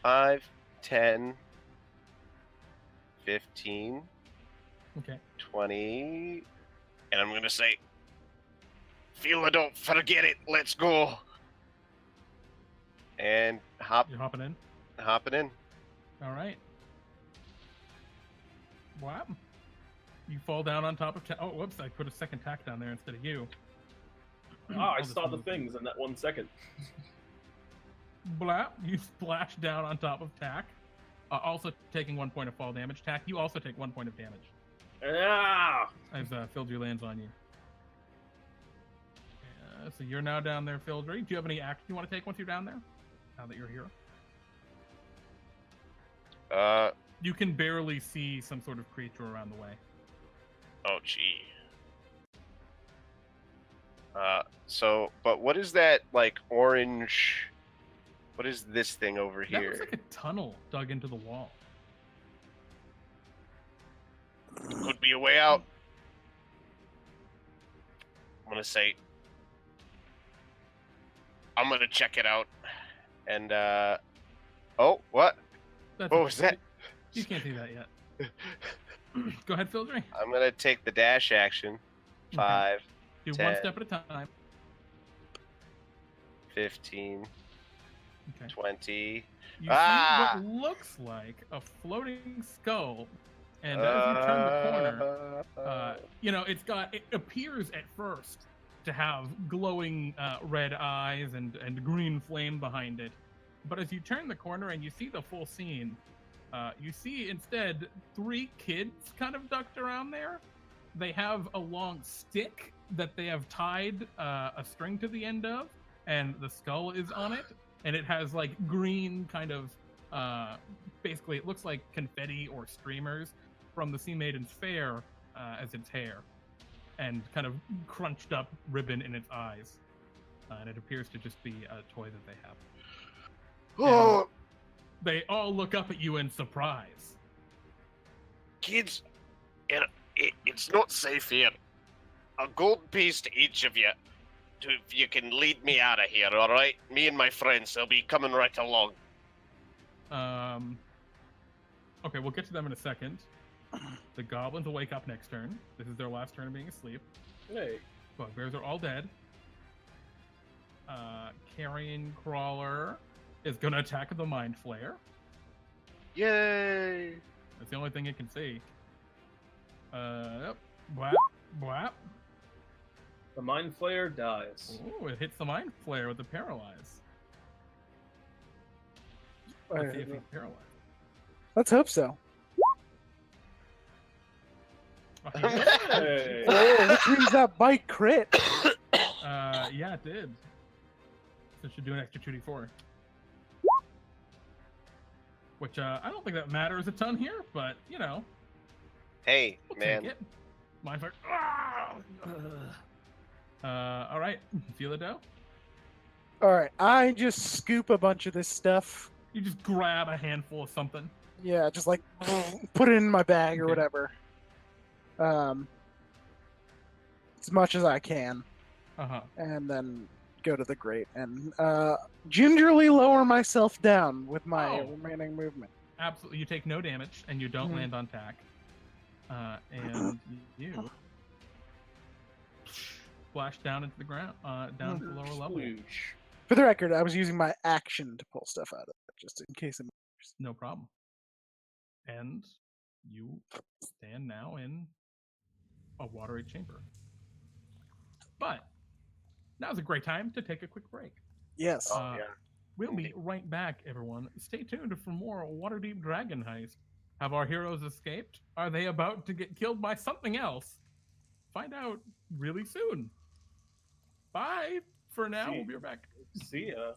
5, 10, 15, Okay. 20, and I'm gonna say, Philado, don't forget it. Let's go. And You're hopping in. hopping in. All right. Wow. You fall down on top of. Oh, whoops! I put a second tack down there instead of you. Ah, I I'll just saw the move. things in that 1 second. Blah! You splash down on top of Tack. Also taking 1 point of fall damage. Tack, you also take 1 point of damage Ah! as Fildry lands on you. So you're now down there, Fildry. Do you have any action you want to take once you're down there? Now that you're here. You can barely see some sort of creature around the way. Oh, gee. But what is that, like, orange... What is this thing over That here? looks like a tunnel dug into the wall. Could be a way out. I'm gonna say... I'm gonna check it out. And, Oh, what? That's What okay. was that? You can't see that yet. Go ahead, Fildry. I'm gonna take the dash action. 5, Do 10. one step at a time. 15, Okay. 20. You Ah! see what looks like a floating skull, and as you turn the corner, it appears at first to have glowing red eyes and green flame behind it. But as you turn the corner and you see the full scene, you see instead 3 kids kind of ducked around there. They have a long stick that they have tied a string to the end of, and the skull is on it, and it has like green kind of, basically it looks like confetti or streamers from the Sea Maiden's Fair as its hair, and kind of crunched up ribbon in its eyes. And it appears to just be a toy that they have. Oh, They all look up at you in surprise. Kids, it's not safe here. A gold piece to each of you. If you can lead me out of here, alright? Me and my friends, they'll be coming right along. Okay, we'll get to them in a second. The goblins will wake up next turn. This is their last turn of being asleep. Hey. Bugbears are all dead. Carrion Crawler is going to attack the Mind Flayer. yay! That's the only thing it can see. Yep. Bwap, bwap. The Mind Flayer dies. Ooh, it hits the Mind Flayer with the Paralyze. Let's see if he's paralyzed. Let's hope so. Oh, he is. Hey. Oh, which means that bite crit. Yeah, it did. So it should do an extra 2d4. Which, I don't think that matters a ton here, but, you know. Hey, We'll man. take it. Mind Flayer. Alright. Philado. Alright, I just scoop a bunch of this stuff. You just grab a handful of something. Yeah, just like put it in my bag or Okay. whatever. As much as I can. Uh-huh. And then go to the grate and gingerly lower myself down with my remaining movement. Absolutely. You take no damage, and you don't land on Tack. And you splash down into the ground, down to the lower level. Sploosh. For the record, I was using my action to pull stuff out of it, just in case it matters. No problem. And you stand now in a watery chamber. But now's a great time to take a quick break. Yes. Oh, yeah. We'll be right back, everyone. Stay tuned for more Waterdeep Dragon Heist. Have our heroes escaped? Are they about to get killed by something else? Find out really soon. Bye for now. We'll be right back. See ya.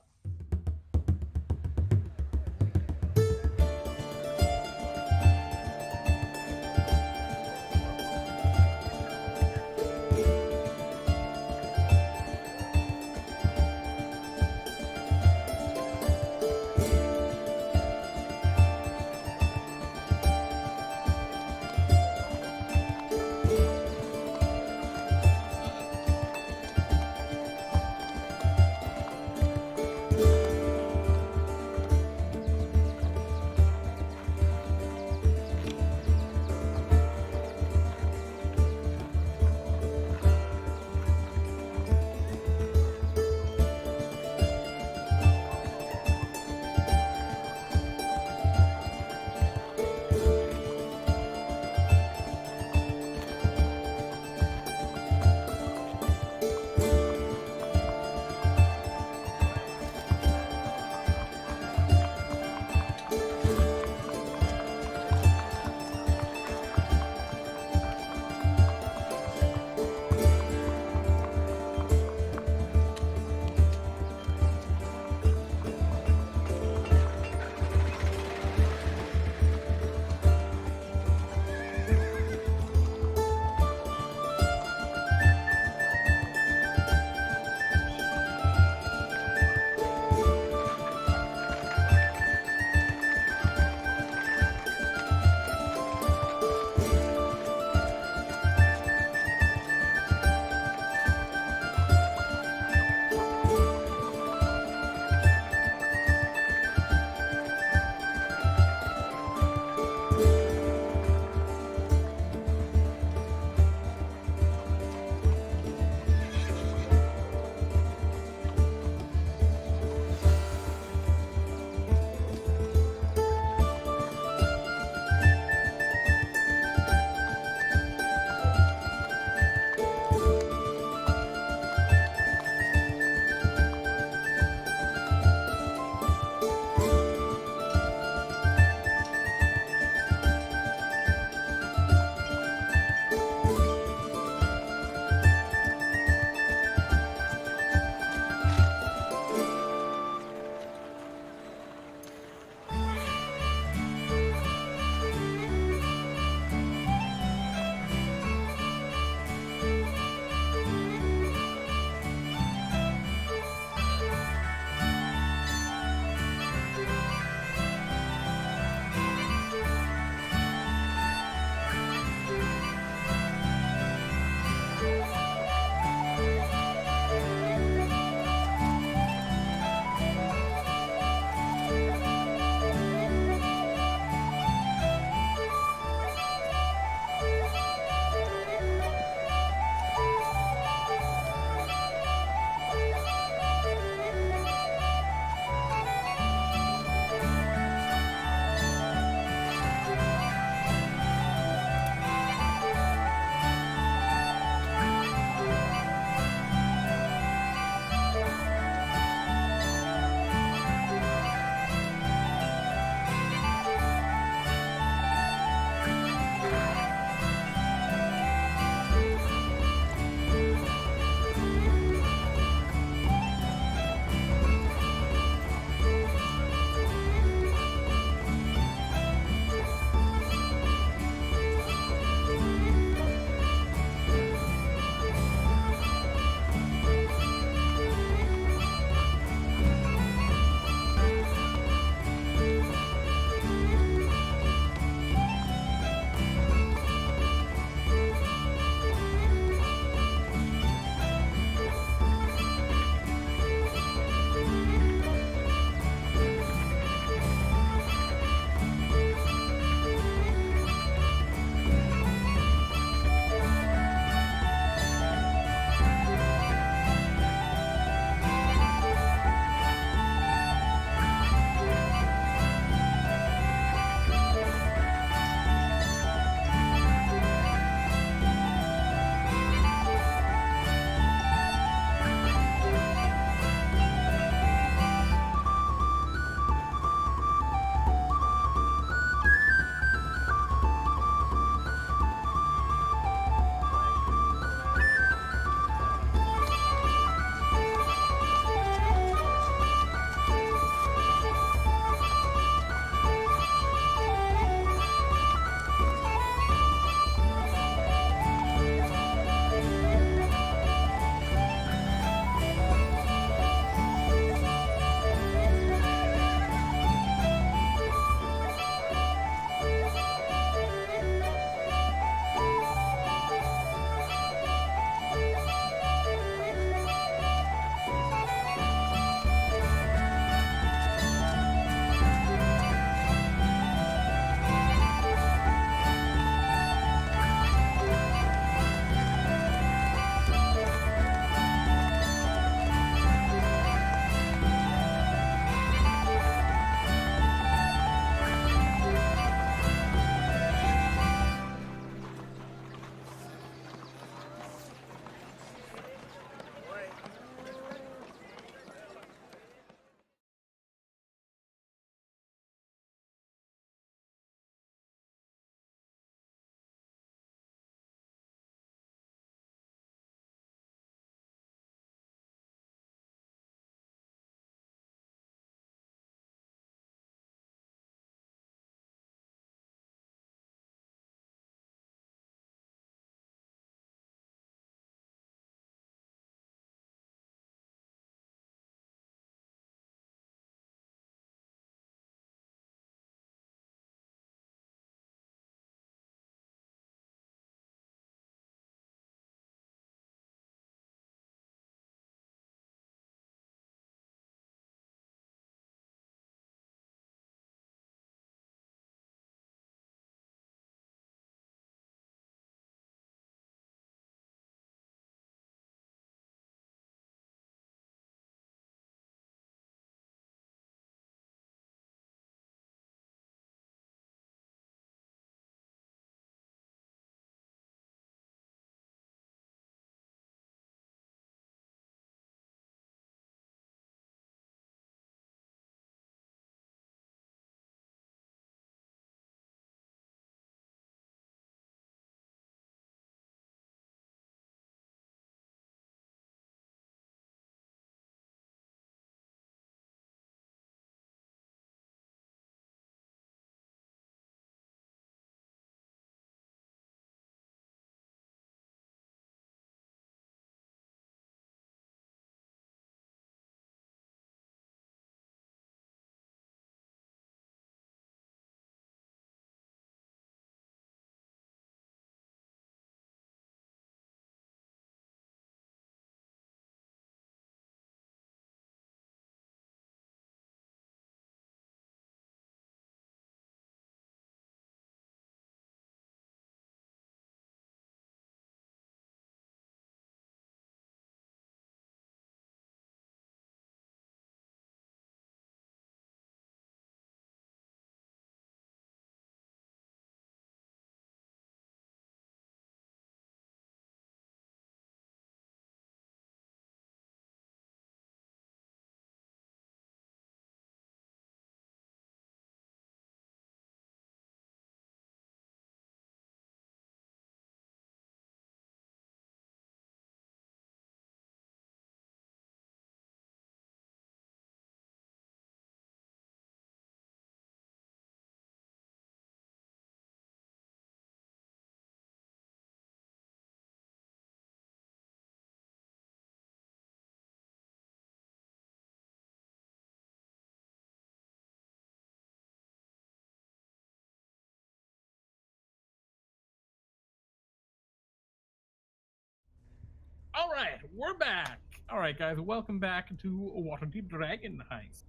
All right, we're back. All right, guys, welcome back to Waterdeep Dragon Heist.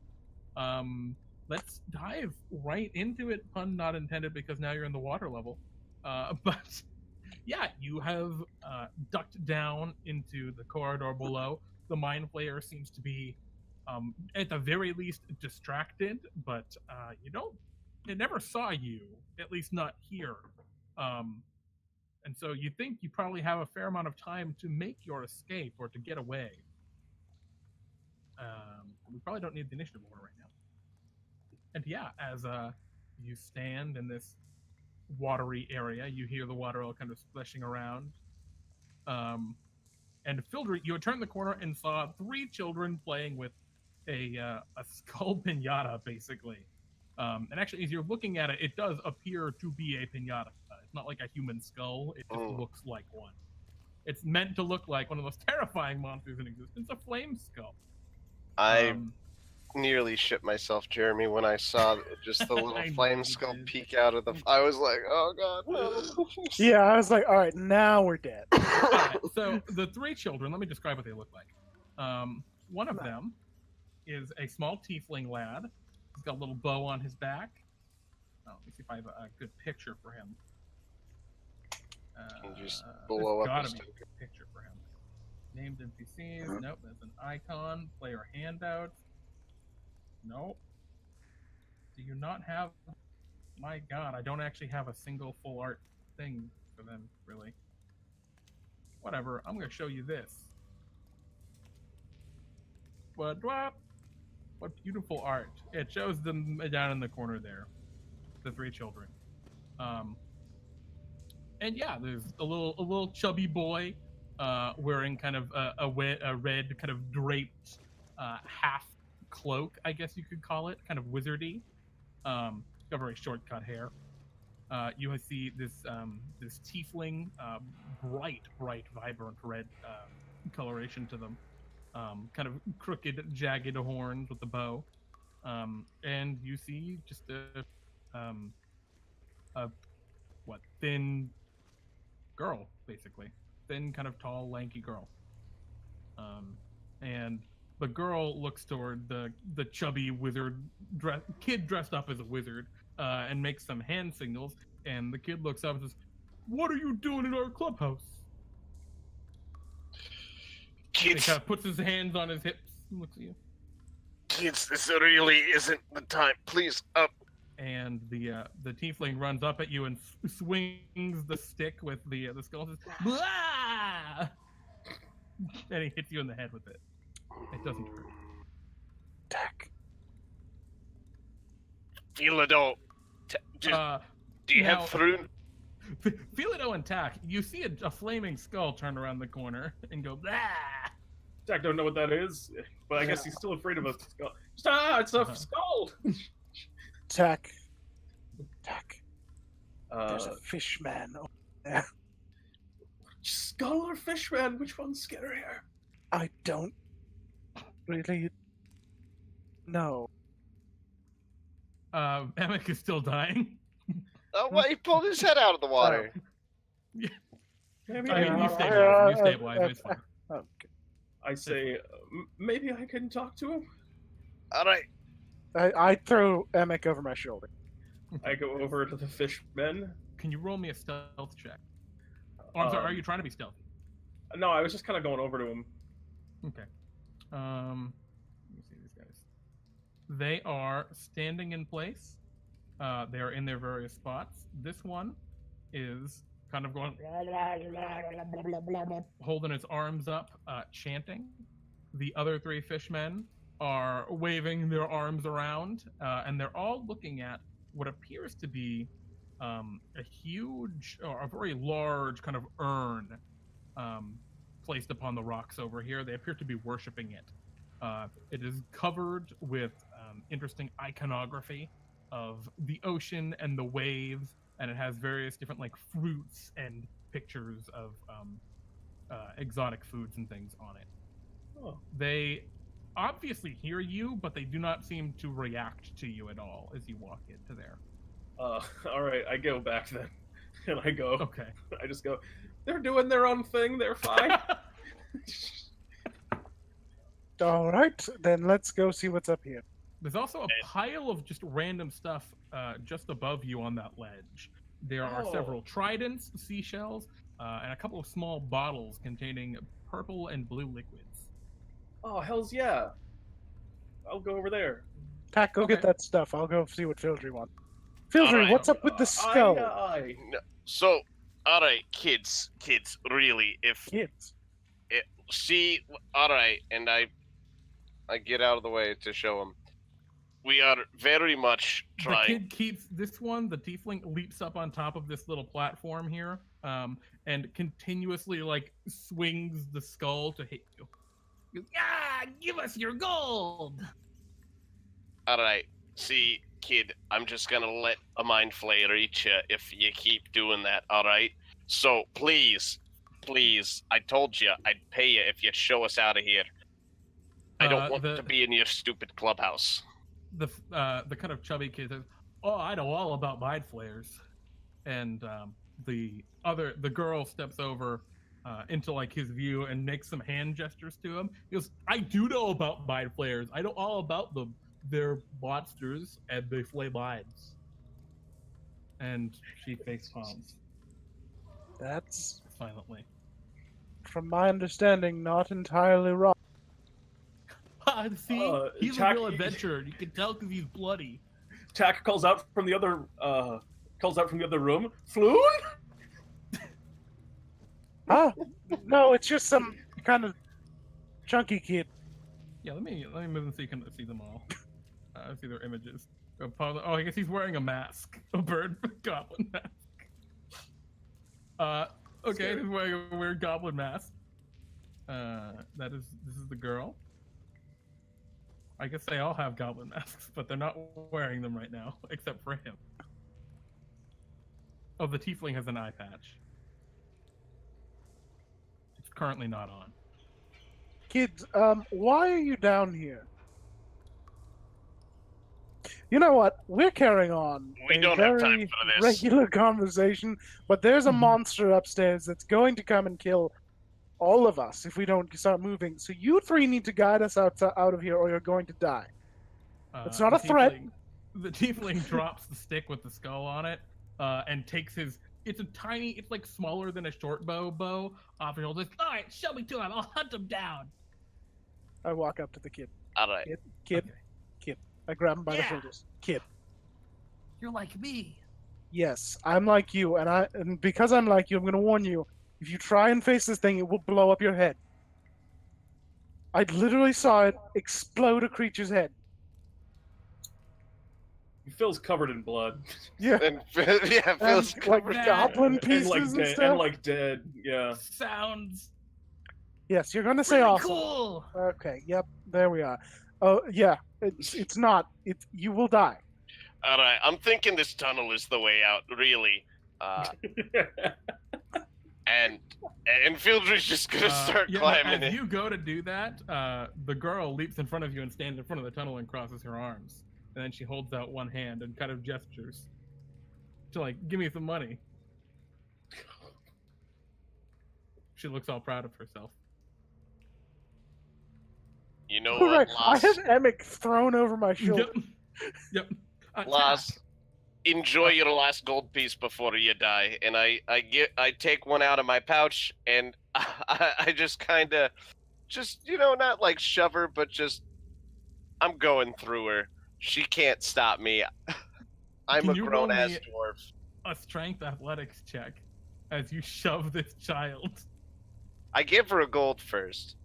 Let's dive right into it. Pun not intended, because now you're in the water level. But yeah, you have ducked down into the corridor below. The Mind Flayer seems to be, at the very least, distracted, but it never saw you, at least not here. And so you think you probably have a fair amount of time to make your escape or to get away. We probably don't need the initiative order right now. And yeah, as you stand in this watery area, you hear the water all kind of splashing around. And Fildry, you had turned the corner and saw 3 children playing with a skull pinata, basically. And actually, as you're looking at it, it does appear to be a pinata. It's not like a human skull. It just looks like one. It's meant to look like one of the most terrifying monsters in existence, a flame skull. I nearly shit myself, Jeremy, when I saw just the little flame skull peek out of the... I was like, oh god, no. Yeah, I was like, all right, now we're dead. Right, so the 3 children, let me describe what they look like. One of them is a small tiefling lad. He's got a little bow on his back. Oh, let me see if I have a good picture for him. Can you just blow up gotta his be a good picture for him. Named NPCs. Nope, that's an icon. Player handouts. Nope. Do you not have... My god, I don't actually have a single full art thing for them, really. Whatever, I'm going to show you this. What beautiful art. It shows them down in the corner there. The 3 children. And yeah, there's a little chubby boy wearing kind of a red kind of draped half cloak, I guess you could call it, kind of wizardy. Got very short cut hair. You see this tiefling, bright, vibrant red coloration to them. Kind of crooked, jagged horns with the bow. And you see just a thin girl, basically. Thin, kind of tall, lanky girl. And the girl looks toward the chubby wizard kid dressed up as a wizard, and makes some hand signals. And the kid looks up and says, "What are you doing in our clubhouse?" Kids, He kind of puts his hands on his hips and looks at you. kids, this really isn't the time. Please, up. And the tiefling runs up at you and swings the stick with the skull and says, "Blah!" And he hits you in the head with it. It doesn't hurt. Tack. Philado, do you now- have Frewn? Philado and Tack, you see a flaming skull turn around the corner and go, "Blah!" Jack don't know what that is, but I guess he's still afraid of a skull. It's a skull! Tack. There's a fish man over there. Skull or fish man? Which one's scarier? I don't really know. Emmec is still dying. Oh, what? He pulled his head out of the water. Maybe I mean, you I, stabilize him. It's fine. Okay. I say, maybe I can talk to him? All right. I throw Emmec over my shoulder. I go over to the fishmen. Can you roll me a stealth check? Oh, I'm sorry, are you trying to be stealthy? No, I was just kind of going over to him. Okay. Let me see these guys. They are standing in place. They are in their various spots. This one is kind of going, holding his arms up, chanting. The other 3 fishmen are waving their arms around, and they're all looking at what appears to be a huge, or a very large kind of urn placed upon the rocks over here. They appear to be worshiping it. It is covered with interesting iconography of the ocean and the waves, and it has various different like fruits and pictures of exotic foods and things on it. Oh. They obviously hear you, but they do not seem to react to you at all as you walk into there. All right, I go back then, and I go. Okay. I just go. They're doing their own thing. They're fine. All right, then let's go see what's up here. There's also a pile of just random stuff just above you on that ledge. There are several tridents, seashells, and a couple of small bottles containing purple and blue liquids. Oh, hells yeah. I'll go over there. Tack, go get Okay. that stuff. I'll go see what Fildry wants. Fildry, Alright. what's up with the skull? Aye. So, alright, kids, really, if Kids. see, alright, and I get out of the way to show him. We are very much The trying. kid keeps this one. The tiefling leaps up on top of this little platform here, and continuously like swings the skull to hit you. He goes, "Yeah, give us your gold." Alright, see, kid, I'm just gonna let a mind flayer eat you if you keep doing that, alright? So, please, I told you I'd pay you if you'd show us out of here. I don't want to be in your stupid clubhouse. The kind of chubby kid says, "Oh, I know all about mind flayers," and the girl steps over into like his view and makes some hand gestures to him. He goes, "I do know about mind flayers. I know all about them. They're monsters and they flay minds." And she face palms That's, silently. from my understanding, not entirely wrong. See, he's a Tack- real adventurer. You can tell because he's bloody. Tack calls out from the other room. Floon? Huh? No, it's just some kind of chunky kid. Yeah, let me move them so you can see them all. See their images. Oh, I guess he's wearing a mask, a bird goblin mask. Okay, Scary. he's wearing a weird goblin mask. This is the girl. I guess they all have goblin masks, but they're not wearing them right now, except for him. Oh, the tiefling has an eye patch. It's currently not on. Kids, why are you down here? You know what? We're carrying on We a don't have very time for this. regular conversation, but there's a Mhm. monster upstairs that's going to come and kill all of us if we don't start moving. So you three need to guide us out of here, or you're going to die. It's not The a threat. The tiefling drops the stick with the skull on it, and takes his. It's like smaller than a short bow off his shoulder. All right, show me to him. I'll hunt him down. I walk up to the kid. Alright. Kid. Okay. I grab him by the Yeah. shoulders. Kid. You're like me. Yes, I'm like you, and because I'm like you, I'm going to warn you. If you try and face this thing, it will blow up your head. I literally saw it explode a creature's head. Phil's covered in blood. Yeah. And yeah, Phil's And, like covered. goblin pieces and, stuff. and like dead. Yeah. Sounds Yes, you're going to say really awesome. cool. Okay, yep, there we are. Oh, yeah, it's not. You will die. Alright, I'm thinking this tunnel is the way out, really. And Fildry's just gonna start climbing as it. you go to do that, the girl leaps in front of you and stands in front of the tunnel and crosses her arms. And then she holds out one hand and kind of gestures to like, give me some money. She looks all proud of herself. You know All right, what, I Lass? have Emmec thrown over my shoulder. Yep. Lass, Tack. enjoy your last gold piece before you die. And I take one out of my pouch and I just kind of, not like shove her, but just, I'm going through her. She can't stop me. I'm Can a you roll grown-ass me dwarf. A strength athletics check as you shove this child. I give her a gold first,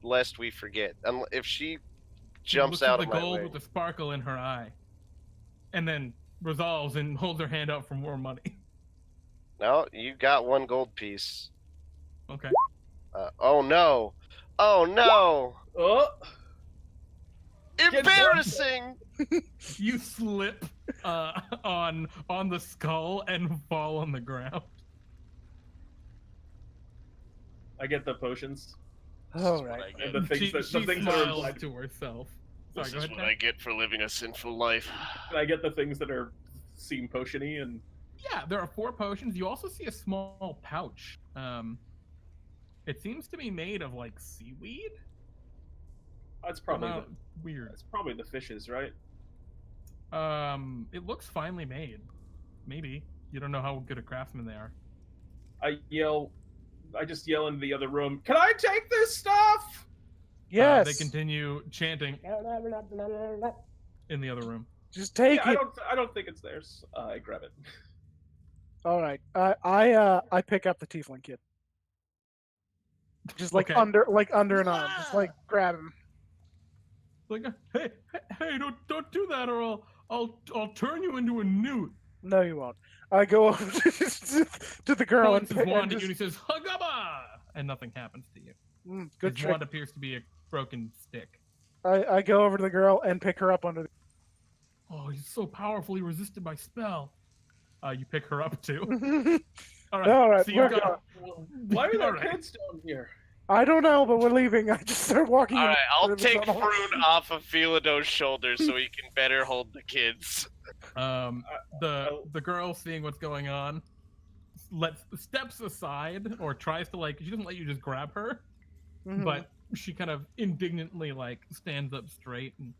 lest we forget. If she She jumps looks at out the of my gold way. with the sparkle in her eye, and then resolves and holds her hand out for more money. No, you got one gold piece. Okay. Oh no! Oh no! Oh, Embarrassing! You slip on the skull and fall on the ground. I get the potions. All right. I And the things She that the things that are smiles black. to herself. This Sorry, is go what ahead. I get for living a sinful life. I get the things that are seem potiony and Yeah, there are 4 potions. You also see a small pouch. It seems to be made of like seaweed. That's probably Not weird. It's probably the fishes, right? It looks finely made. Maybe you don't know how good a craftsman they are. I just yell into the other room. Can I take this stuff? Yes. They continue chanting in the other room. Just take Yeah, it. I don't think it's theirs. I grab it. All right. I pick up the tiefling kid. Just like Okay. under an arm. Just like grab him. Like, hey, don't do that, or I'll turn you into a newt. No, you won't. I go over to the girl and Points his wand and at you, and he says, "Hagaba!" and nothing happens to you. Good His trick. wand appears to be a broken stick. I go over to the girl and pick her up under the. Oh, he's so powerfully resisted by spell. You pick her up too. All right. All right, So we're you've got. Why are there Alright. kids down here? I don't know, but we're leaving. I just start walking. All in right, I'll the take tunnel. Frewn off of Philado's shoulders so he can better hold the kids. The girl, seeing what's going on, steps aside or tries to she doesn't let you just grab her, but she kind of indignantly stands up straight and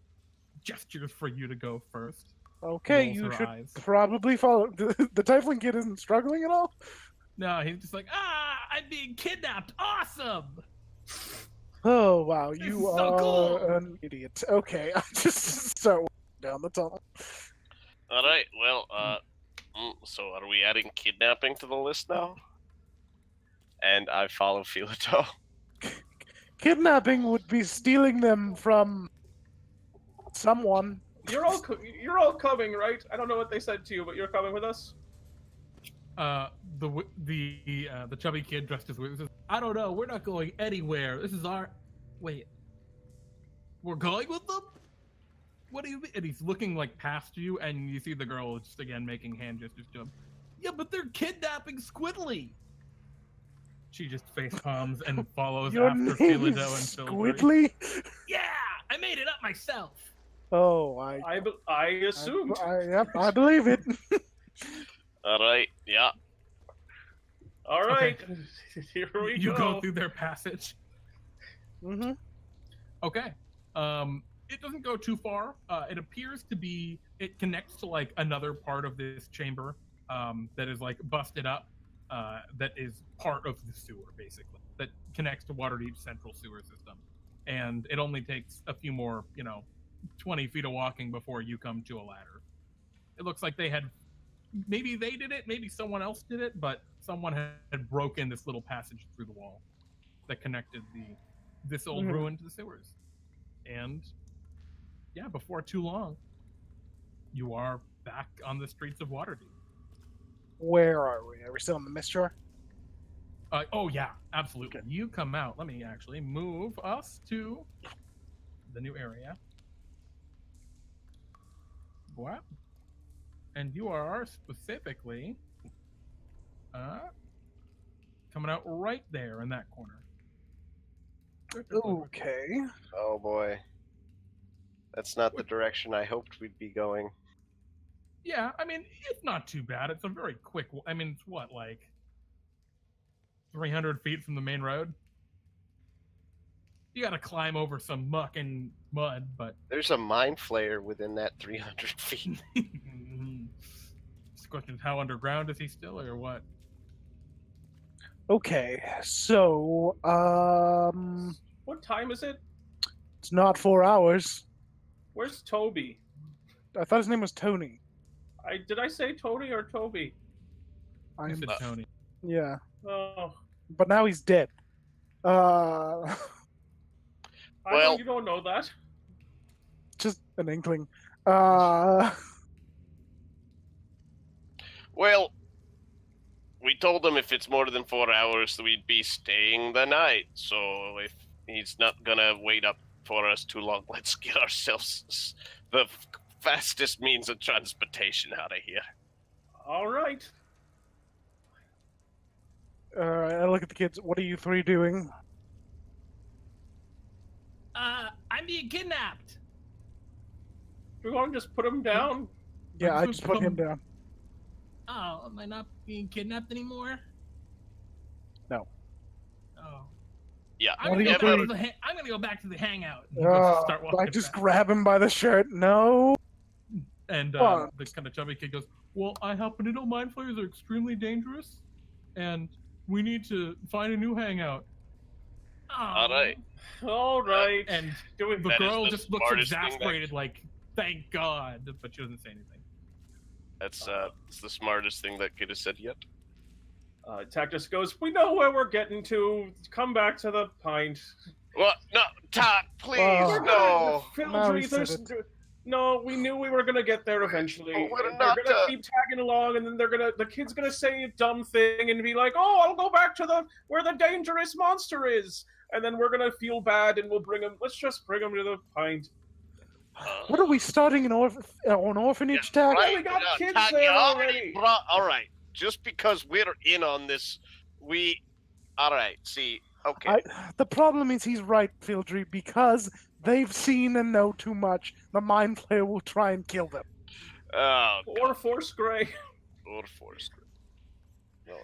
gestures for you to go first. Okay, rolls you her should eyes. probably follow. The Tiefling kid isn't struggling at all. No, he's just like, I'm being kidnapped. Awesome. Oh wow, This you is so are cool. an idiot. Okay, I just start walking down the tunnel. All right, well, so are we adding kidnapping to the list now? And I follow Philado. Kidnapping would be stealing them from someone. You're all coming, right? I don't know what they said to you, but you're coming with us. The chubby kid dressed as wizard says, I don't know. We're not going anywhere. This is our. Wait. We're going with them? What do you mean? And he's looking past you, and you see the girl just again making hand gestures to him. Yeah, but they're kidnapping Squidly. She just face palms and follows Your after name Philado and is Fildry. Squidly? Yeah, I made it up myself. Oh, I assumed. Yep, I believe it. All right, yeah. All right, here we You go. go through their passage. Mm-hmm. Okay. It doesn't go too far. It appears to be. It connects to another part of this chamber that is busted up. That is part of the sewer, basically. That connects to Waterdeep's central sewer system, and it only takes a few more, 20 feet of walking before you come to a ladder. It looks like maybe they did it, maybe someone else did it, but someone had broken this little passage through the wall that connected this old ruin to the sewers. And yeah, before too long, you are back on the streets of Waterdeep. Where are we? Are we still on the Mistshore? Oh yeah, absolutely. Okay. You come out. Let me actually move us to the new area. What? And you are specifically coming out right there in that corner. Okay. Oh boy. That's not the direction I hoped we'd be going. Yeah, I mean, it's not too bad. It's a very quick... I mean, it's what, 300 feet from the main road? You gotta climb over some muck and mud, but... There's a mind flayer within that 300 feet. The question is, how underground is he still, or what? Okay, so, What time is it? it's not 4 hours. Where's Toby? I thought his name was Tony. Did I say Tony or Toby? I said Tony. Yeah, Oh, but now he's dead. I know Well- you don't know that. Just an inkling. Well, we told him if it's more than 4 hours, we'd be staying the night. So if he's not gonna wait up for us too long, let's get ourselves the fastest means of transportation out of here. All right. I look at the kids. What are you three doing? I'm being kidnapped. We want to just put him down. Yeah, I just put him down. Oh, am I not being kidnapped anymore? No. Oh, Yeah. I'm What gonna, are you go back doing? to the I'm gonna go back to the hangout. And he goes to start walking I just back. grab him by the shirt. No. And But- the kind of chubby kid goes, "Well, I happen to know mind flayers are extremely dangerous, and we need to find a new hangout." All right. All right. And Doing the That is girl the just looks smartest thing that- exasperated, like, "Thank God," but she doesn't say anything. That's it's the smartest thing that kid has said yet. Tack just goes, "We know where we're getting to. Come back to the pint." What? No, Tack, please, Oh. no. Now he Phildry, said there's... No, we knew we were gonna get there eventually. Oh, we're They're not, gonna keep tagging along, and then the kid's gonna say a dumb thing and be like, "Oh, I'll go back to where the dangerous monster is," and then we're gonna feel bad, and we'll bring him. Let's just bring him to the pint. What are we starting an orphanage tag? Right. we got kids Tack, there you already. all right, just because we're in on this, we. All right, see, okay. The problem is he's right, Fildry, because they've seen and know too much. The mind flayer will try and kill them. Oh, Or Force Grey. or forced. No.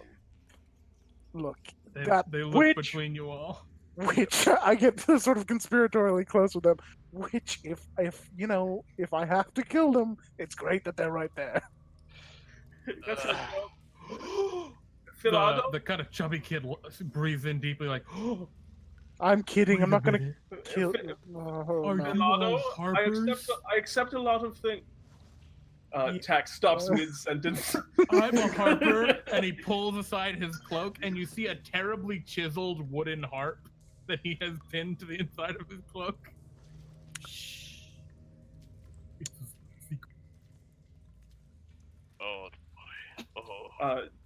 Look, They, that they look witch, between you all. which I get sort of conspiratorially close with them. Which, if you know, if I have to kill them, it's great that they're right there. That's a Philado. The kind of chubby kid breathes in deeply, like, I'm kidding. I'm not gonna "Wait a kill. minute. Oh, Are no. you Philado, all harpers? I accept a lot of things. Tack stops mid-sentence. I'm a harper," and he pulls aside his cloak, and you see a terribly chiseled wooden harp that he has pinned to the inside of his cloak. Shh. It's a secret. Oh, boy.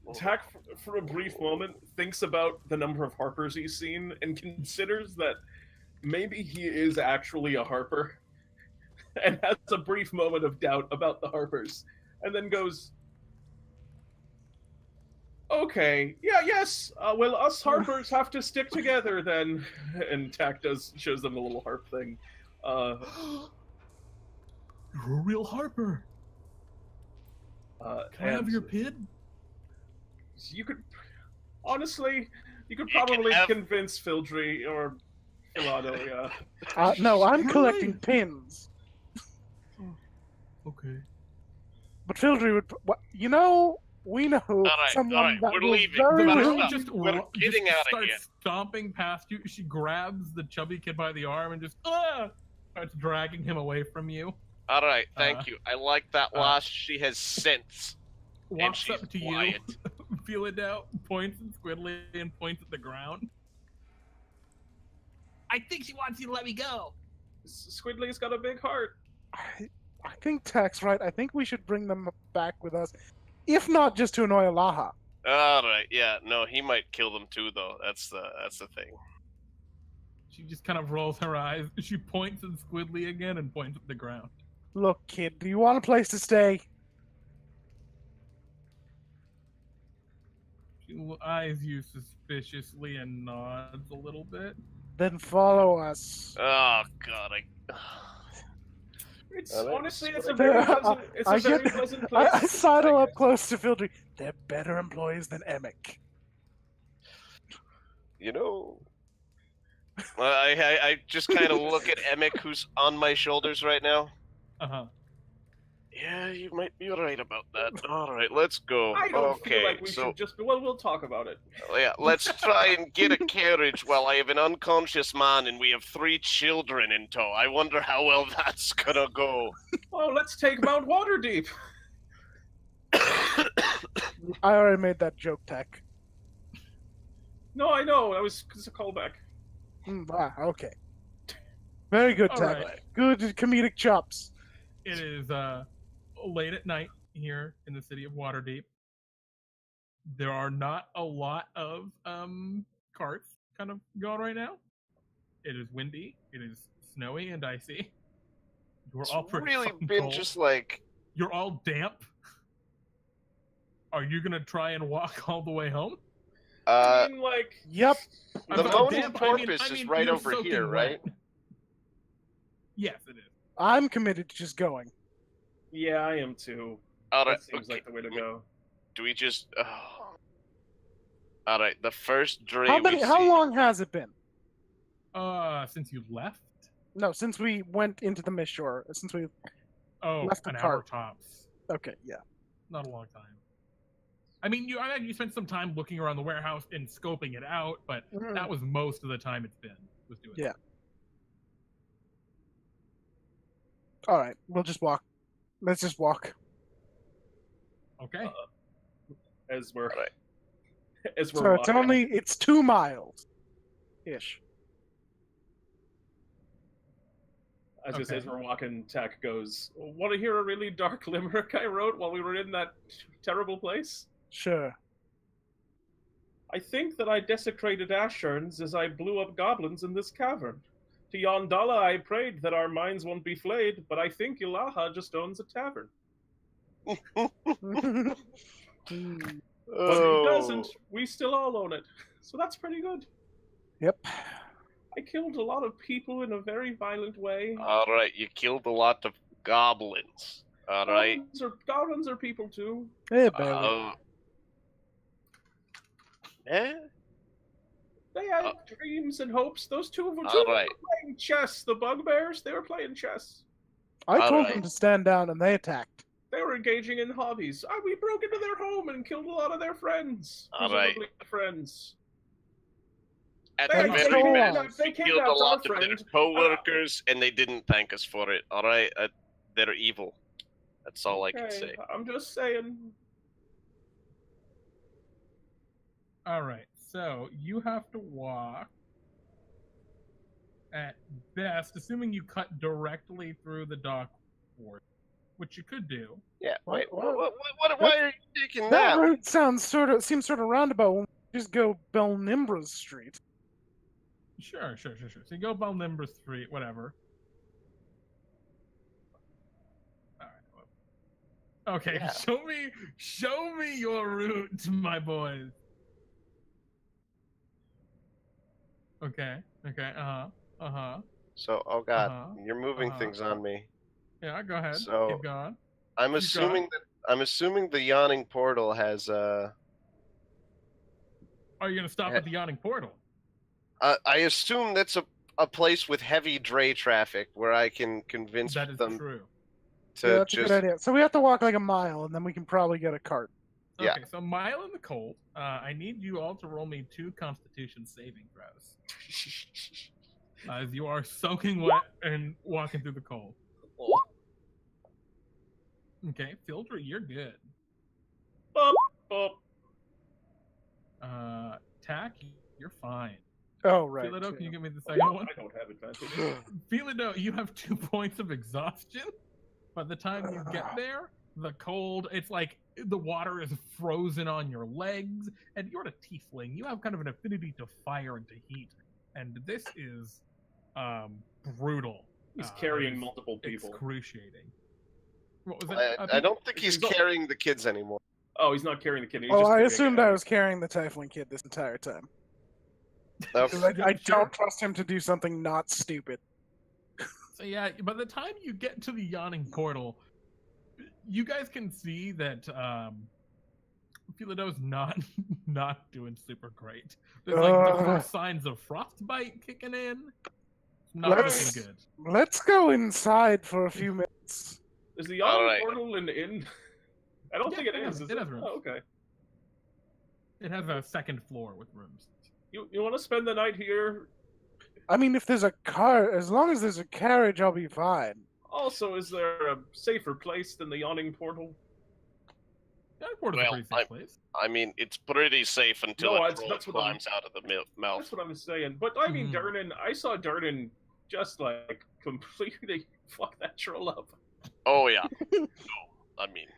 Oh. Tack, for a brief moment, thinks about the number of harpers he's seen and considers that maybe he is actually a harper, and has a brief moment of doubt about the harpers, and then goes, "Okay, yes, well, us harpers have to stick together then." And Tack shows them a little harp thing. You're a real harper. Can I have and your pin? You could, honestly, you could You can probably have- convince Fildry or Philado, yeah. No, I'm Really? collecting pins. Okay. But Fildry would. You know, we know right, someone all right, that we're will leaving. very The Gotta girl well- stop. just, We're getting just outta starts here. stomping past you. She grabs the chubby kid by the arm and just starts dragging him away from you. All right, thank you. I like that last. She has sense. Walks she's up to quiet. you, feel it out, points at Squidly and points at the ground. I think she wants you to let me go. Squidly's got a big heart. I think Tack's right. I think we should bring them back with us, if not just to annoy Ilaha. All right, yeah, no, he might kill them too, though. That's the thing. She just kind of rolls her eyes. She points at Squidly again and points at the ground. Look, kid, do you want a place to stay? She eyes you suspiciously and nods a little bit. Then follow us. Oh God, It's I like honestly, this it's a one. very pleasant. It's a I very get- pleasant place. I sidle up close to Fildry. They're better employees than Emmec. You know, I just kind of look at Emmec, who's on my shoulders right now. Uh-huh. Yeah, you might be right about that. All right, let's go. I don't Okay, feel like we so should just. Well, we'll talk about it. yeah, let's try and get a carriage while I have an unconscious man and we have 3 children in tow. I wonder how well that's gonna go. Oh, let's take Mount Waterdeep. I already made that joke, Tack. No, I know. It's a callback. Okay. Very good, All Tack. right. Good comedic chops. It is late at night here in the city of Waterdeep. There are not a lot of carts kind of going right now. It is windy. It is snowy and icy. You're It's all pretty really fucking been cold. just like You're all damp. Are you gonna try and walk all the way home? I mean, like, Yep. The By Moaning damp, Porpoise is right you're over soaking here, right? wet. Yes, it is. I'm committed to just going. yeah, I am too. all right, That seems okay, like the way to go. do we just? All right, the first dray How we long has it been? Since you left? No, since we went into the Mistshore, since we left the an hour cart. tops. Okay, yeah. Not a long time. I mean, I imagine you spent some time looking around the warehouse and scoping it out, but that was most of the time it's been. Was doing Yeah. it. All right, we'll just walk. Let's just walk. Okay. As we're Alright. as we're So it's walking. it's 2 miles, ish. As we're walking, Tack goes, "Want to hear a really dark limerick I wrote while we were in that terrible place? Sure. I think that I desecrated ash urns as I blew up goblins in this cavern. To Yondala I prayed that our minds won't be flayed, but I think Ilaha just owns a tavern. But Oh. he doesn't. We still all own it. So that's pretty good. Yep. I killed a lot of people in a very violent way. Alright, you killed a lot of goblins. Alright. Goblins are people too. Hey, barely. Eh? They had dreams and hopes. Those two of them All were right. playing chess. The bugbears, they were playing chess. I told alright. them to stand down, and they attacked. They were engaging in hobbies. We broke into their home and killed a lot of their friends. All right. Presumably friends. At They- the they very kidnapped- best, they we killed kidnapped a our lot of their friend. co-workers, and they didn't thank us for it. Alright? They're evil. That's all I can Okay, say. I'm just saying. All right. So you have to walk at best, assuming you cut directly through the dock port, which you could do. Yeah, wait, What? why are you taking That that? route seems sort of roundabout. When we just go Belnimbra Street. Sure. So you go Balnimber Street, whatever. All right. Okay, Yeah. show me your route, my boys. Okay. So, oh god, Uh-huh. you're moving Uh-huh. things on me. Yeah, go ahead. So- Keep going. I'm Keep assuming the yawning portal has Are you gonna stop at the yawning portal? I assume that's a place with heavy dray traffic where I can convince That is them true. to Yeah, that's a just good idea. So we have to walk like a mile, and then we can probably get a cart. Yeah. Okay, so mile in the cold. I need you all to roll me 2 Constitution saving throws, as you are soaking wet and walking through the cold. Okay, Fildry, you're good. Bop. Tack, you're fine. Oh, right. Philado, can yeah. you give me the second one? I don't have advantage. Philado, you have 2 points of exhaustion. By the time you get there, the cold, it's like the water is frozen on your legs, and you're a tiefling. You have kind of an affinity to fire and to heat, and this is brutal. He's carrying It's multiple people. excruciating. What was that? I don't think he's He's not- carrying the kids anymore. Oh, he's not carrying the kid. He's Oh, just I carrying assumed a- I was carrying the Tiefling kid this entire time. No. 'Cause I Sure. don't trust him to do something not stupid. So yeah, by the time you get to the yawning portal, you guys can see that Philado's not not doing super great. There's like the first signs of frostbite kicking in. Not Let's- looking good. Let's go inside for a few minutes. Is the yawning Alright. portal in the inn? I don't Yeah, think it it is. has- it has rooms. Oh, okay. It has a second floor with rooms. You want to spend the night here? I mean, if there's a car, as long as there's a carriage, I'll be fine. Also, is there a safer place than the yawning portal? Yawning portal's Well, a pretty safe place. I mean, it's pretty safe until No, a that's- troll that's what I'm- climbs out of the mouth. That's what I was saying. But I mean, Mhm. Durnan, I saw Durnan just like completely fuck that troll up. Oh yeah. No, I mean,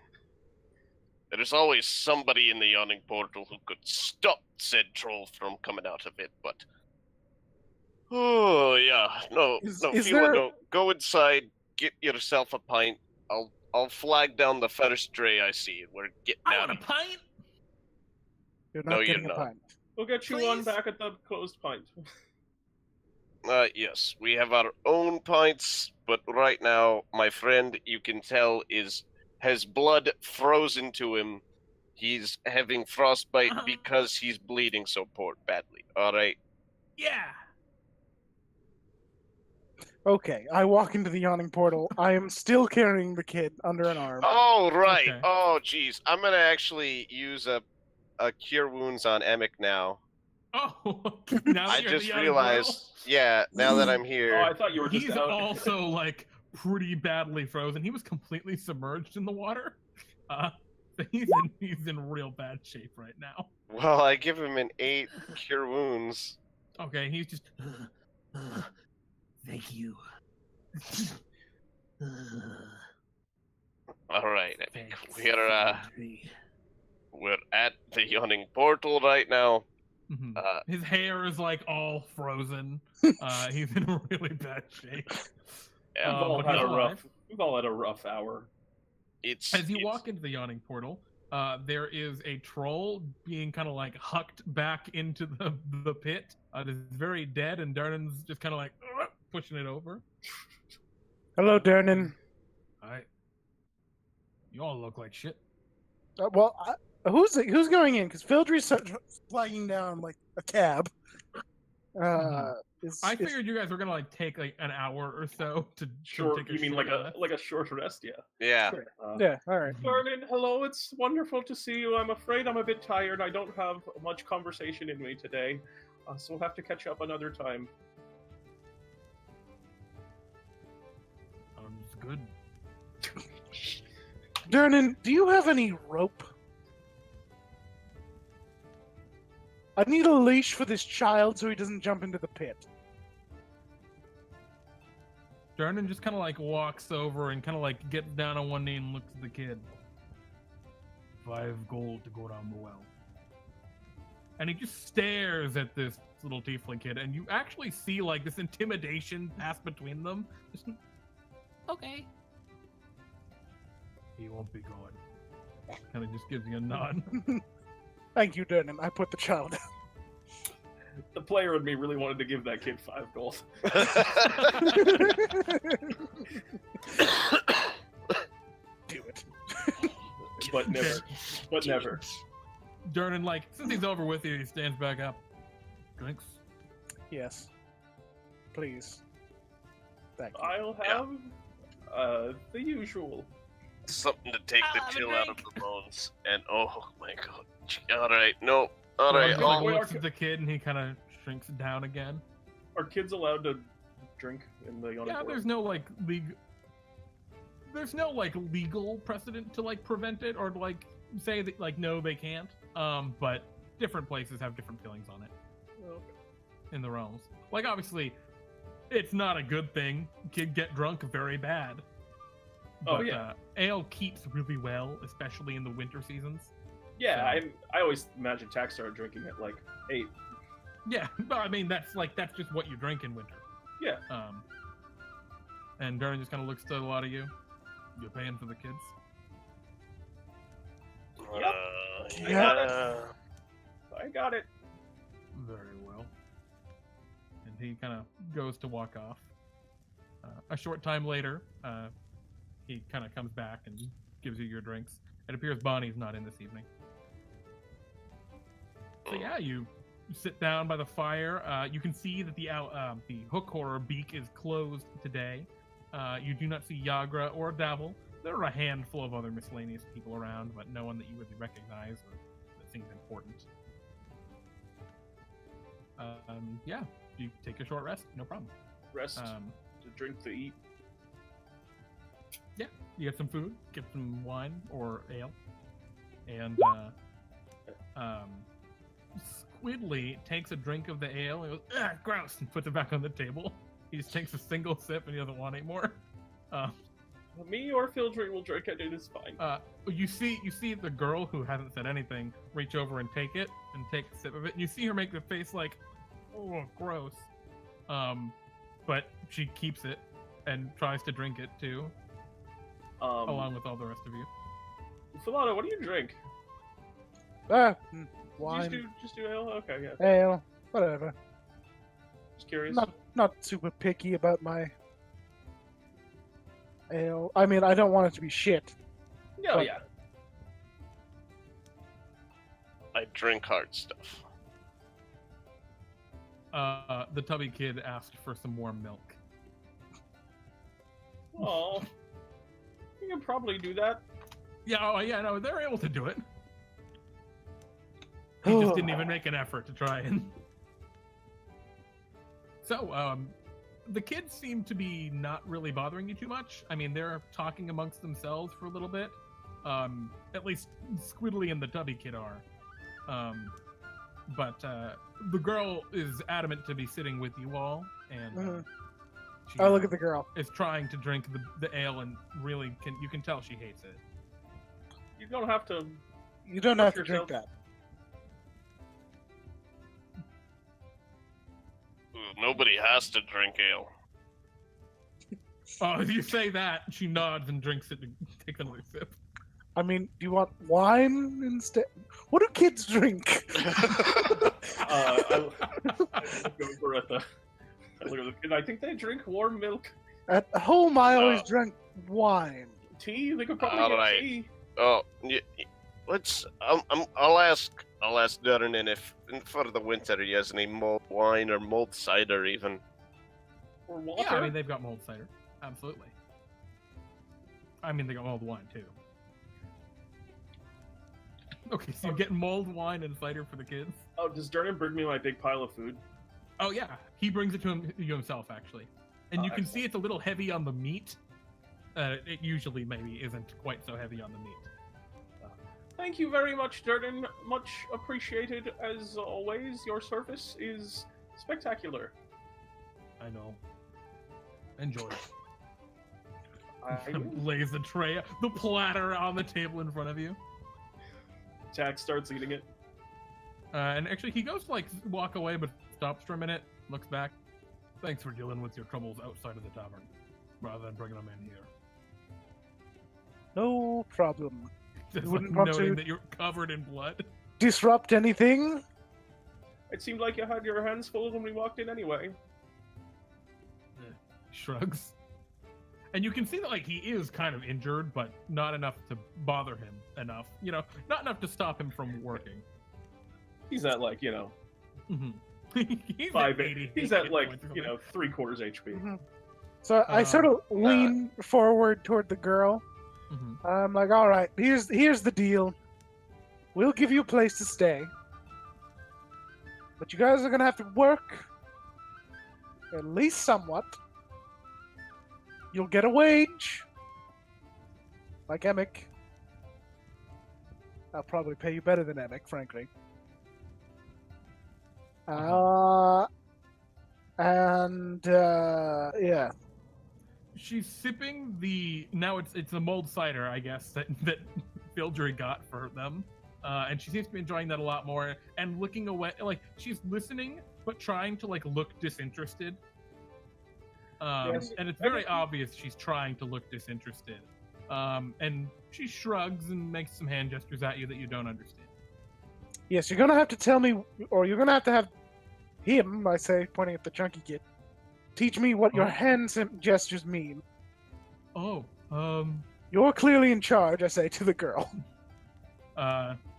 there's always somebody in the yawning portal who could stop said troll from coming out of it, but oh yeah, no, Is Phila, there- no. Go inside, get yourself a pint. I'll flag down the first dray I see. We're getting I out want of a here. pint. You're No, not you're getting a not. pint. We'll get you on Please? back at the closed pint. Yes, we have our own pints, but right now, my friend, you can tell, has blood frozen to him. He's having frostbite Uh-huh. because he's bleeding so badly. All right. Yeah. Okay, I walk into the yawning portal. I am still carrying the kid under an arm. Oh, right. Okay. Oh, jeez. I'm going to actually use a Cure Wounds on Emmec now. Oh, now that I you're in just the yawning realized, yeah, now that I'm Oh, here. I thought you were portal, just he's out. also like pretty badly frozen. He was completely submerged in the water. So he's in real bad shape right now. Well, I give him an 8 Cure Wounds. Okay, he's just. Thank you. All right. Thanks, We're we're at the yawning portal right now. Mhm. His hair is like all frozen. He's in really bad shape. Yeah, but he's alive. We've all had a rough hour. As you walk into the yawning portal, there is a troll being kind of like hucked back into the pit. It is very dead, and Darnan's just kind of like pushing it over. Hello, Darnan. Alright. You all look like shit. Who's going in? Because Fildry's flagging down like a cab. I figured you guys were gonna like take like an hour or so to Short. take a You mean short like rest. a short rest? Yeah. yeah. Sure. Yeah, all right. Darlin, hello. It's wonderful to see you. I'm afraid I'm a bit tired. I don't have much conversation in me today, so we'll have to catch up another time. It's good. Darnan, do you have any rope? I need a leash for this child so he doesn't jump into the pit. Darnan just kind of like walks over and kind of like gets down on one knee and looks at the kid. 5 gold to go down the well. And he just stares at this little tiefling kid, and you actually see like this intimidation pass between them. Just, okay. He won't be going. Kind of just gives you a nod. Thank you, Darnan. I put the child down. The player in me really wanted to give that kid 5 gold. Do it. But never. But never. Darnan, like, since he's over with you, he stands back up. Drinks? Yes. Please. Thank you. I'll have the usual. Something to take the Ah, the chill out of drink. the bones. And oh my god. All right, no. All right. He like, wait, looks okay. at the kid and he kind of shrinks down again. Are kids allowed to drink in the yawning Yeah, portal? there's no like legal precedent to like prevent it or to like say that like no they can't. But different places have different feelings on it Okay. in the realms. Like obviously, it's not a good thing. Kid get drunk very bad. Oh, But, yeah. Ale keeps really well, especially in the winter seasons. Yeah, So- I always imagine Tack started drinking at like 8. Yeah, but I mean that's just what you drink in winter. Yeah. And Darren just kind of looks to a lot of you. You're paying for the kids. Yep. Yeah. I got it. Very well. And he kind of goes to walk off. A short time later, he kind of comes back and gives you your drinks. It appears Bonnie's not in this evening. So yeah, you sit down by the fire. You can see that the hook horror beak is closed today. You do not see Yagra or Dabble. There are a handful of other miscellaneous people around, but no one that you really recognize or that seems important. Yeah, you take a short rest, no problem. Rest, to drink, to eat. Yeah, you get some food, get some wine or ale, and Squidly takes a drink of the ale and goes, "Ah, gross," and puts it back on the table. He just takes a single sip and he doesn't want any more. Me or Fildry will drink it. It is fine. You see the girl who hasn't said anything reach over and take it and take a sip of it. And you see her make the face like, "Oh, gross," but she keeps it and tries to drink it too, along with all the rest of you. Philado, what do you drink? Wine, Just do ale? Okay, yeah. ale, whatever. Just curious. Not super picky about my ale. I mean, I don't want it to be shit. Yeah, but- yeah. I drink hard stuff. The tubby kid asked for some warm milk. Oh, you can probably do that. Yeah, oh yeah, no, they're able to do it. He just didn't even make an effort to try and. So, the kids seem to be not really bothering you too much. I mean, they're talking amongst themselves for a little bit. At least Squiddly and the Tubby Kid are. But the girl is adamant to be sitting with you all, and she, Oh, look at the girl. is trying to drink the ale, and really you can tell she hates it. You don't have to. You don't have to yourself. drink that. Nobody has to drink ale. Oh, if you say that, she nods and drinks it and takes another sip. I mean, do you want wine instead? What do kids drink? I look over at the. I look at the kid. I think they drink warm milk. At home, I always drank wine. Tea. They could probably All get right. tea. Oh, let's. I'll ask Darren if for the winter he has any mulled wine or mulled cider even. Or water. Yeah, I mean, they've got mulled cider. Absolutely. I mean, they got mulled wine, too. Okay, so you're getting mulled wine and cider for the kids? Oh, does Durnan bring me my big pile of food? Oh, yeah. He brings it to himself, actually. And you can excellent. see it's a little heavy on the meat. It usually maybe isn't quite so heavy on the meat. Thank you very much, Durnan. Much appreciated as always. Your service is spectacular. I know. Enjoy. I Lays the tray, the platter on the table in front of you. Tack starts eating it. And actually, he goes to, like, walk away, but stops for a minute, looks back. Thanks for dealing with your troubles outside of the tavern, rather than bringing them in here. No problem. Just wouldn't like want noting to- that you're covered in blood. Disrupt anything? It seemed like you had your hands full when we walked in anyway. Shrugs. And you can see that, like, he is kind of injured, but not enough to bother him enough. You know, not enough to stop him from working. He's at like, Mm-hmm. He's five. at 80. He's at hit like, points or something. 3/4 HP. Mhm. So I sort of lean forward toward the girl. Mhm. I'm like, all right, here's the deal. We'll give you a place to stay, but you guys are gonna have to work at least somewhat. You'll get a wage, like Emmec. I'll probably pay you better than Emmec, frankly. Yeah. She's sipping now it's a mulled cider, I guess, that Fildry got for them. And she seems to be enjoying that a lot more and looking away, like she's listening but trying to like look disinterested. Yes. And it's very obvious she's trying to look disinterested. And she shrugs and makes some hand gestures at you that you don't understand. Yes, you're gonna have to tell me, or you're gonna have him, I say, pointing at the chunky kid, teach me what your hand gestures mean. Oh, You're clearly in charge, I say to the girl.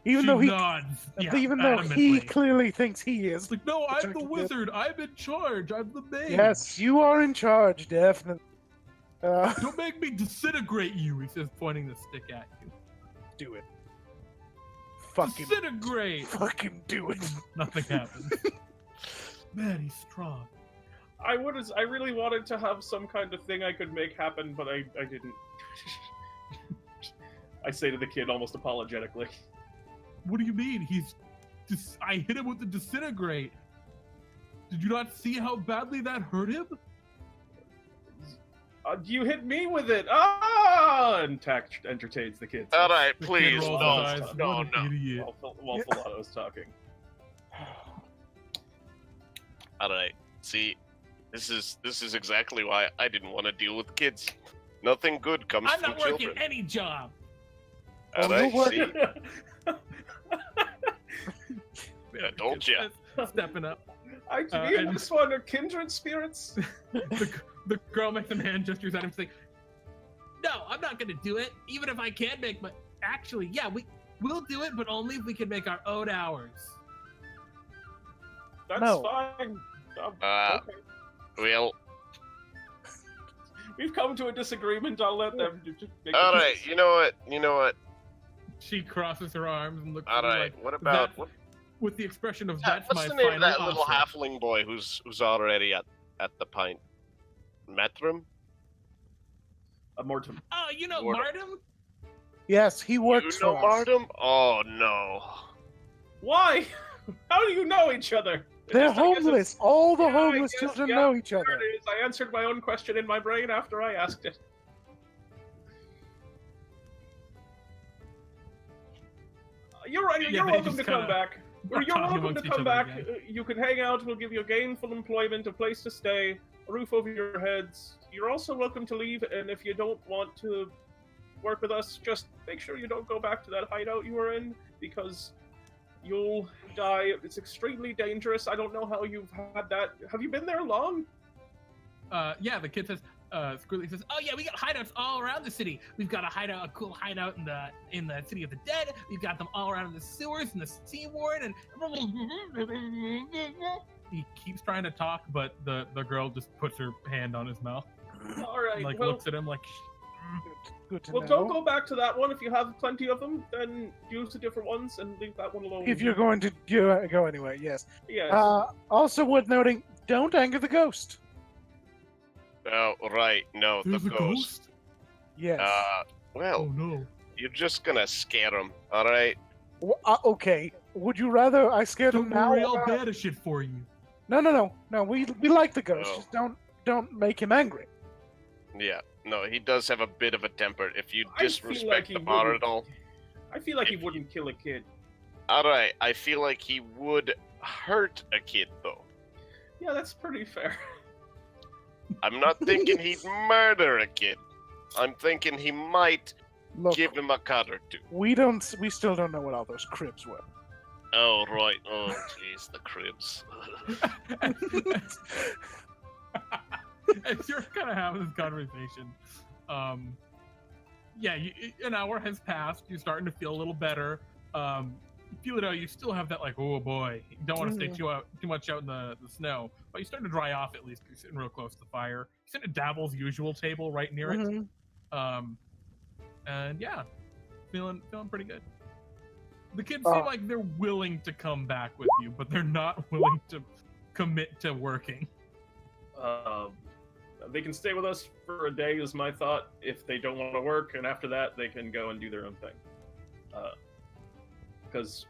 Even she though he, nods. Yeah, even though he adamantly. clearly thinks he is. It's like, no, I'm chunky the kid. wizard. I'm in charge. I'm the main. Yes, you are in charge, definitely. Don't make me disintegrate you, he says, pointing the stick at you. Do it. Fucking Disintegrate! do it. Nothing happens. Man, he's strong. I really wanted to have some kind of thing I could make happen, but I didn't. I say to the kid almost apologetically. What do you mean? I hit him with the disintegrate. Did you not see how badly that hurt him? You hit me with it! Ah! And Tack entertains the kid. All right, The kid please, rolls no, his eyes. no, What an no. idiot. While Philado's talking. All right. See, this is exactly why I didn't want to deal with kids. Nothing good comes I'm from not working children. any job. All right, you'll work- see, I told ya. Stepping up. I me and and- this one are kindred spirits. The girl makes some hand gestures at him, saying, "No, I'm not gonna do it. Even if I can make my. Actually, yeah, we'll do it, but only if we can make our own hours." That's No. fine. Okay. Well, We've come to a disagreement. I'll let them just make All the right, choice. you know what? She crosses her arms and looks All at you right, like, what about that, with the expression of Yeah, that's what's my the name of final that little offer. halfling boy who's already at the pint? Matrim? Mortem. Oh, you know Ward- Martin? Yes, he works You know for us. Martum? Oh no. Why? How do you know each other? They're Just, I guess it's- homeless. All the Yeah, I homeless guess, children yeah, know each There other. it is. I answered my own question in my brain after I asked it. You're right. Yeah, You're they welcome just to come kinda back. are You're talking welcome to amongst each come other back. again. You can hang out. We'll give you gainful employment, a place to stay, a roof over your heads. You're also welcome to leave, and if you don't want to work with us, just make sure you don't go back to that hideout you were in, because you'll die. It's extremely dangerous. I don't know how you've had that. Have you been there long? Yeah, the kid says, Squirrely says, oh yeah, we got hideouts all around the city. We've got a cool hideout in the City of the Dead. We've got them all around in the sewers and the seaward, and he keeps trying to talk, but the girl just puts her hand on his mouth All right. and like well, looks at him like, Good to well, know. don't go back to that one. If you have plenty of them, then use the different ones and leave that one alone. If you're going to go anyway, yes. Yes. Also worth noting, don't anger the ghost. Oh, right. No, there's the a ghost? Yes. Well, Oh no. you're just gonna scare him, all right? Okay. Would you rather I scare them Don't now? worry, I'll or- banish shit for you. No. We like the ghost. Oh. Just don't make him angry. Yeah. No, he does have a bit of a temper. If you I feel disrespect like he the bar wouldn't. at all, I feel like he if wouldn't kill a kid. all right. I feel like he would hurt a kid, though. Yeah, that's pretty fair. I'm not thinking he'd murder a kid. I'm thinking he might Look, give him a cut or two. we still don't know what all those cribs were. Oh, right. Oh, jeez, the cribs. As you're kind of having this conversation, yeah, an hour has passed. You're starting to feel a little better. Philado, you still have that like, oh boy, you don't want to stay too much out in the snow, but you're starting to dry off at least. You're sitting real close to the fire. You're sitting at Dabble's usual table right near it. And yeah, feeling pretty good. The kids seem like they're willing to come back with you, but they're not willing to commit to working. They can stay with us for a day, is my thought, if they don't want to work, and after that, they can go and do their own thing. Because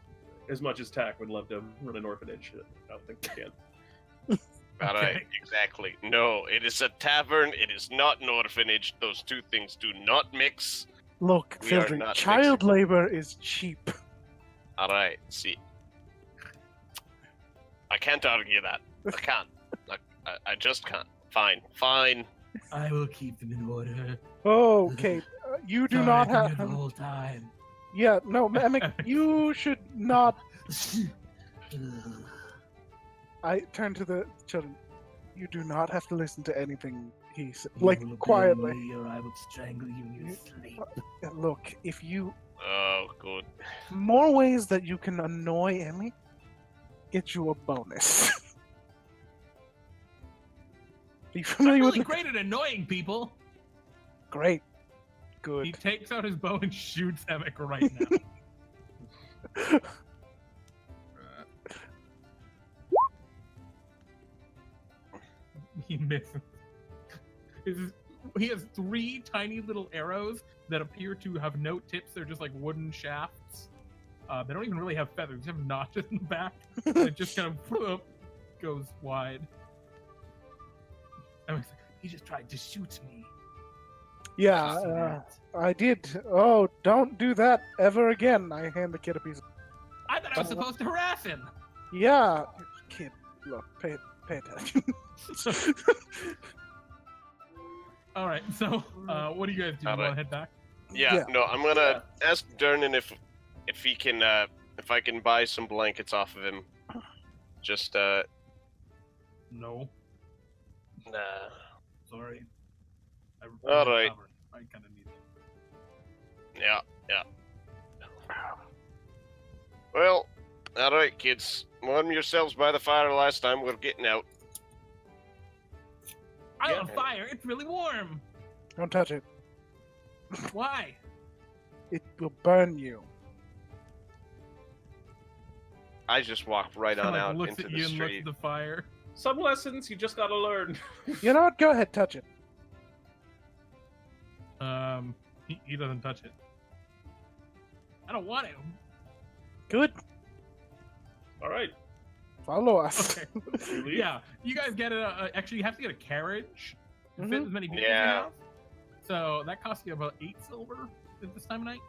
as much as Tack would love to run an orphanage, I don't think they can. All right, exactly. No, it is a tavern. It is not an orphanage. Those two things do not mix. Look, We are Fildry, not child mixing. labor is cheap. All right, see. I can't argue that. I can't. I just can't. Fine. I will keep them in order. Okay, you do not have. the whole time. Yeah, no, Emmec, you should not. I turn to the children. You do not have to listen to anything he said. Like, quietly. or I will strangle you in your sleep. Look, if you. Oh, good. More ways that you can annoy Emmec, get you a bonus. Are you I'm familiar really with the... great at annoying people. Great. He Good. takes out his bow and shoots Emmec right now. He misses. He has 3 tiny little arrows that appear to have no tips. They're just like wooden shafts. They don't even really have feathers. They have notches in the back. It just kind of goes wide. Emmec's like, he just tried to shoot me. Yeah, I did. Oh, don't do that ever again. I hand the kid a piece of... I thought I was supposed to harass him. Yeah, kid, look, pay attention. All right, so what do you guys do? You All want right. to head back? Yeah, no, I'm gonna ask Dernan if he can if I can buy some blankets off of him. Just No, nah. sorry. All right. I kind of need it. Yeah. Well, all right, kids. Warm yourselves by the fire. Last time we're getting out. I'm Yeah. on fire. It's really warm. Don't touch it. Why? It will burn you. I just walk right on out Looks into at the you and looks street. at the fire. Some lessons you just gotta learn. You know what? Go ahead, touch it. He doesn't touch it. I don't want to. Good. All right. Follow us. Okay. You leave? Yeah, you guys get actually, you have to get a carriage to fit Mhm. as many people Yeah. as you have. So that costs you about 8 silver at this time of night.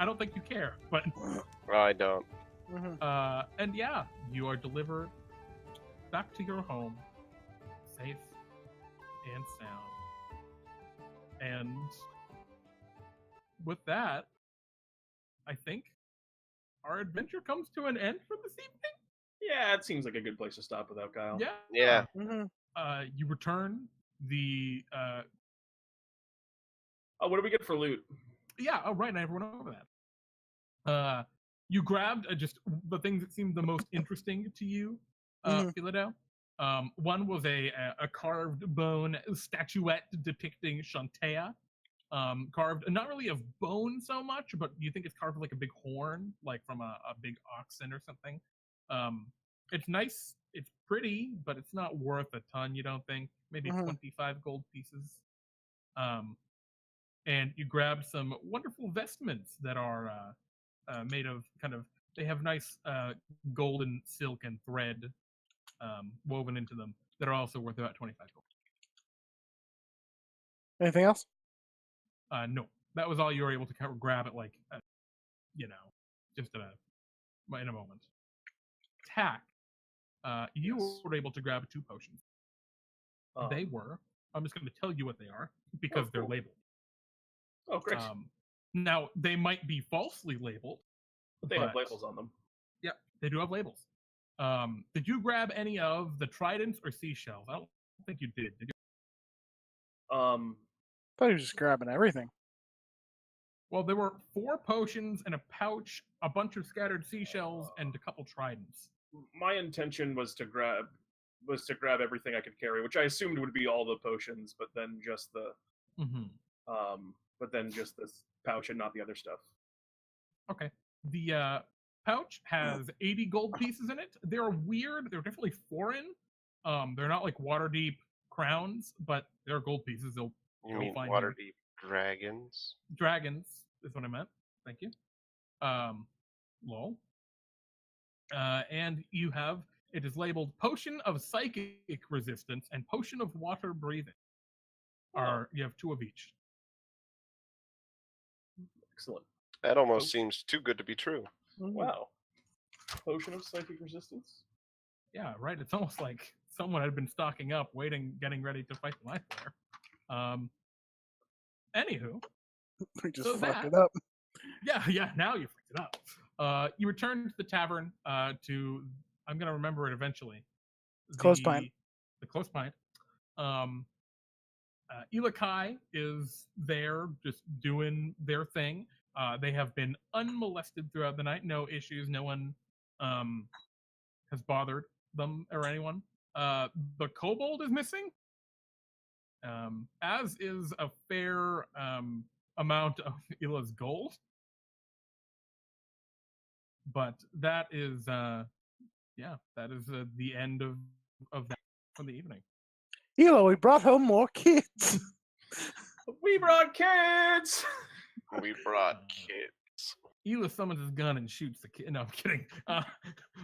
I don't think you care, but Oh, I don't. and yeah, you are delivered back to your home, safe and sound. And with that, I think our adventure comes to an end for this evening. Yeah, it seems like a good place to stop without Kyle. Yeah. Yeah. You return the Oh, what do we get for loot? yeah, oh right, I never went over that. You grabbed just the things that seemed the most interesting to you, Philado. One was a carved bone statuette depicting Shantea. Carved, not really of bone so much, but you think it's carved like a big horn, like from a big oxen or something. It's nice, it's pretty, but it's not worth a ton, you don't think? Maybe 25 gold pieces. And you grabbed some wonderful vestments that are made of they have nice golden silk and thread woven into them that are also worth about 25 gold. Anything else? No, that was all you were able to grab at just in a moment. Tack, you Yes. were able to grab 2 potions. They were. I'm just going to tell you what they are because they're cool. labeled. Oh, great. Now they might be falsely labeled, But they have labels on them. Yeah, they do have labels. Did you grab any of the tridents or seashells? I don't think you did. Did you? Thought he was just grabbing everything. Well, there were 4 potions and a pouch, a bunch of scattered seashells, and a couple tridents. My intention was to grab everything I could carry, which I assumed would be all the potions, but then just the this pouch and not the other stuff. Okay. The pouch has 80 gold pieces in it. They're weird. They're definitely foreign. They're not like Waterdeep crowns, but they're gold pieces. You Go mean find Waterdeep dragons? Dragons is what I meant. Thank you. Lol. And you have, it is labeled Potion of Psychic Resistance and Potion of Water Breathing. You have 2 of each. Excellent. That almost seems too good to be true. Wow. Potion of psychic resistance? Yeah, right. It's almost like someone had been stocking up, getting ready to fight the Mind Flayer. Anywho. We just So fucked that- it up. Yeah, now you fucked it up. You return to the tavern to, I'm going to remember it eventually. Closed Pint. The Closed Pint. Ilaha is there just doing their thing. They have been unmolested throughout the night. No issues. No one has bothered them or anyone. The kobold is missing, as is a fair amount of Ila's gold. But that is, the end of that for the evening. Elo, we brought home more kids. We brought kids! We brought kids. Ela summons his gun and shoots the kid. No, I'm kidding.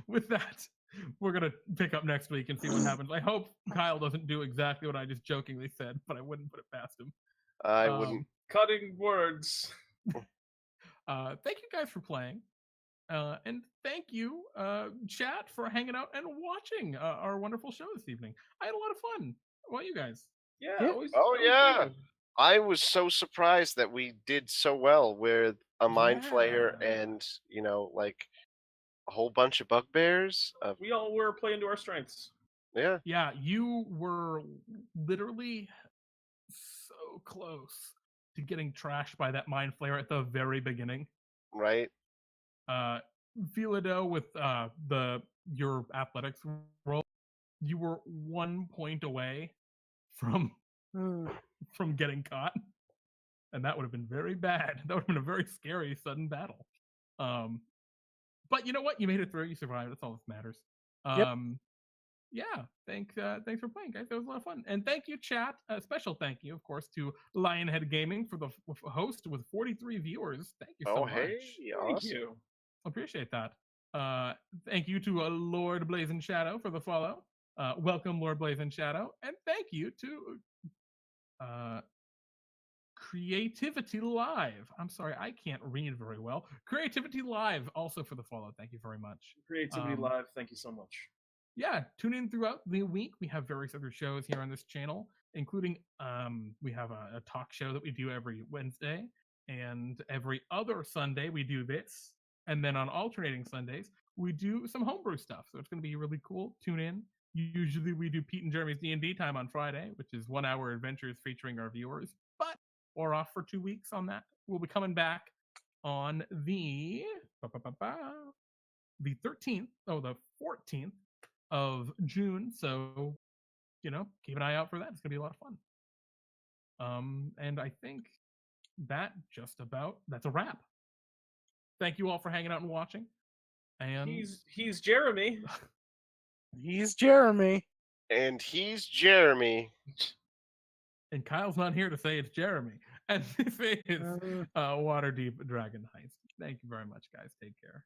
With that, we're going to pick up next week and see what happens. I hope Kyle doesn't do exactly what I just jokingly said, but I wouldn't put it past him. I wouldn't. Cutting words. Thank you guys for playing. And thank you, chat, for hanging out and watching our wonderful show this evening. I had a lot of fun. What about you guys? Yeah. Oh, yeah. I was so surprised that we did so well with a Mind Flayer Yeah. and, like a whole bunch of bugbears. We all were playing to our strengths. Yeah. Yeah, you were literally so close to getting trashed by that Mind Flayer at the very beginning. Right. Philado with your athletics roll, you were 1 point away from from getting caught, and that would have been very bad. That would have been a very scary sudden battle. But you know what? You made it through. You survived. That's all that matters. Yeah. Thanks for playing, guys. That was a lot of fun. And thank you, chat. A special thank you, of course, to Lionhead Gaming for the host with 43 viewers. Thank you so much. Hey, Thank awesome. you. Appreciate that. Thank you to Lord Blazing Shadow for the follow. Welcome, Lord Blazing Shadow, and thank you to Creativity Live. I'm sorry, I can't read very well. Creativity Live also for the follow. Thank you very much. Creativity Live, thank you so much. Yeah, tune in throughout the week. We have various other shows here on this channel, including we have a talk show that we do every Wednesday, and every other Sunday we do this. And then on alternating Sundays, we do some homebrew stuff. So it's going to be really cool. Tune in. Usually we do Pete and Jeremy's D&D time on Friday, which is 1 hour adventures featuring our viewers. But we're off for 2 weeks on that. We'll be coming back on the 13th, the 14th of June. So, keep an eye out for that. It's going to be a lot of fun. And I think that's a wrap. Thank you all for hanging out and watching. And he's Jeremy. He's Jeremy. And he's Jeremy. And Kyle's not here to say it's Jeremy. And this is Waterdeep Dragon Heist. Thank you very much, guys. Take care.